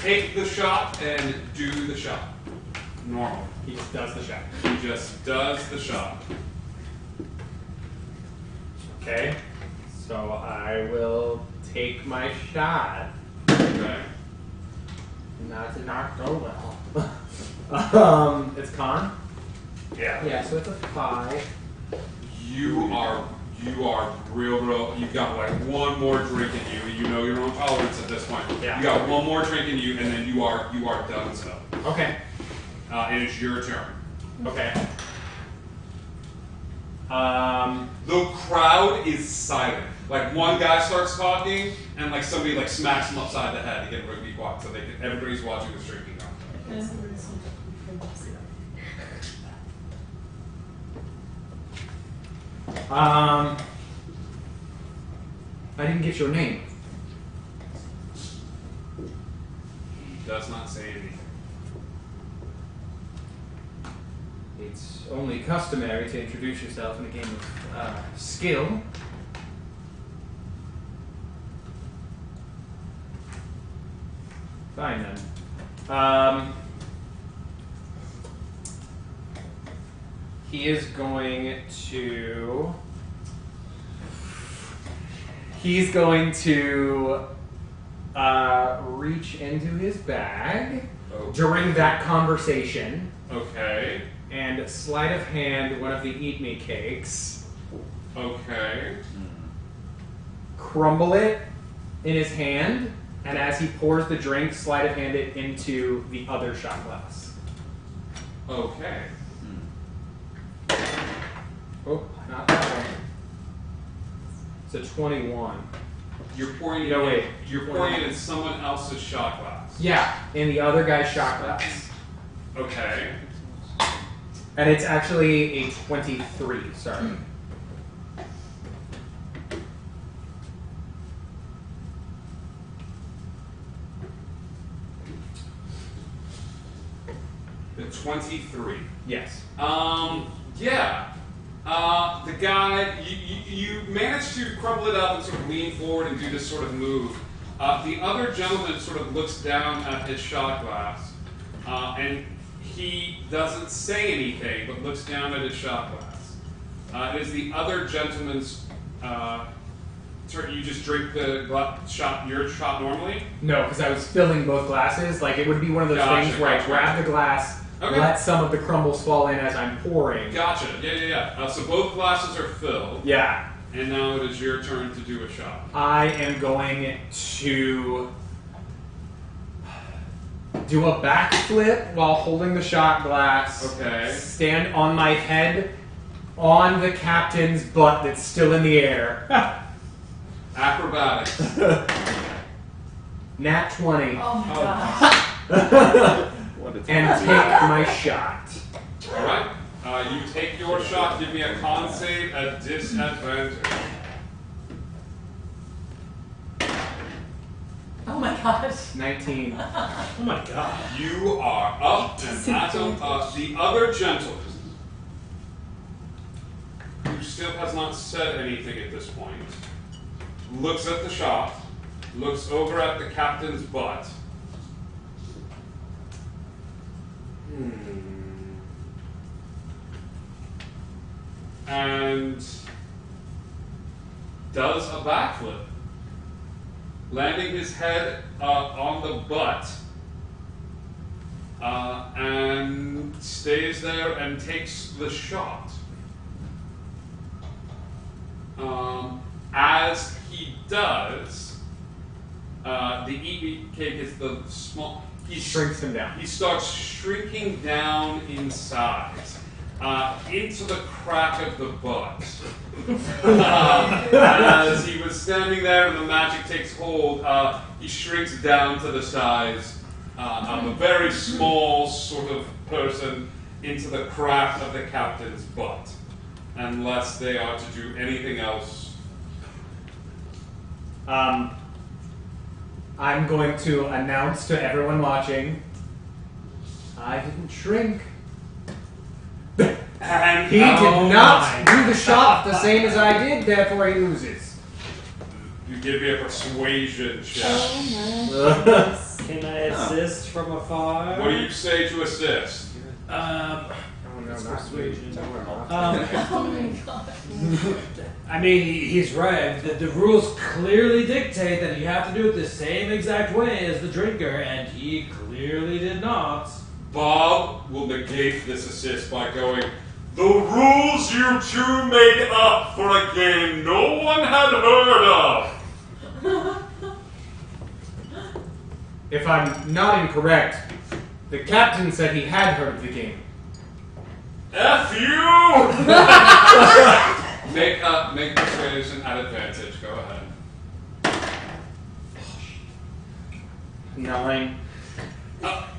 Speaker 1: take the shot and do the shot. Normal.
Speaker 5: He just does the shot.
Speaker 1: He just does the shot.
Speaker 5: Okay. So I will take my shot.
Speaker 1: Okay.
Speaker 5: Not to not go well. It's con?
Speaker 1: Yeah.
Speaker 5: Yeah, so it's a 5.
Speaker 1: You are real. You've got like one more drink in you. You know your own tolerance at this point.
Speaker 5: Yeah.
Speaker 1: You got one more drink in you, and then you are done. So.
Speaker 5: Okay.
Speaker 1: It is your turn.
Speaker 5: Okay.
Speaker 1: The crowd is silent. Like one guy starts talking, and like somebody like smacks him upside the head to get everybody to be quiet, so everybody's watching this drinking contest.
Speaker 5: I didn't get your name.
Speaker 1: He does not say anything.
Speaker 5: It's only customary to introduce yourself in a game of skill. Fine then. He is going to. He's going to reach into his bag during that conversation.
Speaker 1: Okay.
Speaker 5: And sleight of hand one of the eat me cakes.
Speaker 1: Okay.
Speaker 5: Crumble it in his hand, and as he pours the drink, sleight of hand it into the other shot glass.
Speaker 1: Okay.
Speaker 5: Oh, not that one. It's a 21.
Speaker 1: You're pouring it.
Speaker 5: No, wait.
Speaker 1: You're pouring it in someone else's shot glass.
Speaker 5: Yeah, in the other guy's shot glass.
Speaker 1: Okay.
Speaker 5: And it's actually a 23, sorry.
Speaker 1: The 23.
Speaker 5: Yes.
Speaker 1: Yeah. The guy, you managed to crumble it up and sort of lean forward and do this sort of move. The other gentleman sort of looks down at his shot glass, and he doesn't say anything, but looks down at his shot glass. It is the other gentleman's. You just drink the shot, your shot normally?
Speaker 5: No, because I was filling both glasses. Like, it would be one of those
Speaker 1: Gotcha,
Speaker 5: things where I
Speaker 1: gotcha.
Speaker 5: grab the glass,
Speaker 1: Okay.
Speaker 5: let some of the crumbles fall in as I'm pouring.
Speaker 1: Gotcha. Yeah. So both glasses are filled,
Speaker 5: Yeah.
Speaker 1: and now it is your turn to do a shot.
Speaker 5: I am going to do a backflip while holding the shot glass.
Speaker 1: Okay.
Speaker 5: Stand on my head on the captain's butt that's still in the air.
Speaker 1: Acrobatics.
Speaker 5: Nat 20.
Speaker 4: Oh my gosh.
Speaker 6: What a
Speaker 5: And take my shot.
Speaker 1: All right. You take your shot. Give me a con save at disadvantage.
Speaker 4: Oh my gosh.
Speaker 5: 19.
Speaker 9: Oh my god.
Speaker 1: You are up, and as the other gentleman, who still has not said anything at this point, looks at the shot, looks over at the captain's butt. And does a backflip, landing his head on the butt, and stays there and takes the shot. As he does, the eat cake is the small. He
Speaker 5: Shrinks him down.
Speaker 1: He starts shrinking down in size into the crack of the butt. As he was standing there and the magic takes hold, he shrinks down to the size of a very small sort of person into the crack of the captain's butt, unless they are to do anything else.
Speaker 5: I'm going to announce to everyone watching, I didn't shrink.
Speaker 1: And
Speaker 5: He did not do the shot the same as I did, therefore he loses.
Speaker 1: You give me a persuasion check.
Speaker 2: Oh my.
Speaker 9: Can I assist from afar?
Speaker 1: What do you say to assist?
Speaker 5: Oh
Speaker 3: It's persuasion.
Speaker 4: Oh my god.
Speaker 3: I mean, he's right. The rules clearly dictate that you have to do it the same exact way as the drinker, and he clearly did not.
Speaker 1: Bob will negate this assist by going, "The rules you two made up for a game no one had heard of."
Speaker 5: If I'm not incorrect, the captain said he had heard of the game.
Speaker 1: F you! Make persuasion at advantage. Go ahead.
Speaker 5: 9.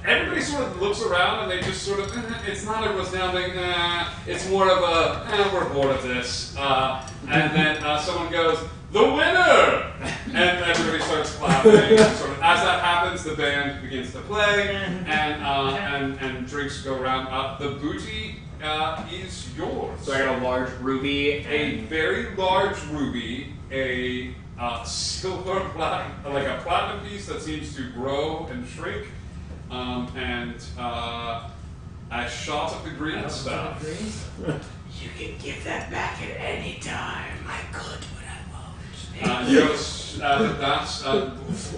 Speaker 1: Everybody sort of looks around and they just sort of, it's not a resounding, it's more of a, we're bored of this. And then someone goes, "The winner!" And everybody starts clapping. Sort of, as that happens, the band begins to play and drinks go around. The booty is yours.
Speaker 5: So I got a large ruby.
Speaker 1: A very large ruby, a silver like a platinum piece that seems to grow and shrink, and a shot of the green stuff.
Speaker 3: You can give that back at any time. I could, but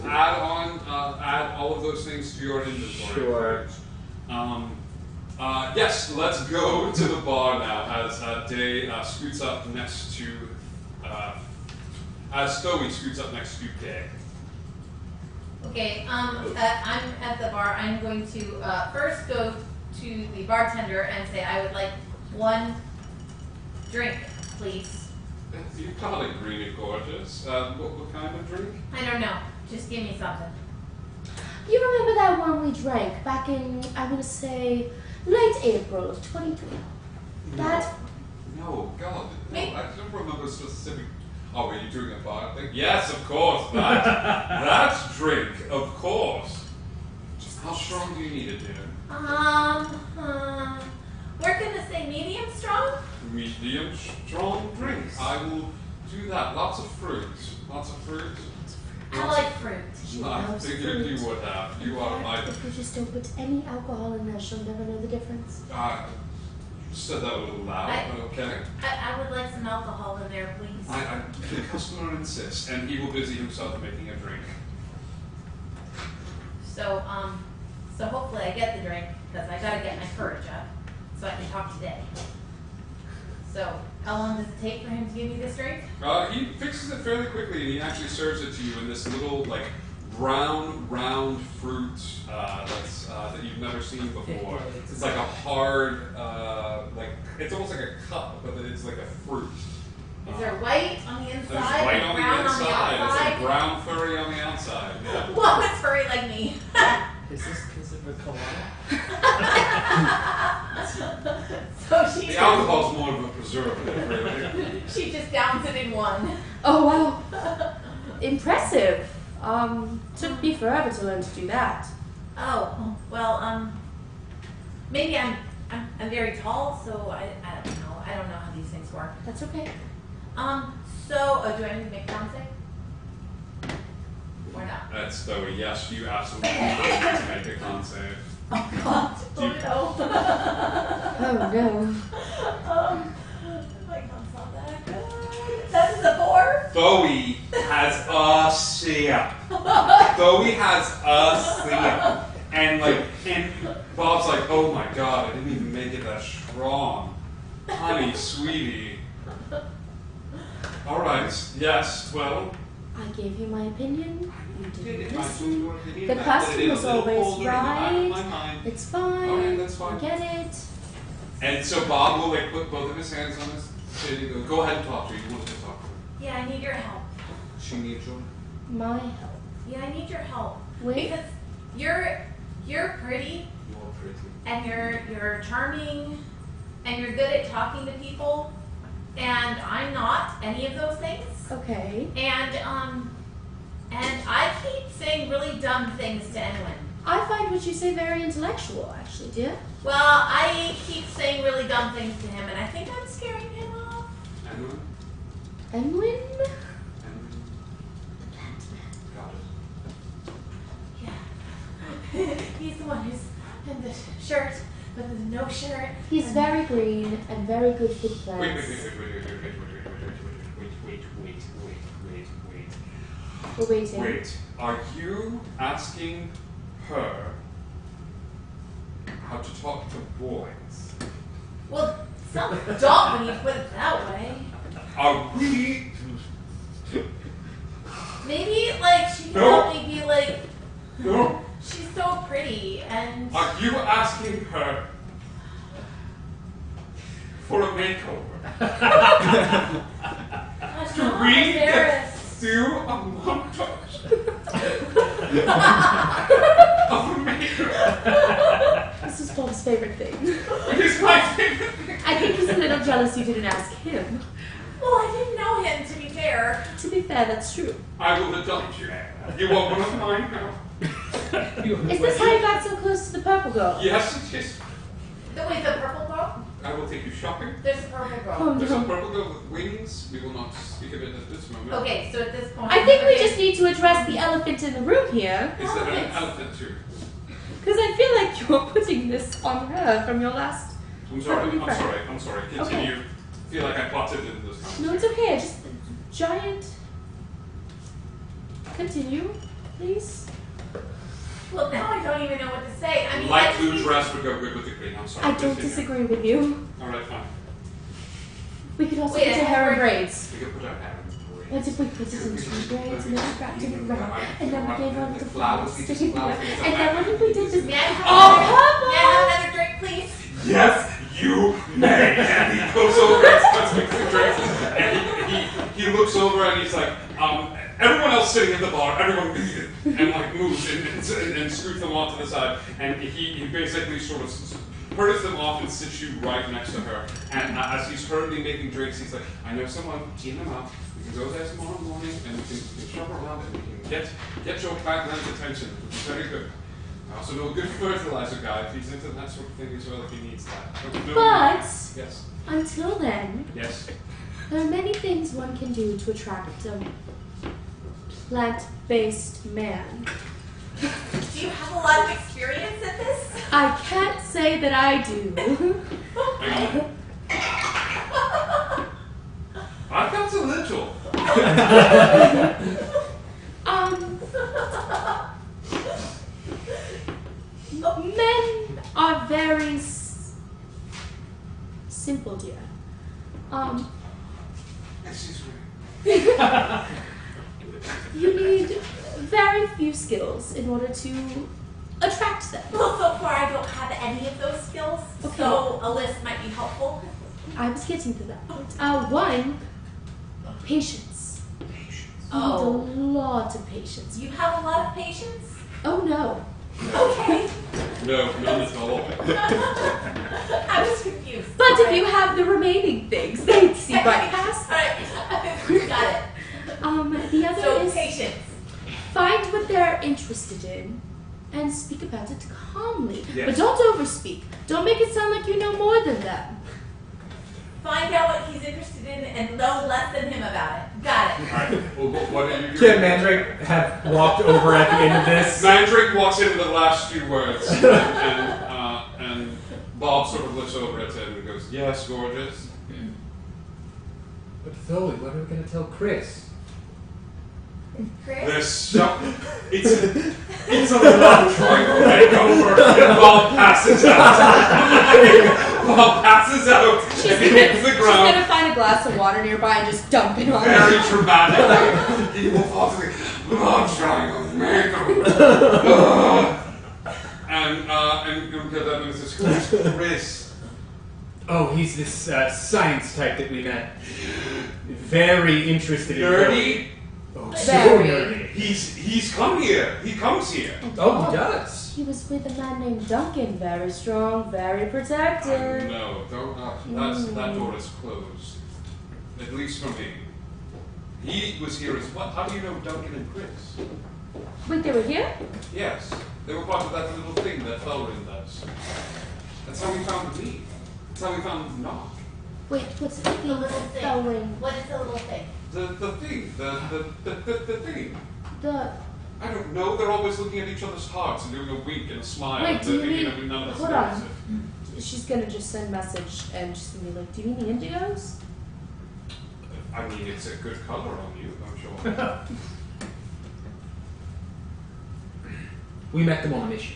Speaker 3: I won't.
Speaker 1: Add all of those things to your inventory.
Speaker 5: Sure.
Speaker 1: Yes, let's go to the bar now as Day scoots up next to, as Stowy scoots up next to Day.
Speaker 4: Okay, I'm at the bar. I'm going to first go to the bartender and say I would like one drink, please.
Speaker 1: You call it green and gorgeous. What kind of drink?
Speaker 4: I don't know. Just give me something.
Speaker 2: You remember that one we drank back in, I want to say, late April of 2020? That?
Speaker 1: No, God. No,
Speaker 4: Me?
Speaker 1: I don't remember specific. Oh, were you doing a bar thing? Yes, of course. That drink, of course. How strong do you need it, dear?
Speaker 4: We're gonna say medium strong.
Speaker 1: Medium strong drink. I will do that. Lots of fruit. Lots of fruit.
Speaker 4: I like fruit.
Speaker 1: I figured you would have. You are my.
Speaker 2: If we just don't put any alcohol in there, she'll never know the difference.
Speaker 1: You said that a little loud, but okay.
Speaker 4: I would like some alcohol in there, please.
Speaker 1: The customer insists, and he will busy himself making a drink.
Speaker 4: So hopefully I get the drink because I gotta get my courage up so I can talk today. So how long does it take for him to give me this drink?
Speaker 1: He fixes it fairly quickly, and he actually serves it to you in this little, like, brown, round fruit that you've never seen before. It's like a hard, it's almost like a cup, but it's like a fruit.
Speaker 4: Is there white on the inside?
Speaker 1: There's white on
Speaker 4: brown
Speaker 1: the inside.
Speaker 4: on the
Speaker 1: It's
Speaker 4: outside?
Speaker 1: like brown furry on the outside. Yeah.
Speaker 4: Well, it's furry like me.
Speaker 3: Is this considered colada?
Speaker 4: So she
Speaker 1: The alcohol's more of a preservative, really.
Speaker 4: she just downs it in one.
Speaker 2: Oh, wow. Impressive. Took me forever to learn to do that.
Speaker 4: Oh, well, maybe I'm very tall, so I don't know. I don't know how these things work.
Speaker 2: That's okay.
Speaker 4: So, do I need to make con save? Or not?
Speaker 1: That's though a yes, you absolutely need to make a con save.
Speaker 4: Oh god. Oh no.
Speaker 2: Oh, no.
Speaker 4: My con's not that good. That is a 4.
Speaker 1: Bowie has a sip. Bowie has a sip. And Bob's like, "Oh my god, I didn't even make it that strong. Honey, sweetie." Alright, yes, well.
Speaker 2: I gave you my opinion. You didn't
Speaker 1: I told you
Speaker 2: listen.
Speaker 1: your opinion,
Speaker 2: The
Speaker 1: I put it in a
Speaker 2: customer's
Speaker 1: little
Speaker 2: always
Speaker 1: folder in the back of my
Speaker 2: right.
Speaker 1: mind.
Speaker 2: It's fine.
Speaker 1: Alright, that's fine.
Speaker 2: I get it.
Speaker 1: And so Bob will put both of his hands on his chin and go, "Go ahead and talk to her. You want to talk to her."
Speaker 4: Yeah, I need your help.
Speaker 1: She needs your
Speaker 2: My help.
Speaker 4: Yeah, I need your help.
Speaker 2: With?
Speaker 4: Because you're pretty
Speaker 1: You're pretty.
Speaker 4: and you're charming and you're good at talking to people and I'm not any of those things.
Speaker 2: Okay.
Speaker 4: And I keep saying really dumb things to Enwin.
Speaker 2: I find what you say very intellectual, actually, dear.
Speaker 4: Well, I keep saying really dumb things to him and I think I'm scaring him off.
Speaker 1: Anyone?
Speaker 2: Enwin?
Speaker 1: Anyone?
Speaker 2: The plant man.
Speaker 1: Got it.
Speaker 4: Yeah. He's the one who's in the shirt but there's no shirt.
Speaker 2: He's very green and very good for plants. We're waiting.
Speaker 1: Wait, are you asking her how to talk to boys?
Speaker 4: Well, it's not dumb when you put it that way.
Speaker 1: Are we?
Speaker 4: Maybe, like, she can
Speaker 1: No.
Speaker 4: help me be like,
Speaker 1: No.
Speaker 4: she's so pretty and.
Speaker 1: Are you asking her for a makeover?
Speaker 4: Gosh,
Speaker 1: To
Speaker 4: I'm
Speaker 1: read
Speaker 4: embarrassed.
Speaker 1: do a montage of a makeover?
Speaker 2: This is Bob's favorite thing.
Speaker 1: It's my favorite thing.
Speaker 2: I think he's a little jealous you didn't ask him.
Speaker 4: Well, I didn't know him, to be fair.
Speaker 2: To be fair, that's true.
Speaker 1: I will adopt you. You are one of mine now.
Speaker 2: Is this how you got so close to the purple girl?
Speaker 1: Yes, it is.
Speaker 4: Wait, the purple girl?
Speaker 1: I will take you shopping.
Speaker 4: There's a purple girl.
Speaker 2: Oh
Speaker 1: There's a
Speaker 2: no.
Speaker 1: purple girl with wings. We will not speak of it at this moment.
Speaker 4: Okay, so at this point.
Speaker 2: I think we just need to address the elephant in the room here.
Speaker 1: Is there an elephant too?
Speaker 2: Because I feel like you're putting this on her from your last.
Speaker 1: I'm sorry.
Speaker 2: Probably
Speaker 1: I'm sorry. I'm sorry. Continue.
Speaker 2: Okay.
Speaker 1: I feel like I butted into this conversation.
Speaker 2: No, it's okay. Just giant. Continue, please.
Speaker 4: Well, now I don't even know what to say. I mean,
Speaker 1: Light
Speaker 4: I
Speaker 1: blue
Speaker 4: think-
Speaker 1: dress would go good with the green. I'm sorry.
Speaker 2: I don't
Speaker 1: Continue.
Speaker 2: disagree with you.
Speaker 1: All right, fine.
Speaker 2: We could also
Speaker 4: Wait,
Speaker 2: put
Speaker 4: I
Speaker 2: your
Speaker 4: have
Speaker 2: hair in
Speaker 4: her-
Speaker 2: braids.
Speaker 1: We could put our hair in
Speaker 2: What
Speaker 1: braids.
Speaker 2: if we put it in two braids and then we wrapped it around and then we gave her the
Speaker 1: Flowers,
Speaker 2: flowers
Speaker 1: we
Speaker 2: to
Speaker 1: just
Speaker 2: stick
Speaker 1: flowers,
Speaker 2: together?
Speaker 1: we
Speaker 2: And then what if we did this?
Speaker 4: May I have
Speaker 2: Oh,
Speaker 4: another drink?
Speaker 2: Papa!
Speaker 4: May I have another drink, please?
Speaker 1: Yes, you may. And he goes over and starts mixing drinks. And he looks over and he's like, everyone else sitting in the bar, everyone and like moves and scoots them off to the side. And he basically sort of hurries them off and sits you right next to her. And as he's hurriedly making drinks, he's like, I know someone, team them up. We can go there tomorrow morning and we can shop around and we can get your background attention. It's very good. I also know a good fertilizer guy if he's into that sort of thing as well, if he needs that.
Speaker 2: But
Speaker 1: Yes.
Speaker 2: until then,
Speaker 1: Yes.
Speaker 2: there are many things one can do to attract a plant-based man.
Speaker 4: Do you have a lot of experience at this?
Speaker 2: I can't say that I do.
Speaker 4: Okay.
Speaker 1: I've got a little.
Speaker 2: Men are very simple, dear.
Speaker 1: Excuse me.
Speaker 2: You need very few skills in order to attract them.
Speaker 4: Well, so far I don't have any of those skills,
Speaker 2: Okay.
Speaker 4: so a list might be helpful.
Speaker 2: I was getting to that. One, patience.
Speaker 4: Oh.
Speaker 2: You need a lot of patience.
Speaker 4: You have a lot of patience?
Speaker 2: Oh no.
Speaker 4: Okay.
Speaker 1: No, none at all.
Speaker 4: I was confused.
Speaker 2: But if you have the remaining things, they'd see right past.
Speaker 4: Alright, got it.
Speaker 2: The other
Speaker 4: So
Speaker 2: is
Speaker 4: patience.
Speaker 2: find what they're interested in and speak about it calmly.
Speaker 1: Yes.
Speaker 2: But don't overspeak. Don't make it sound like you know more than them.
Speaker 4: Find out what he's interested in and know less than him about it. Got it.
Speaker 1: Alright, well, what are you doing?
Speaker 5: Can Mandrake have walked over at the end of this?
Speaker 1: Mandrake walks into the last few words, and Bob sort of looks over at him and goes, yes, gorgeous.
Speaker 5: But Zoe, what are we going to tell Chris?
Speaker 4: Chris?
Speaker 1: There's some, it's a love triangle makeover, and Bob passes out. Bob passes out, and he hits the
Speaker 2: She's
Speaker 1: ground.
Speaker 2: gonna find a glass of water nearby and just dump it on
Speaker 1: Very
Speaker 2: her.
Speaker 1: dramatic. He will fall to the love triangle makeover. And because that means it's who's Chris.
Speaker 5: Oh, he's this science type that we met. Very interested in
Speaker 1: Nerdy.
Speaker 5: Oh,
Speaker 2: Very.
Speaker 5: so nerdy.
Speaker 1: He's come here. He comes here.
Speaker 5: Oh, he does.
Speaker 2: He was with a man named Duncan. Very strong, very protective.
Speaker 1: No, don't. That door is closed. At least for me. He was here as well. How do you know Duncan and Chris?
Speaker 2: Wait, they were here?
Speaker 1: Yes, they were part of that little thing that Felrin does. That's how we found me. That's how we found Knock.
Speaker 2: Wait, what's the thing?
Speaker 4: The little thing.
Speaker 2: Felwing.
Speaker 4: What is the little thing?
Speaker 1: The thing. The thing.
Speaker 2: The.
Speaker 1: I don't know. They're always looking at each other's hearts and doing a wink and a smile.
Speaker 2: Wait,
Speaker 1: and
Speaker 2: do you
Speaker 1: thinking
Speaker 2: mean-
Speaker 1: none of us
Speaker 2: hold
Speaker 1: notice
Speaker 2: on.
Speaker 1: it.
Speaker 2: she's gonna just send a message and she's gonna be like, "Do you mean the Indigos?"
Speaker 1: I mean, it's a good color on you, I'm sure.
Speaker 5: We met them on a mission.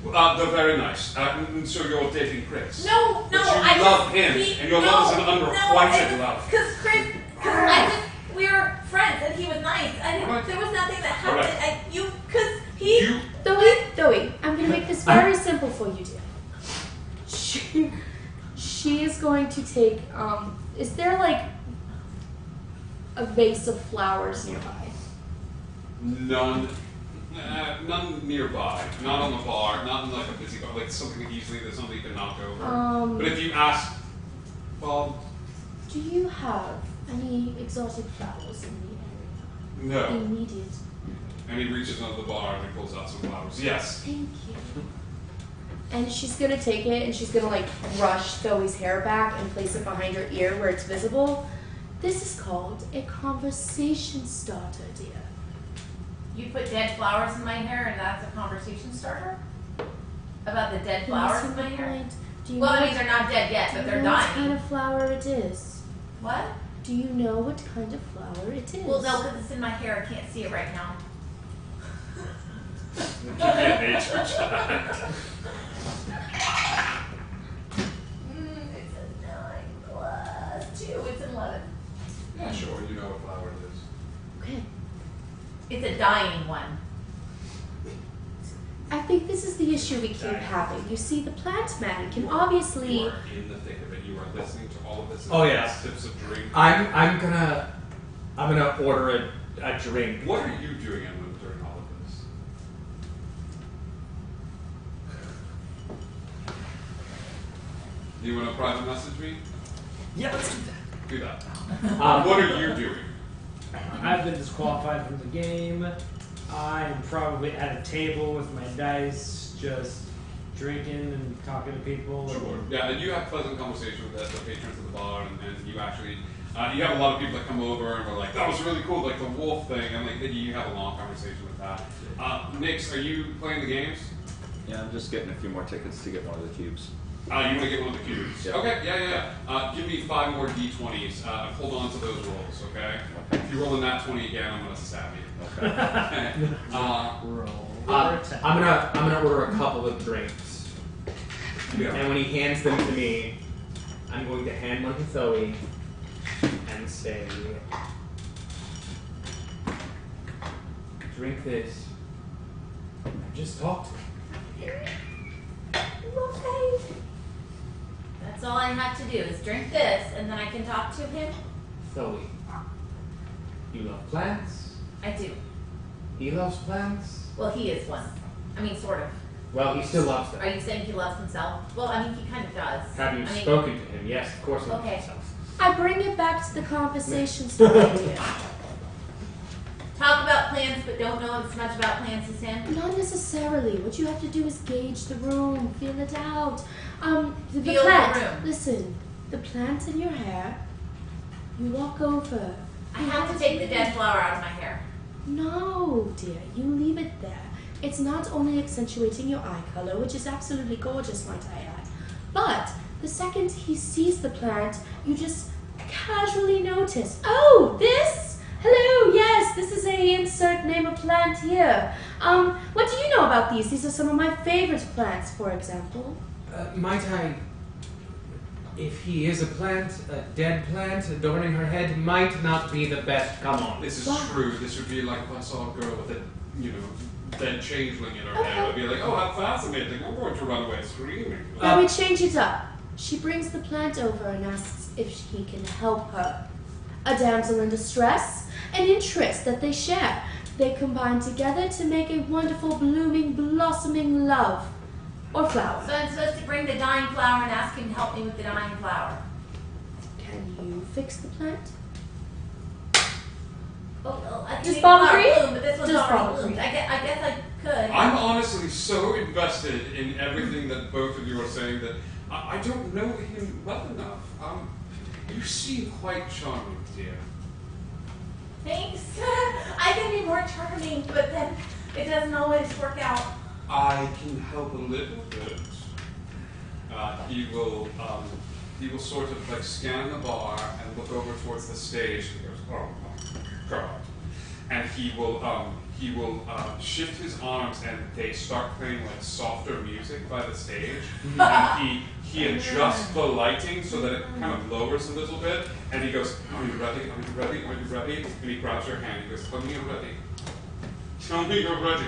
Speaker 1: They're very nice. So you're dating Chris?
Speaker 4: No,
Speaker 1: But you
Speaker 4: I
Speaker 1: love
Speaker 4: just,
Speaker 1: him, and your love is an unrequited love.
Speaker 4: Because Chris, we were friends and he was nice. There was nothing that happened.
Speaker 2: Doey, I'm gonna make this very simple for you, dear. She is going to take, is there like a vase of flowers nearby?
Speaker 1: None nearby. Not on the bar. Not in like a busy bar. Like something there's something you can knock over. But if you ask, well,
Speaker 2: do you have any exotic flowers in the area?
Speaker 1: no.
Speaker 2: Immediate.
Speaker 1: And he reaches under the bar and he pulls out some flowers. Yes.
Speaker 2: Thank you. And she's gonna take it and she's gonna like brush Zoe's hair back and place it behind her ear where it's visible. This is called a conversation starter, dear.
Speaker 4: You put dead flowers in my hair and that's a conversation starter? About the dead flowers in my hair? Well, I mean, they're not dead yet, but they're dying.
Speaker 2: What kind of flower it is?
Speaker 4: What?
Speaker 2: Do you know what kind of flower it is?
Speaker 4: Well, no, because it's in my hair. I can't see it right now.
Speaker 1: Give me a nature check.
Speaker 4: It's a 9 plus 2. It's an 11.
Speaker 1: Yeah, sure. You know what flower it is.
Speaker 2: Okay.
Speaker 4: It's a dying one.
Speaker 2: I think this is the issue we keep having. You see, the plant man can obviously.
Speaker 1: You are in the thick of it. You are listening to all of this.
Speaker 5: Oh, yes.
Speaker 1: Tips of drink.
Speaker 5: I'm gonna order a drink.
Speaker 1: What are you doing, Emma, during all of this? Do you want to private message me?
Speaker 8: Yeah, let's do that.
Speaker 1: Do that. What are you doing?
Speaker 9: I've been disqualified from the game. I'm probably at a table with my dice, just drinking and talking to people.
Speaker 1: Sure. Yeah, and you have pleasant conversation with the patrons of the bar, and you actually, you have a lot of people that come over and are like, that was really cool, like the wolf thing, and like you have a long conversation with that. Nix, are you playing the games?
Speaker 6: Yeah, I'm just getting a few more tickets to get one of the cubes.
Speaker 1: You want to get one of the cubes?
Speaker 6: Yeah.
Speaker 1: Okay, yeah. Give me 5 more d20s. Hold on to those rolls, okay? If you roll a nat 20 again, I'm going to stab you.
Speaker 6: Okay.
Speaker 9: Roll.
Speaker 5: I'm gonna order a couple of drinks,
Speaker 1: Yeah.
Speaker 5: and when he hands them to me, I'm going to hand one to Zoe and say, "Drink this. I just talked to him."
Speaker 4: Okay. That's all I have to do is drink this, and then I can talk to him.
Speaker 5: Zoe, you love plants.
Speaker 4: I do.
Speaker 5: He loves plants.
Speaker 4: Well, he is one. I mean, sort of.
Speaker 5: Well, he still loves them.
Speaker 4: Are you saying he loves himself? Well, I mean, he kind of does.
Speaker 5: Have you
Speaker 4: I mean,
Speaker 5: spoken to him? Yes, of course he loves
Speaker 4: Okay.
Speaker 5: himself.
Speaker 2: I bring it back to the conversation starter, dear.
Speaker 4: Talk about plants, but don't know as much about plants as him.
Speaker 2: Not necessarily. What you have to do is gauge the room, feel it out. The
Speaker 4: Feel
Speaker 2: plant.
Speaker 4: the room.
Speaker 2: Listen, the plant in your hair. You walk over.
Speaker 4: I have to take the dead flower out of my hair.
Speaker 2: No, dear. You leave it there. It's not only accentuating your eye color, which is absolutely gorgeous, might I add, but the second he sees the plant, you just casually notice, oh, this? Hello, yes, this is a insert name a plant here. What do you know about these? These are some of my favorite plants, for example.
Speaker 5: Might I, if he is a plant, a dead plant, adorning her head might not be the best. Come on.
Speaker 1: This is true. This would be like if I saw a girl with a, dead changeling in her hair. I'd be like, oh, how fascinating. I'm going to run away screaming.
Speaker 2: Then we change it up. She brings the plant over and asks if he can help her. A damsel in distress, an interest that they share. They combine together to make a wonderful, blooming, blossoming love. Or flower.
Speaker 4: So I'm supposed to bring the dying flower and ask him to help me with the dying flower.
Speaker 2: Can you fix the plant?
Speaker 4: Oh, I can
Speaker 2: Just
Speaker 4: make
Speaker 2: follow
Speaker 4: the flower
Speaker 2: free?
Speaker 4: bloom, but this one's
Speaker 2: Just
Speaker 4: already
Speaker 2: follow
Speaker 4: bloomed.
Speaker 2: free.
Speaker 4: I guess I could.
Speaker 1: I'm honestly so invested in everything that both of you are saying that I don't know him well enough. You seem quite charming, dear.
Speaker 4: Thanks. I can be more charming, but then it doesn't always work out.
Speaker 1: I can help a little bit. he will sort of like scan the bar and look over towards the stage. He goes, oh my god, and he will shift his arms and they start playing like softer music by the stage, and he adjusts the lighting so that it kind of lowers a little bit, and he goes, are you ready? Are you ready? Are you ready? And he grabs your hand. He goes, tell me you're ready. Tell me you're ready.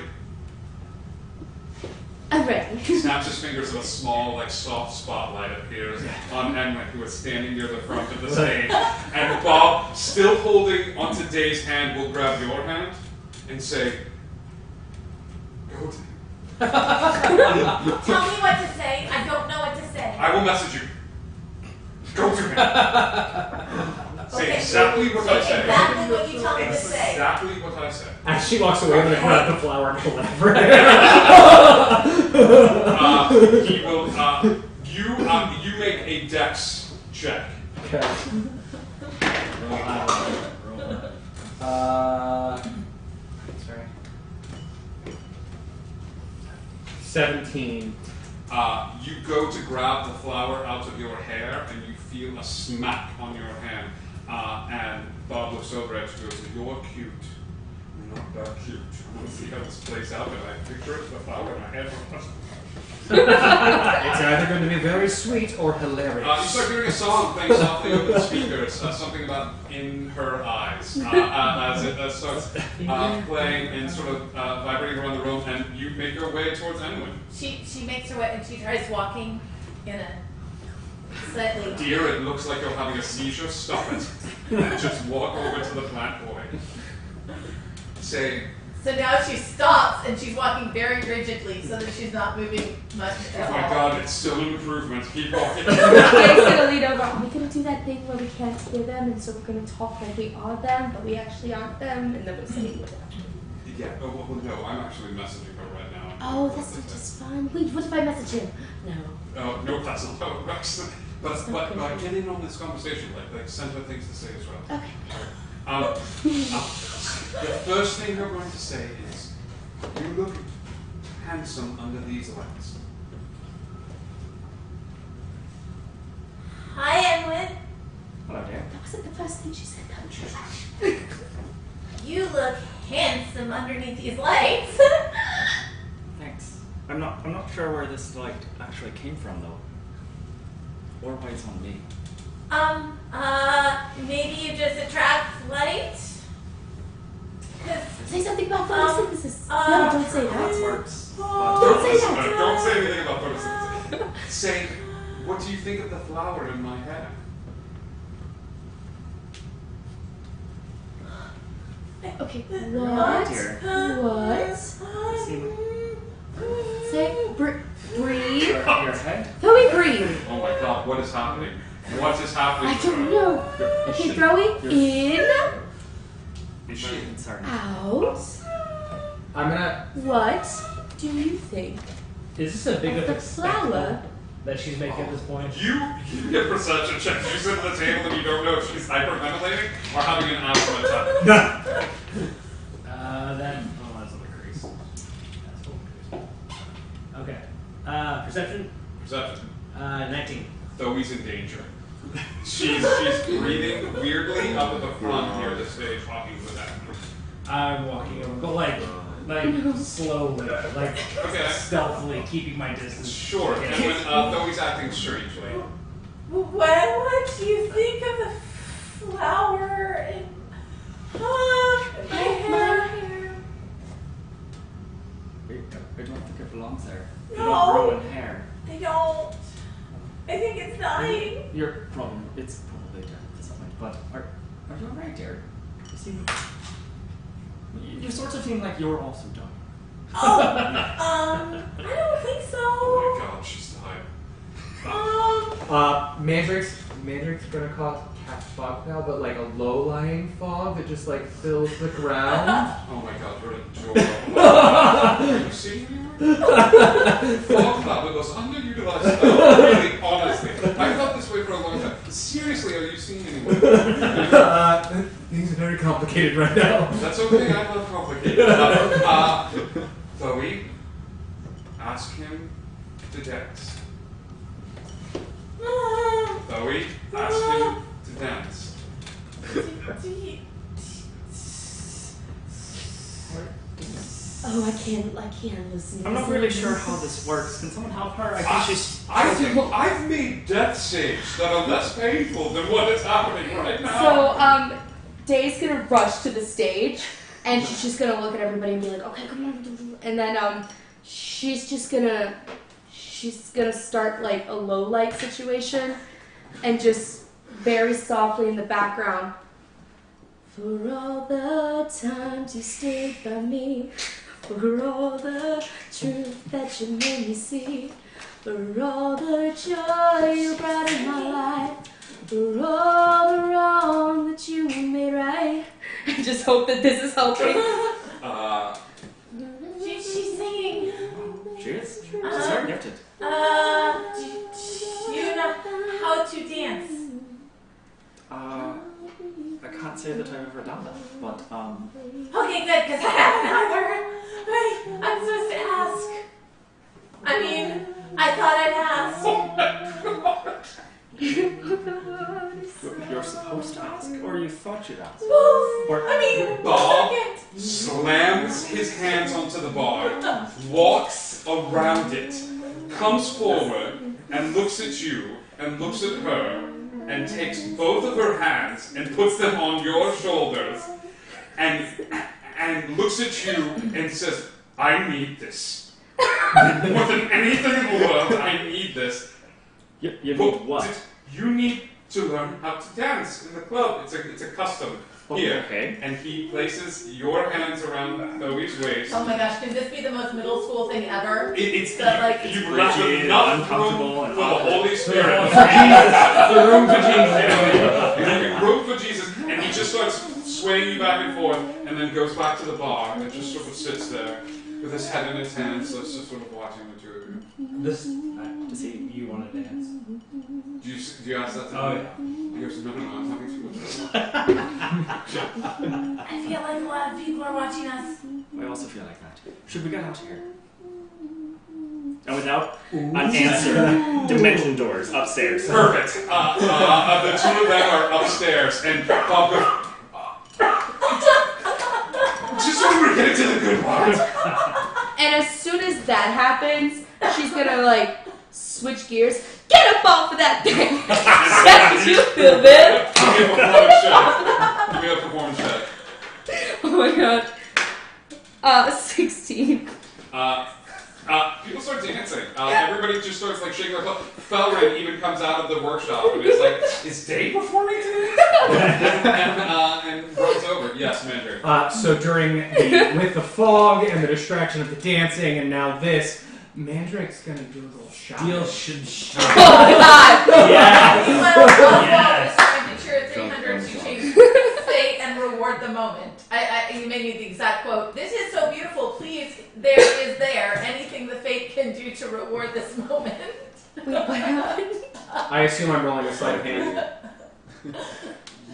Speaker 2: I'm ready.
Speaker 1: He snaps his fingers and a small, like, soft spotlight appears on Emmet, who is standing near the front of the stage. And Bob, still holding onto Day's hand, will grab your hand and say, go to him.
Speaker 4: Tell me what to say. I don't know what to say.
Speaker 1: I will message you. Go to him. Say exactly what I say.
Speaker 4: Exactly what you tell me to say.
Speaker 1: Exactly what I say.
Speaker 5: As she walks away, I'm going to grab the flower and pull it over.
Speaker 1: He will, you make a dex check.
Speaker 5: Okay. Sorry. 17.
Speaker 1: You go to grab the flower out of your hair, and you feel a smack on your hand. And Bob looks over at you and goes, you're cute. You're not that cute. I want to see how this plays out, and I picture it, the flower in my head.
Speaker 5: It's either going to be very sweet or hilarious.
Speaker 1: You start hearing a song playing softly over the speakers, something about in her eyes, as it starts playing and sort of vibrating around the room, and you make your way towards Enwin.
Speaker 4: She makes her way and she tries walking in a slightly.
Speaker 1: Dear, it looks like you're having a seizure. Stop it. And just walk over to the plant boy. Say.
Speaker 4: So now she stops and she's walking very rigidly so that she's not moving much at
Speaker 1: Oh
Speaker 4: all.
Speaker 1: my god, it's still an improvement. Keep walking.
Speaker 2: Jay's gonna lean over. Are we gonna do that thing where we can't hear them, and so we're gonna talk like we are them, but we actually aren't them, and then we're saying what happened?
Speaker 1: Yeah, well, no, I'm actually messaging her right now.
Speaker 2: Oh, that's just fun. Wait, what if I message him? No.
Speaker 1: Oh, no, that's not how it works. But get in on this conversation, like send her things to say as well.
Speaker 2: Okay.
Speaker 1: The first thing you're going to say is, you look handsome under these lights.
Speaker 4: Hi, Enwin.
Speaker 7: Hello, dear.
Speaker 2: That wasn't the first thing she said, though.
Speaker 4: You look handsome underneath these lights.
Speaker 8: Thanks. I'm not sure where this light actually came from though. Or why it's on me.
Speaker 4: Maybe you just attract light?
Speaker 2: Say something about photosynthesis. No, don't say
Speaker 8: How it
Speaker 2: that.
Speaker 8: works.
Speaker 2: Don't say that.
Speaker 1: Don't say anything about photosynthesis. Say, what do you think of the flower in my hair?
Speaker 2: Okay,
Speaker 8: Right here.
Speaker 2: What?
Speaker 8: See
Speaker 2: Say, breathe.
Speaker 8: your head?
Speaker 2: Chloe, breathe.
Speaker 1: Oh my god, what is happening? What is happening?
Speaker 2: I don't know. Okay, throwing in,
Speaker 1: Is she?
Speaker 8: Sorry.
Speaker 2: out.
Speaker 5: I'm gonna.
Speaker 2: What do you think
Speaker 9: Is this a big
Speaker 2: of
Speaker 9: enough
Speaker 2: the flower?
Speaker 9: that she's making at this point?
Speaker 1: You get perception checks. You sit at the table and you don't know if she's hyperventilating or having an asthma attack.
Speaker 9: Oh, that's not a crease. That's cool. Okay. Perception?
Speaker 1: Perception.
Speaker 9: 19.
Speaker 1: Though he's in danger. She's breathing weirdly up at the front near the stage, walking with that.
Speaker 9: I'm walking over, but like slowly, like
Speaker 1: Okay.
Speaker 9: stealthily, keeping my distance.
Speaker 1: Sure.
Speaker 9: Okay.
Speaker 1: And when though he's acting strangely.
Speaker 4: What do you think of the flower in my hair?
Speaker 8: I don't think it belongs there. They
Speaker 4: No.
Speaker 8: don't grow in hair.
Speaker 4: I don't. I think it's dying.
Speaker 8: It's probably dead at this point. But are you alright, dear? You sort of seem like you're also dying.
Speaker 4: I don't think so.
Speaker 1: Oh my god, she's dying.
Speaker 5: Mandrick's gonna cast fog now, but like a low-lying fog that just like fills the ground.
Speaker 1: Oh my god, you're adorable. Are you seeing me? Fog cloud that was underutilized spell. Really, honestly. I felt this way for a long time. Seriously, are you seeing anyone?
Speaker 5: Things are very complicated right now.
Speaker 1: That's okay, I love complicated. Chloe, ask him to dex. Chloe, ask him to dance.
Speaker 2: Oh, I can't listen.
Speaker 8: I'm not really sure how this works. Can someone help her? I think she's.
Speaker 1: I've made death saves that are less painful than what is happening right now.
Speaker 2: So, Day's gonna rush to the stage, and she's just gonna look at everybody and be like, okay, come on. And then, she's gonna start, like, a low light situation, and just very softly in the background, for all the times you stayed by me, for all the truth that you made me see, for all the joy you brought in my life, for all the wrong that you made right. I just hope that this is helping.
Speaker 4: She's singing.
Speaker 8: She is. She's very gifted.
Speaker 4: Do you know how to dance?
Speaker 8: I can't say that I've ever done that, but
Speaker 4: Okay, good, because I haven't either. Wait, I'm supposed to ask. I mean, I thought I'd ask.
Speaker 8: you're supposed to ask, or you thought you'd ask.
Speaker 4: Both.
Speaker 8: Or
Speaker 4: I mean,
Speaker 1: Bob
Speaker 4: second.
Speaker 1: slams his hands onto the bar, walks around it, comes forward, and looks at you, and looks at her, and takes both of her hands and puts them on your shoulders, and looks at you and says, I need this. More than anything in the world, I need this.
Speaker 8: You need what?
Speaker 1: You need to learn how to dance in the club. It's a custom here.
Speaker 8: Okay.
Speaker 1: And he places your hands around Chloe's waist.
Speaker 4: Oh my gosh, can this be the most middle school thing ever?
Speaker 1: It's
Speaker 4: That, like,
Speaker 1: you left
Speaker 8: rigid,
Speaker 1: enough
Speaker 8: uncomfortable,
Speaker 1: room
Speaker 8: and
Speaker 1: for the
Speaker 8: awkward.
Speaker 1: Holy Spirit.
Speaker 5: The room for Jesus.
Speaker 1: You're making room for Jesus, and he just starts swaying you back and forth, and then goes back to the bar and just sort of sits there with his head in his hands, so it's just sort of watching the two of you.
Speaker 9: This to see you want to dance.
Speaker 1: Do you ask that to
Speaker 9: Oh,
Speaker 1: him? He goes, no, I'm having too much.
Speaker 4: I feel like a lot of people are watching us.
Speaker 8: I also feel like that. Should we get out of here? And without an answer, dimension doors upstairs.
Speaker 1: Perfect. The two of them are upstairs, and Bob goes, just so we're getting to the good part.
Speaker 2: And as soon as that happens, she's gonna, like, switch gears. Get up off of that thing! That's what you feel, man!
Speaker 1: Give me a performance check.
Speaker 2: Oh my god. 16.
Speaker 1: People start dancing. Everybody just starts like shaking their club. Felrin even comes out of the workshop and is like, "Is Dave performing today?" and runs over. Yes, Manager.
Speaker 5: So with the fog and the distraction of the dancing, and now this, Mandrake's gonna do a little shot.
Speaker 9: Deal should shut.
Speaker 2: Oh god!
Speaker 9: Yeah.
Speaker 4: Yes. Picture at 300 to change state and reward the moment. You made me the exact quote. This is so beautiful. Please, there is anything the fate can do to reward this moment.
Speaker 2: Wait, what happened?
Speaker 5: I assume I'm rolling a sleight of hand.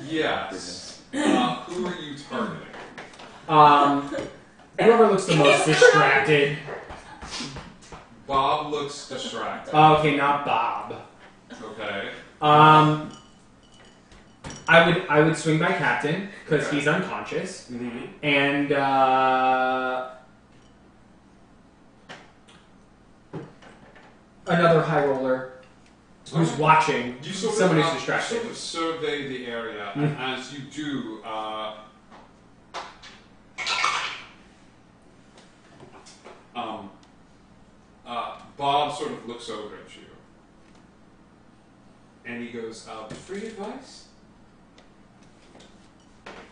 Speaker 1: Yes. Who are you targeting?
Speaker 5: Whoever looks the most distracted.
Speaker 1: Bob looks distracted.
Speaker 5: Okay, not Bob.
Speaker 1: Okay.
Speaker 5: I would swing by Captain because he's unconscious,
Speaker 1: Mm-hmm.
Speaker 5: and another high roller who's watching
Speaker 1: You sort of,
Speaker 5: somebody's distracted.
Speaker 1: You sort of survey the area, and as you do, Bob sort of looks over at you, and he goes, "Free advice?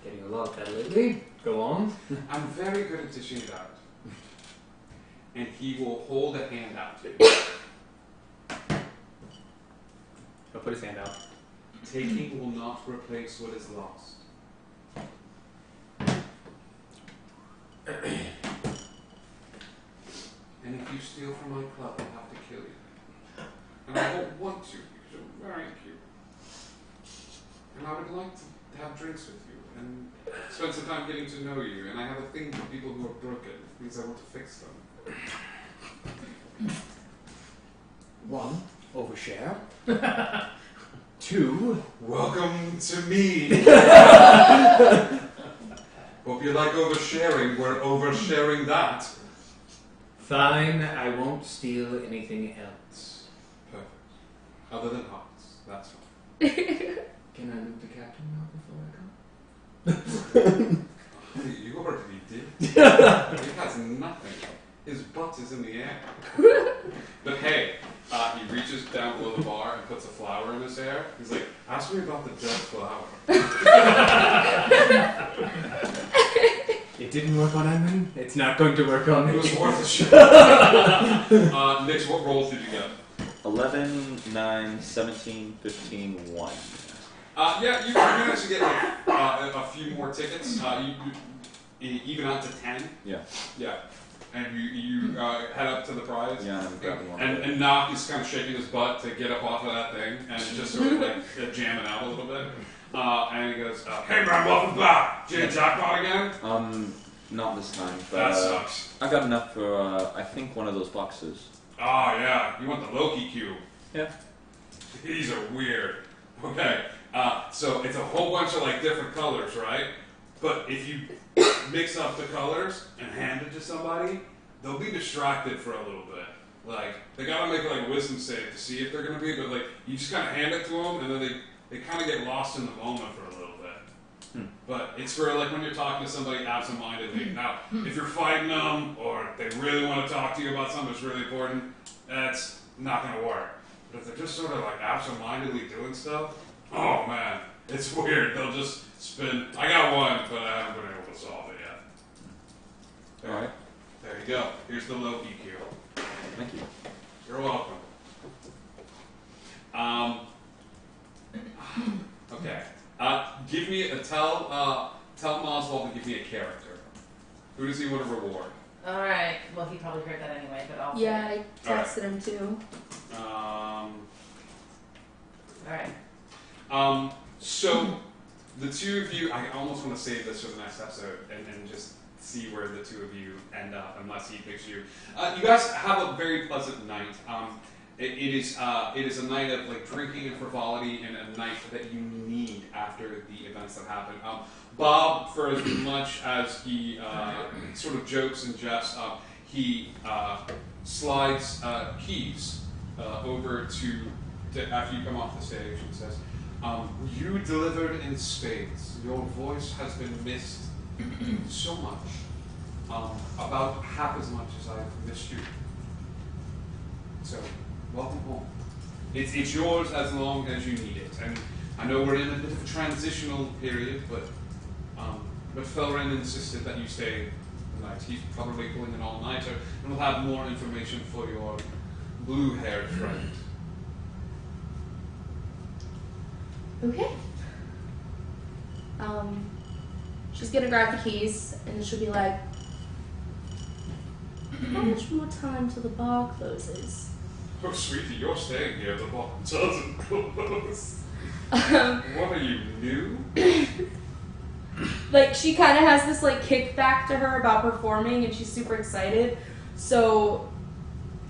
Speaker 5: Getting a lot of that lately. Go on.
Speaker 1: I'm very good at dishing it out." And he will hold a hand out to you.
Speaker 5: He'll put his hand out.
Speaker 1: Taking will not replace what is lost. And if you steal from my club, I'll have to kill you. And I don't want to, because you're very cute. And I would like to have drinks with you, and spend some time getting to know you. And I have a thing for people who are broken. It means I want to fix them.
Speaker 5: 1, overshare. to...
Speaker 1: Welcome to me. Hope you like oversharing. We're oversharing that.
Speaker 5: Fine, I won't steal anything else.
Speaker 1: Perfect. Other than hearts. That's fine.
Speaker 5: Can I loot the captain now before I go?
Speaker 1: You already did. He has nothing. His butt is in the air. But hey, he reaches down below the bar and puts a flower in his hair. He's like, ask me about the dead flower.
Speaker 5: It didn't work on Edmund. It's not going to work on
Speaker 1: It
Speaker 5: me.
Speaker 1: was worth a shot. Nix, what rolls did you get?
Speaker 6: 11, 9, 17, 15, 1.
Speaker 1: Yeah, you managed to get a few more tickets. You even out to 10.
Speaker 6: Yeah.
Speaker 1: Yeah. And you head up to the prize.
Speaker 6: Yeah, I'm grabbing one.
Speaker 1: And Nock is kind of shaking his butt to get up off of that thing and just sort of like jamming out a little bit. And he goes, hey man, welcome back. Did you jackpot again?
Speaker 6: Not this time. But,
Speaker 1: That sucks.
Speaker 6: I got enough for, I think, one of those boxes.
Speaker 1: Oh yeah, you want the Loki cube.
Speaker 6: Yeah.
Speaker 1: These are weird. Okay, so it's a whole bunch of like different colors, right? But if you mix up the colors and hand it to somebody, they'll be distracted for a little bit. Like, they gotta make like a wisdom save to see if they're gonna be, but like, you just kind of hand it to them and then they kind of get lost in the moment for a little bit. But it's for like when you're talking to somebody absent-mindedly. Now, if you're fighting them or they really want to talk to you about something that's really important, that's not gonna work. But if they're just sort of like absent-mindedly doing stuff, oh man, it's weird. They'll just spin. I got one, but I haven't been able to solve it yet.
Speaker 6: All right.
Speaker 1: There you go. Here's the Loki cube.
Speaker 6: Thank you.
Speaker 1: You're welcome. Okay. Give me a tell Oswald to give me a character. Who does he want to reward?
Speaker 4: Alright, well, he probably heard that anyway, but I'll
Speaker 2: Yeah,
Speaker 4: say
Speaker 2: I texted him too.
Speaker 4: Alright.
Speaker 1: So the two of you, I almost want to save this for the next episode and just see where the two of you end up, unless he picks you. You guys have a very pleasant night. It is a night of like drinking and frivolity, and a night that you need after the events that happen. Bob, for as much as he sort of jokes and jests, he slides keys over to after you come off the stage and says, "You delivered in spades. Your voice has been missed so much, about half as much as I've missed you. So." Welcome home. It's yours as long as you need it. And I know we're in a bit of a transitional period, but Felren insisted that you stay the night. He's probably pulling an all-nighter, and we'll have more information for your blue-haired friend.
Speaker 2: Okay. She's gonna grab the keys and she'll be like, how much more time till the bar closes?
Speaker 1: Oh, sweetie, you're staying here. The bar doesn't close. What are you, new?
Speaker 2: Like, she kind of has this, like, kickback to her about performing, and she's super excited. So,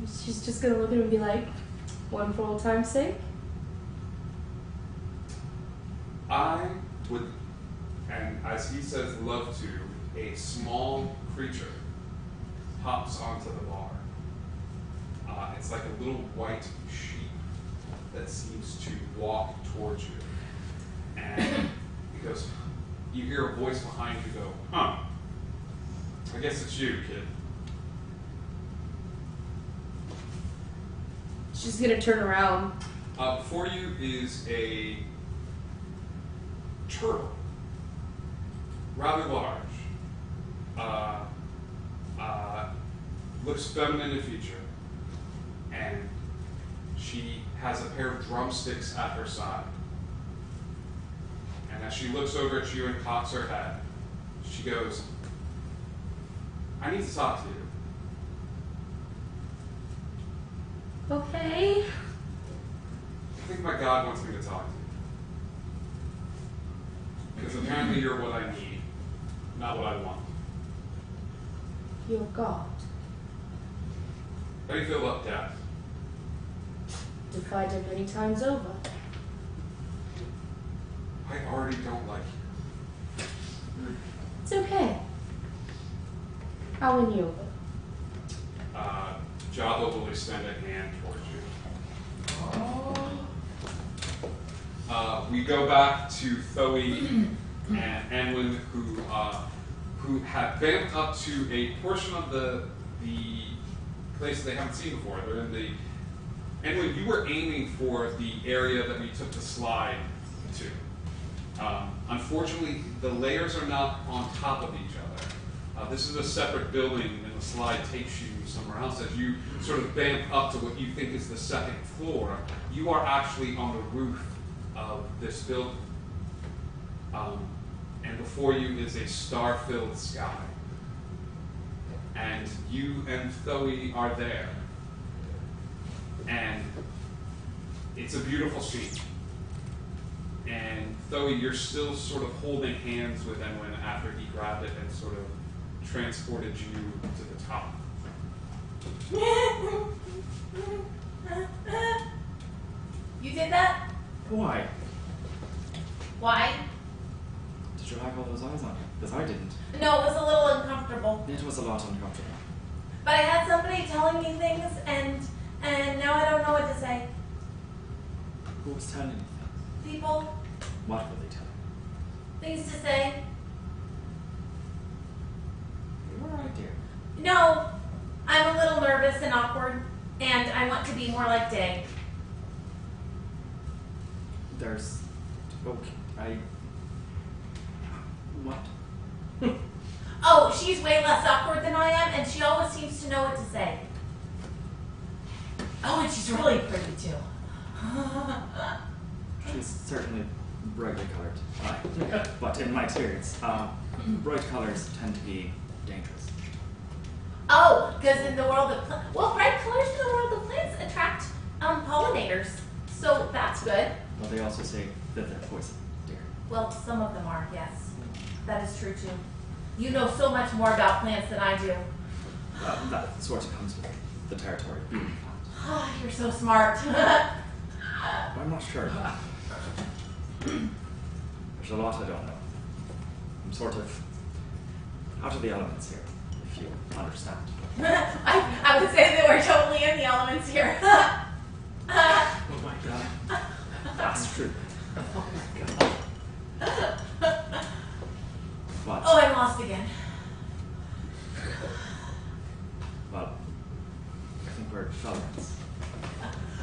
Speaker 2: she's just gonna look at him and be like, one for old time's sake?
Speaker 1: I would, and as he says love to, a small creature hops onto the bar. It's like a little white sheep that seems to walk towards you. And he goes, you hear a voice behind you go, huh, I guess it's you, kid.
Speaker 2: She's gonna turn around.
Speaker 1: Before you is a turtle, rather large. Looks feminine in feature. And she has a pair of drumsticks at her side. And as she looks over at you and cocks her head, she goes, I need to talk to you.
Speaker 2: Okay.
Speaker 1: I think my God wants me to talk to you. Because apparently you're what I need, not what I want.
Speaker 2: Your God.
Speaker 1: How do you feel about death?
Speaker 2: Defied it many times over.
Speaker 1: I already don't like you.
Speaker 2: It's okay. I'll win you over.
Speaker 1: Jabba will extend a hand towards you. We go back to Thoe and Anwin, who have vamped up to a portion of the place they haven't seen before. They're in the. Anwin, you were aiming for the area that we took the slide to. Unfortunately, the layers are not on top of each other. This is a separate building, and the slide takes you somewhere else. As you sort of vamp up to what you think is the second floor, you are actually on the roof of this building. And before you is a star-filled sky. And you and Thoe are there. And it's a beautiful scene. And Thoe, you're still sort of holding hands with Enwin after he grabbed it and sort of transported you to the top.
Speaker 4: You did that?
Speaker 8: Why?
Speaker 4: Why?
Speaker 8: Did you have all those eyes on you? Because I didn't.
Speaker 4: No, it was a little uncomfortable.
Speaker 8: It was a lot uncomfortable.
Speaker 4: But I had somebody telling me things, and now I don't know what to say.
Speaker 8: Who was telling you things?
Speaker 4: People,
Speaker 8: What were they telling you?
Speaker 4: things to say.
Speaker 8: You were right, dear.
Speaker 4: No, I'm a little nervous and awkward, and I want to be more like Day.
Speaker 8: There's... Okay, What?
Speaker 4: Oh, she's way less awkward than I am, and she always seems to know what to say. Oh, and she's really pretty, too.
Speaker 8: She's certainly brightly colored. But in my experience, bright colors tend to be dangerous.
Speaker 4: Oh, because in the world of bright colors in the world of plants attract pollinators, so that's good.
Speaker 8: But they also say that they're poison, dear.
Speaker 4: Well, some of them are, yes. That is true, too. You know so much more about plants than I do.
Speaker 8: That sort of comes with the territory of being a plant.
Speaker 4: You're so smart.
Speaker 8: I'm not sure. There's a lot I don't know. I'm sort of out of the elements here, if you understand.
Speaker 4: I would say that we're totally in the elements here.
Speaker 8: Oh my god. That's true.
Speaker 4: Oh my god.
Speaker 8: But,
Speaker 4: Oh, I'm lost again.
Speaker 8: well, I think we're friends.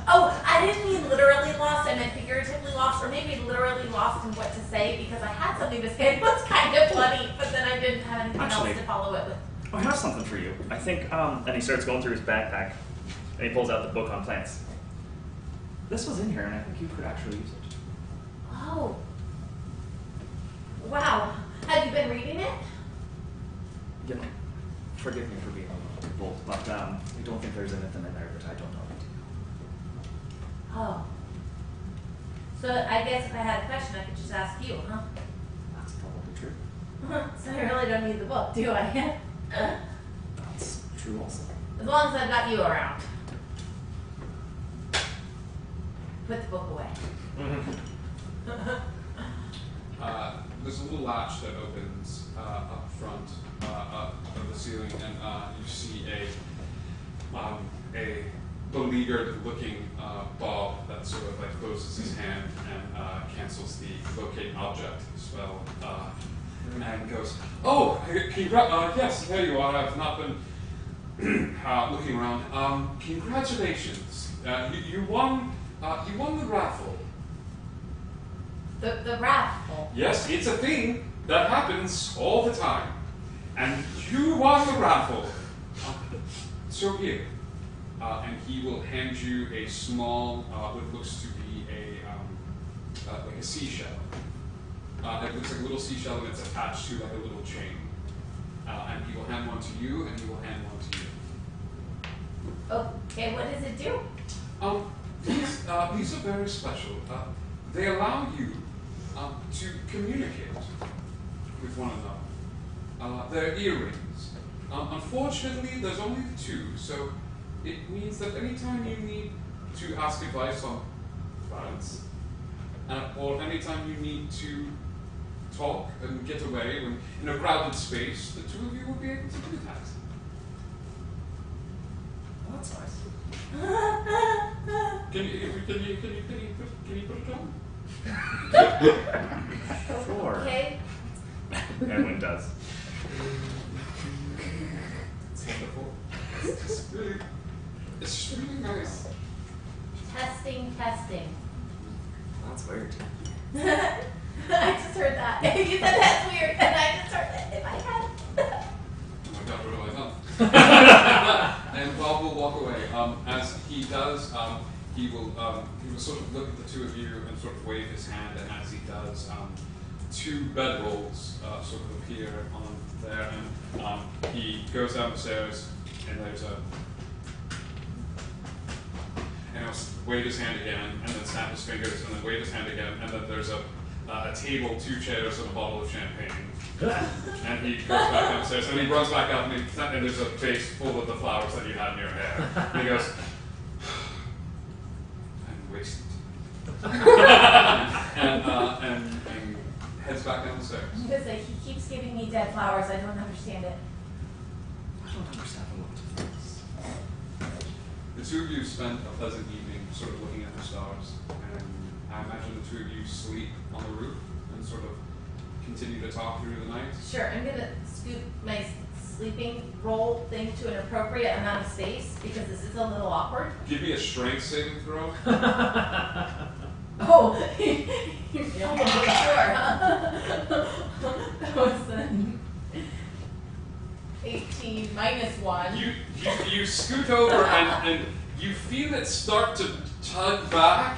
Speaker 4: Oh, I didn't mean literally lost, I meant figuratively lost, or maybe literally lost in what to say, because I had something to say. It was kind of funny, but then I didn't have anything
Speaker 7: Actually,
Speaker 4: else to follow it with.
Speaker 7: I have something for you. I think, and he starts going through his backpack, and he pulls out the book on plants. This was in here, and I think you could actually use it.
Speaker 4: Oh. Wow. Have you been reading it?
Speaker 7: You know, forgive me for being a little bold, but I don't think there's anything in there that I don't know.
Speaker 4: Oh. So I guess if I had a question, I could just ask you, huh?
Speaker 7: That's probably true.
Speaker 4: So I really don't need the book, do I?
Speaker 7: That's true also.
Speaker 4: As long as I've got you around. Put the book away.
Speaker 1: There's a little latch that opens up front up of the ceiling, and you see a beleaguered-looking Bob that sort of like closes his hand and cancels the locate object spell, and goes, "Oh, yes, there you are. I've not been looking around. Congratulations, you won the raffle."
Speaker 4: The raffle.
Speaker 1: Yes, it's a thing that happens all the time. And you won the raffle. So here. And he will hand you a small, what looks to be like a seashell. It looks like a little seashell and it's attached to like a little chain. And he will hand one to you and he will hand one to you.
Speaker 4: Okay, what does it do?
Speaker 1: These are very special. They allow you to communicate with one another. They're earrings. Unfortunately, there's only the two, so it means that anytime you need to ask advice on plants, or anytime you need to talk and get away when in a crowded space, the two of you will be able to do that.
Speaker 7: Well, that's nice.
Speaker 1: Can you put it on?
Speaker 7: Sure.
Speaker 4: Okay.
Speaker 7: Edwin does.
Speaker 1: It's wonderful. It's just really nice.
Speaker 4: Testing.
Speaker 7: That's weird.
Speaker 4: I just heard that. You said that's weird, and I just heard it in my head.
Speaker 1: Oh my god, what have I done? And Bob will walk away. As he does, he will sort of look at the two of you and sort of wave his hand, and as he does, two bedrolls sort of appear on there, and he goes down the stairs, and there's a. And he'll wave his hand again, and then snap his fingers, and then wave his hand again, and then there's a table, 2 chairs, and a bottle of champagne. And he goes back downstairs, and he runs back up, and there's a vase full of the flowers that you had in your hair. And he goes, I'm wasted. and heads back down the stairs.
Speaker 4: Because he keeps giving me dead flowers. I don't understand it.
Speaker 7: I don't understand a lot of things.
Speaker 1: The two of you spend a pleasant evening sort of looking at the stars, and I imagine the two of you sleep on the roof and sort of continue to talk through the night.
Speaker 4: Sure, I'm gonna scoot my sleeping roll thing to an appropriate amount of space because this is a little awkward.
Speaker 1: Give me a strength saving throw.
Speaker 4: Oh, you're feeling really sure, huh? That was an 18 minus 1.
Speaker 1: You scoot over and you feel it start to tug back,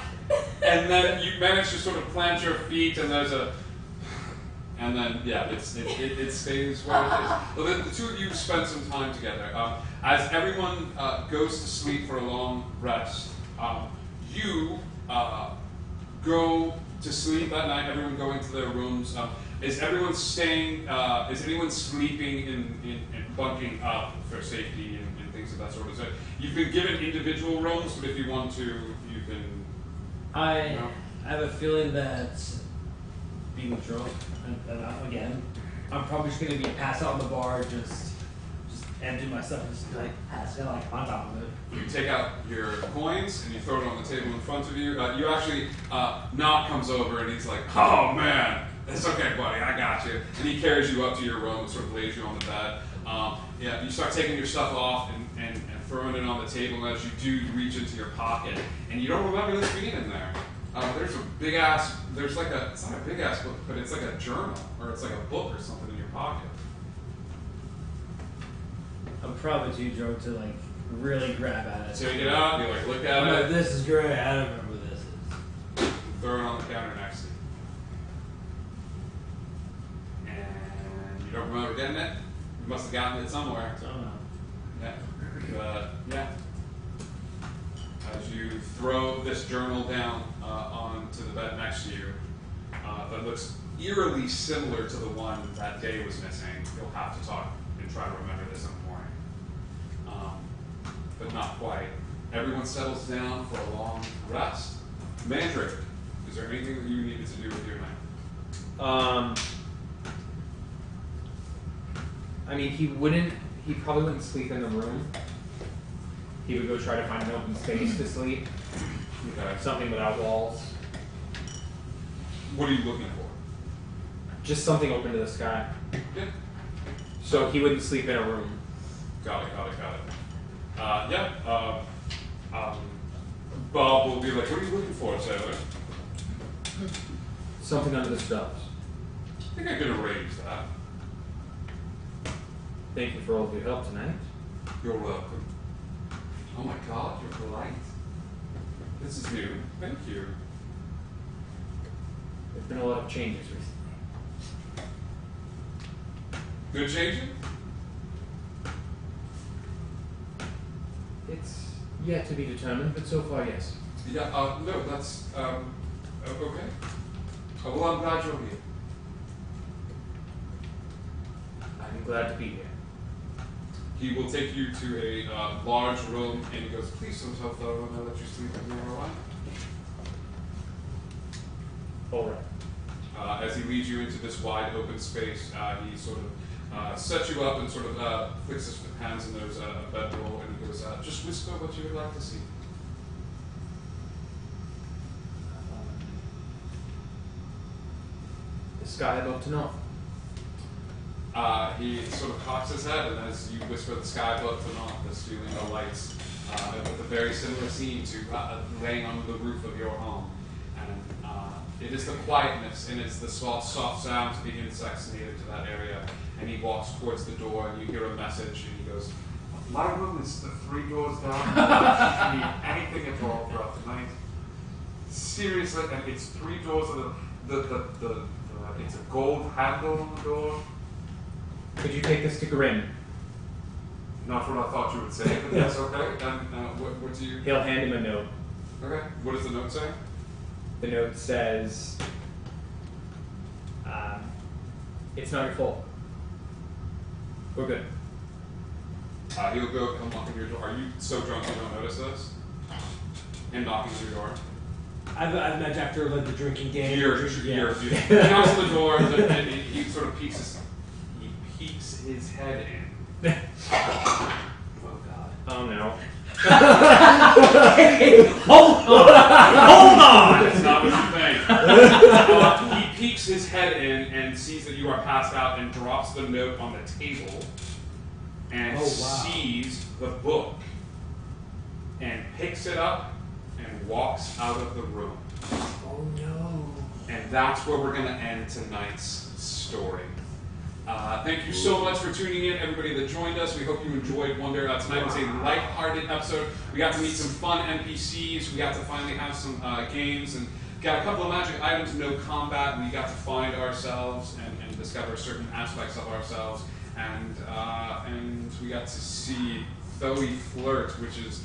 Speaker 1: and then you manage to sort of plant your feet, and there's a, and then yeah, it stays where it is. Well, the two of you spend some time together. As everyone goes to sleep for a long rest, you go to sleep that night. Everyone going to their rooms. Is everyone staying? Is anyone sleeping in bunking up for safety and things of that sort? Is it? You've been given individual rooms, but if you want to, you can.
Speaker 9: I have a feeling that being drunk again, I'm probably just gonna be passed out on the bar, just empty myself and just like pass out like on top of it.
Speaker 1: You take out your coins and you throw it on the table in front of you. You actually, Knock comes over and he's like, "Oh man, it's okay, buddy, I got you." And he carries you up to your room and sort of lays you on the bed. Yeah, you start taking your stuff off and throwing it on the table. And as you do, you reach into your pocket and you don't remember this being in there. There's a big ass. There's like a. It's not a big ass book, but it's like a journal or it's like a book or something in your pocket.
Speaker 9: I'm probably too drunk to like really grab at it.
Speaker 1: So you get out, you like look at
Speaker 9: No,
Speaker 1: it,
Speaker 9: this is great. I don't remember what this is.
Speaker 1: throw it on the counter next to you, and you don't remember getting it. You must have gotten it somewhere.
Speaker 9: I don't know.
Speaker 1: Yeah, but yeah. As you throw this journal down onto the bed next to you, that looks eerily similar to the one that day was missing. You'll have to talk and try to remember this in the morning, but not quite. Everyone settles down for a long rest. Mandrake, is there anything that you needed to do with your night?
Speaker 5: I mean, he probably wouldn't sleep in the room. He would go try to find an open space to sleep.
Speaker 1: Okay.
Speaker 5: Something without walls.
Speaker 1: What are you looking for?
Speaker 5: Just something open to the sky.
Speaker 1: Yeah.
Speaker 5: So he wouldn't sleep in a room.
Speaker 1: Got it. Bob will be like, "What are you looking for, sailor?"
Speaker 5: Something under the stars.
Speaker 1: I think I can arrange that.
Speaker 5: Thank you for all of your help tonight.
Speaker 1: You're welcome. Oh my god, you're polite. This is new. Thank you.
Speaker 5: There's been a lot of changes recently.
Speaker 1: Good changing?
Speaker 5: It's yet to be determined, but so far, yes.
Speaker 1: Yeah, no, that's, okay. Well, I'm glad you're here.
Speaker 5: I'm glad to be here.
Speaker 1: He will take you to a large room, and he goes, "Please don't tell Pharaoh when I let you sleep in here, all right?"
Speaker 5: All right.
Speaker 1: As he leads you into this wide open space, he sort of sets you up and sort of flicks his hands, and there's a bedroll, and he goes, just whisper what you would like to see.
Speaker 5: The sky above to know.
Speaker 1: He sort of cocks his head, and as you whisper the sky above to north, the ceiling of lights, with a very similar scene to laying on the roof of your home. And it is the quietness, and it's the soft sounds of the insects native to that area. And he walks towards the door, and you hear a message, and he goes, "My room is the 3 doors down. If you need anything at all throughout the night, seriously, and it's 3 doors of it's a gold handle on the door."
Speaker 5: Could you take this to Grim?
Speaker 1: Not what I thought you would say, but that's okay. And what do you?
Speaker 5: He'll hand him a note.
Speaker 1: Okay. What does the note say?
Speaker 5: The note says, "It's not your fault. We're good."
Speaker 1: He'll go come knock on your door. Are you so drunk you don't notice this? Him knocking on your door.
Speaker 9: I imagine after like the drinking game.
Speaker 1: He knocks on the door, and he sort of peeks his head in.
Speaker 5: Oh God. Oh no.
Speaker 9: Hold on!
Speaker 1: That's not what you think. He peeks his head in and sees that you are passed out, and drops the note on the table, and sees the book, and picks it up and walks out of the room.
Speaker 5: Oh no.
Speaker 1: And that's where we're going to end tonight's story. Thank you so much for tuning in, everybody that joined us. We hope you enjoyed Wonder. Tonight was a light-hearted episode. We got to meet some fun NPCs. We got to finally have some games, and got a couple of magic items, no combat. We got to find ourselves and discover certain aspects of ourselves. And we got to see Thoe flirt, which is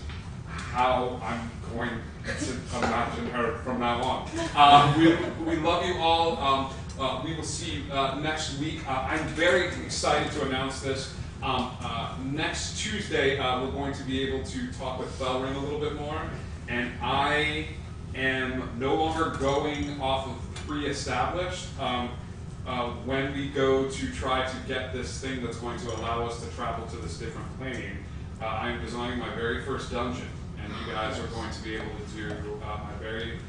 Speaker 1: how I'm going to imagine her from now on. We love you all. We will see you next week. I'm very excited to announce this. Next Tuesday, we're going to be able to talk with Belring a little bit more. And I am no longer going off of pre-established. When we go to try to get this thing that's going to allow us to travel to this different plane, I'm designing my very first dungeon. And you guys are going to be able to do my very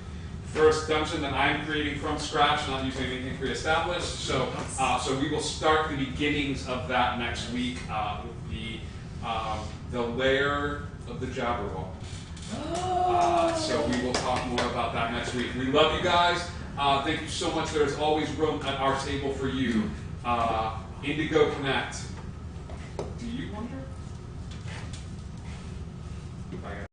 Speaker 1: first dungeon that I'm creating from scratch, not using anything pre-established. So we will start the beginnings of that next week with the lair of the Jabberwock. So we will talk more about that next week. We love you guys. Thank you so much. There's always room at our table for you. Indigo Connect. Do you wonder? Bye, guys.